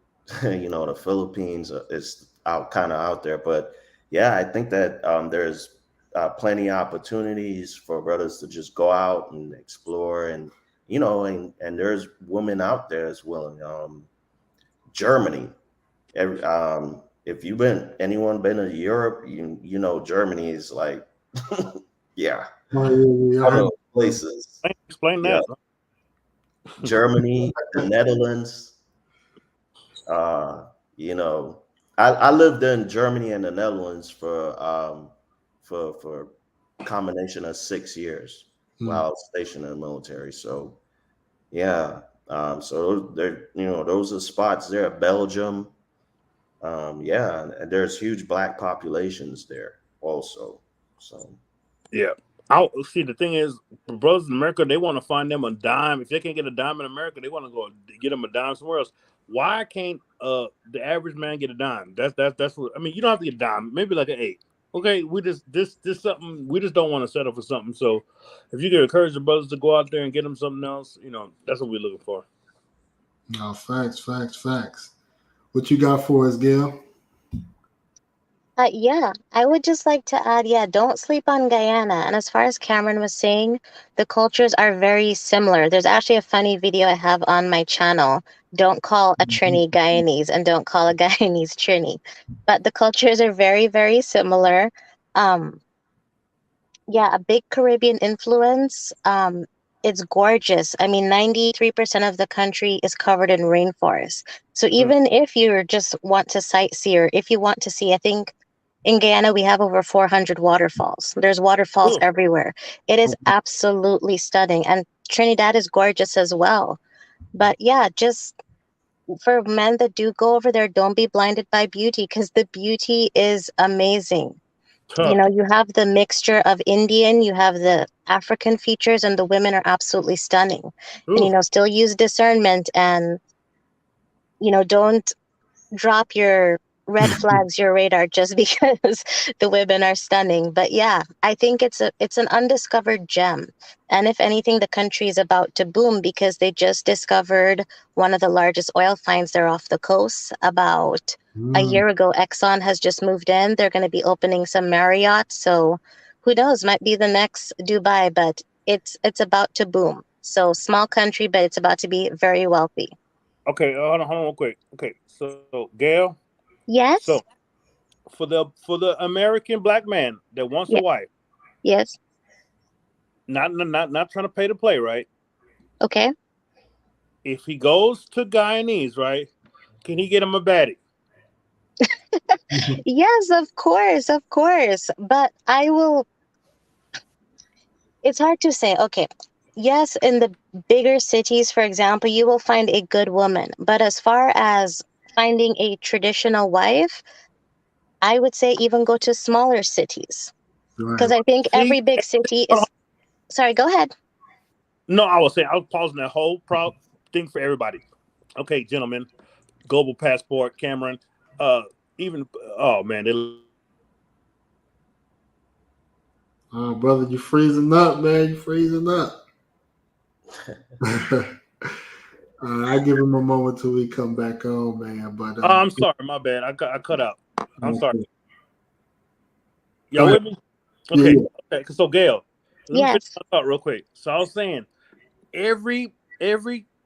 You know, the Philippines is kind of out there, but yeah, I think that there's plenty of opportunities for brothers to just go out and explore, and you know, and there's women out there as well. Germany, if anyone been to Europe, you know Germany is like, yeah, other places. Explain that. Germany, the Netherlands. You know, I lived in Germany and the Netherlands for a combination of 6 years while stationed in the military. So Yeah. So there, those are spots there. Belgium. Yeah, and there's huge black populations there also. So Yeah. I see. The thing is, brothers in America, they want to find them a dime. If they can't get a dime in America, they want to go get them a dime somewhere else. Why can't the average man get a dime? That's what I mean. You don't have to get a dime. Maybe like an 8. Okay, we just this something. We just don't want to settle for something. So, if you can encourage the brothers to go out there and get them something else, that's what we're looking for. No, facts, facts, facts. What you got for us, Gail? Yeah, I would just like to add, yeah, don't sleep on Guyana. And as far as Cameron was saying, the cultures are very similar. There's actually a funny video I have on my channel. Don't call a Trini Guyanese and don't call a Guyanese Trini. But the cultures are very, very similar. Um, yeah, a big Caribbean influence. It's gorgeous. I mean, 93% of the country is covered in rainforest. So Mm. even if you just want to sightsee or if you want to see, I think in Guyana, we have over 400 waterfalls. There's waterfalls Ugh. everywhere. It is absolutely stunning. And Trinidad is gorgeous as well. But yeah, just for men that do go over there, don't be blinded by beauty because the beauty is amazing. Tough. You have the mixture of Indian, you have the African features, and the women are absolutely stunning. And, Ooh. still use discernment and, don't drop your red flags, your radar just because the women are stunning. But yeah, I think it's an undiscovered gem. And if anything, the country is about to boom because they just discovered one of the largest oil finds there off the coast. About a year ago, Exxon has just moved in. They're going to be opening some Marriott. So who knows, might be the next Dubai, but it's about to boom. So small country, but it's about to be very wealthy. Okay, hold on real quick. Okay, so Gail, so Yes. for the American black man that wants a Yeah. wife, Yes. not trying to pay to play, right? Okay. If he goes to Guyanese, right, can he get him a baddie? Yes, of course, of course. But it's hard to say. Okay. Yes, in the bigger cities, for example, you will find a good woman. But as far as finding a traditional wife, I would say even go to smaller cities. Because Right. I think See, every big city hold on. is. Sorry, go ahead. No, I was saying I was pausing that whole thing for everybody. Okay, gentlemen, global passport, Cameron, uh, even oh man, they Oh, brother, you freezing up, man. You freezing up. I give him a moment till we come back on, man. But Oh, I'm sorry, my bad. I cut out. I'm sorry. go Y'all ahead. with me? Yeah, Okay. yeah. Okay. So Gail, let me finish Yes. my thought real quick. So I was saying every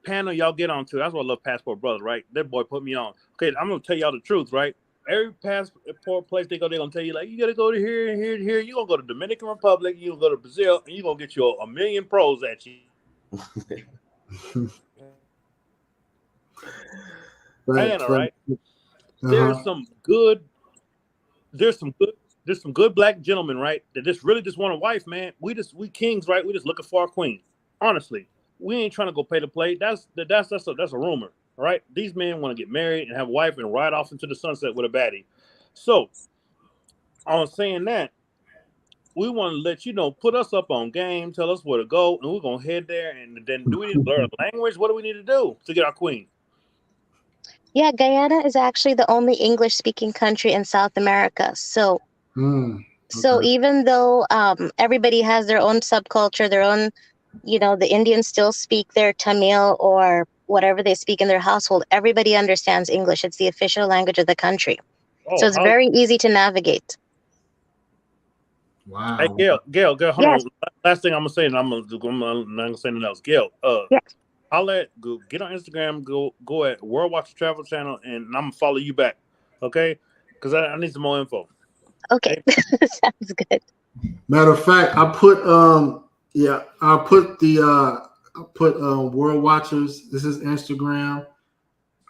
panel y'all get onto, that's why I love Passport Brothers, right? That boy put me on. Okay, I'm gonna tell y'all the truth, right? Every passport place they go, they're gonna tell you like you gotta go to here and here and here. You're gonna go to Dominican Republic, you're gonna go to Brazil, and you're gonna get you a million pros at you. Facts, Diana, facts. right? Uh-huh. There's some good there's some good black gentlemen, right? That just really just want a wife, man. We kings, right? We just looking for our queen. Honestly, we ain't trying to go pay to play. That's a rumor, right? These men want to get married and have a wife and ride off into the sunset with a baddie. So, on saying that, we want to let you know, put us up on game, tell us where to go, and we're gonna head there. And then, do we need to learn a language? What do we need to do to get our queen? Yeah, Guyana is actually the only English speaking country in South America. So Okay. even though everybody has their own subculture, their own, the Indians still speak their Tamil or whatever they speak in their household, everybody understands English. It's the official language of the country. So Oh, it's how very easy to navigate. Hey, Wow. Gail, hold Yes, on. Last thing I'm gonna say, and I'm not gonna say anything else. Gail, yes. I'll go get on Instagram, go at World Watch Travel Channel, and I'm gonna follow you back, okay? Because I need some more info. Okay. Hey, Sounds good. Matter of fact, I put World Watchers. This is Instagram.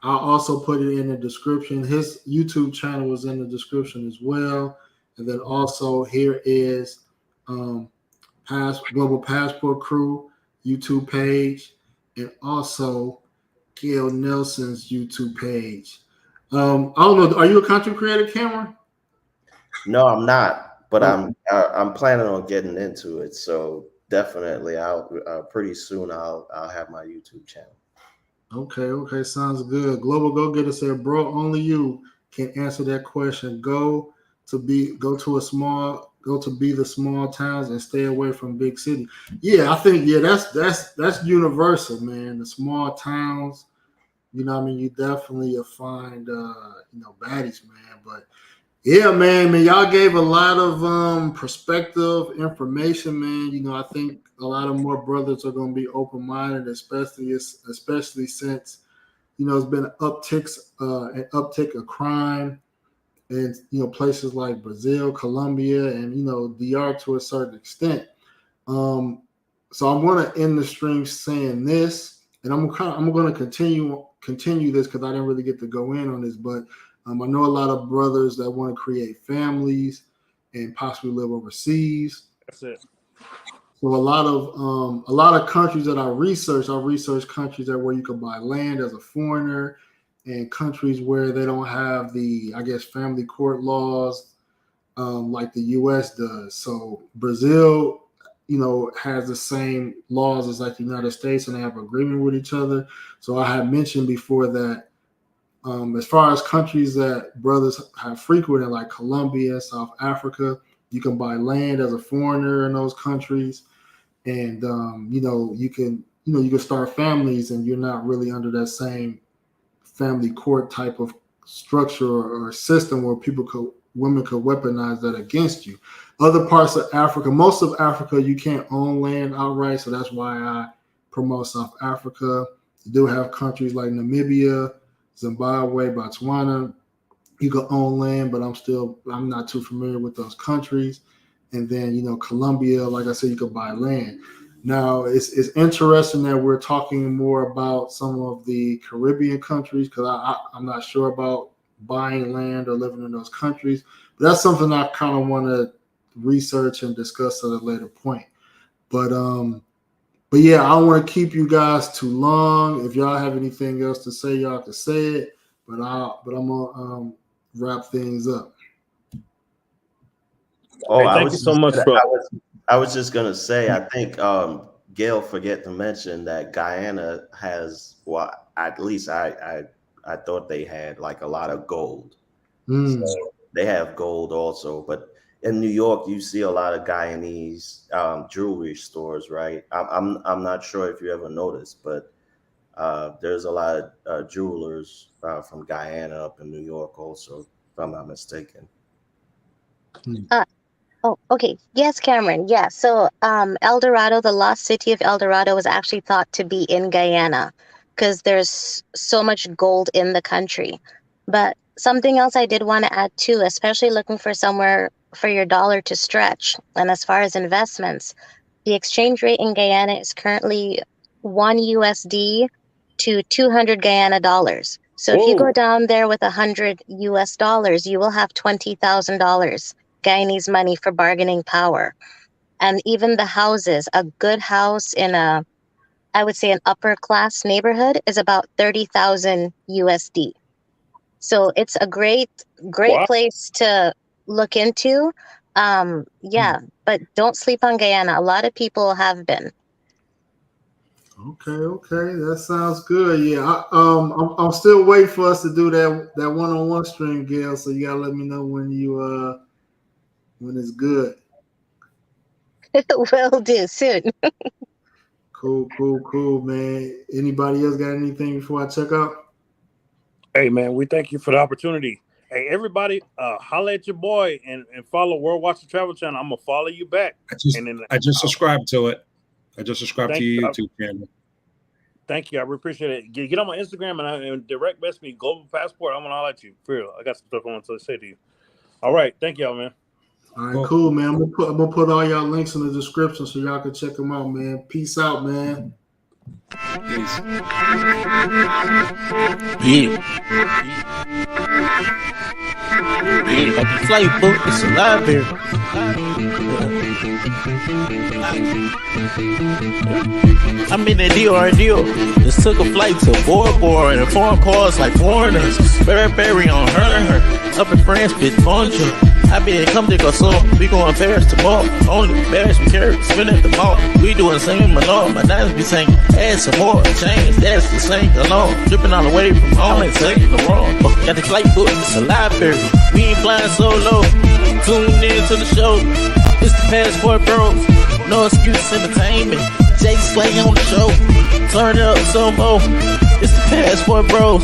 I'll also put it in the description. His YouTube channel is in the description as well. And then also here is Global Passport Crew YouTube page. and also Gale Nelson's YouTube page. I don't know. Are you a content creator, Cameron? No, I'm not, but I'm planning on getting into it. So definitely, I'll pretty soon I'll have my YouTube channel. Okay, sounds good. Global Go Getter said, "Bro, only you can answer that question. Go to be the small towns and stay away from big cities." Yeah, I think that's universal, man. The small towns, you know, what I mean, you definitely find baddies, man. But yeah, man, y'all gave a lot of perspective, information, man. You know, I think a lot of more brothers are going to be open-minded, especially since, you know, it's been an uptick of crime in, you know, places like Brazil, Colombia, and, you know, DR to a certain extent. So I'm going to end the stream saying this, and I'm going to continue this because I didn't really get to go in on this, but I know a lot of brothers that want to create families and possibly live overseas. That's it. So a lot of countries that I research countries that where you can buy land as a foreigner, and countries where they don't have the, I guess, family court laws like the U.S. does. So Brazil, you know, has the same laws as like the United States, and they have agreement with each other. So I had mentioned before that as far as countries that brothers have frequented, like Colombia, South Africa, you can buy land as a foreigner in those countries, and you can start families, and you're not really under that same family court type of structure or system where women could weaponize that against you. Other parts of Africa, most of Africa, you can't own land outright, so that's why I promote South Africa. You do have countries like Namibia, Zimbabwe, Botswana. You can own land, but I'm not too familiar with those countries. And then, you know, Colombia, like I said, you can buy land. Now, it's interesting that we're talking more about some of the Caribbean countries, because I'm not sure about buying land or living in those countries. But that's something I kind of want to research and discuss at a later point. But yeah, I don't want to keep you guys too long. If y'all have anything else to say, y'all can say it. But I'm gonna wrap things up. Oh, Hey, thank you so much, bro. I was just gonna say, I think Gale forget to mention that Guyana has, well, at least I thought they had like a lot of gold. So they have gold also, but in New York, you see a lot of Guyanese jewelry stores, right? I'm not sure if you ever noticed, but there's a lot of jewelers from Guyana up in New York also, if I'm not mistaken. Oh, okay. Yes, Cameron. Yeah. So, El Dorado, the lost city of El Dorado, was actually thought to be in Guyana because there's so much gold in the country. But something else I did want to add too, especially looking for somewhere for your dollar to stretch. And as far as investments, the exchange rate in Guyana is currently $1 to 200 Guyana dollars. So if you go down there with $100, you will have $20,000 Guyanese money for bargaining power. And even the houses, a good house in I would say an upper class neighborhood is about 30,000 USD. So it's a great place to look into. Yeah, but don't sleep on Guyana. A lot of people have been. Okay, that sounds good. Yeah, I'm still waiting for us to do that one-on-one stream, Gale. So you gotta let me know when it's good. Will do soon. Cool, man. Anybody else got anything before I check out? Hey, man, we thank you for the opportunity. Hey, everybody, holla at your boy and follow World Watch the Travel Channel. I'm gonna follow you back. I just subscribed to it. I just subscribed to your YouTube channel. Thank you. I really appreciate it. Get on my Instagram and direct message me, Global Passport. I'm gonna holla at you. For real. I got some stuff I want to say to you. All right. Thank y'all, man. All right, cool, man. I'm gonna put all y'all links in the description so y'all can check them out, man. Peace out, man. Peace. Yeah. Yeah, got the flight book, it's a library. I'm in the deal. Just took a flight to Bora and foreign cars like foreigners. Berry on her. Up in France, bitch, bonjour. I been come to go so we going Paris tomorrow. Only Paris we carry, spin at the mall. We doing the same alone. My diamonds be saying, add some more change. That's the same alone. Dripping all the way from home and taking the wrong. Got the flight book, it's a library. We ain't flying solo. Tune in to the show. It's the Passport Bros. No excuse entertainment. Jay Slay on the show. Turn it up some more. It's the Passport Bros.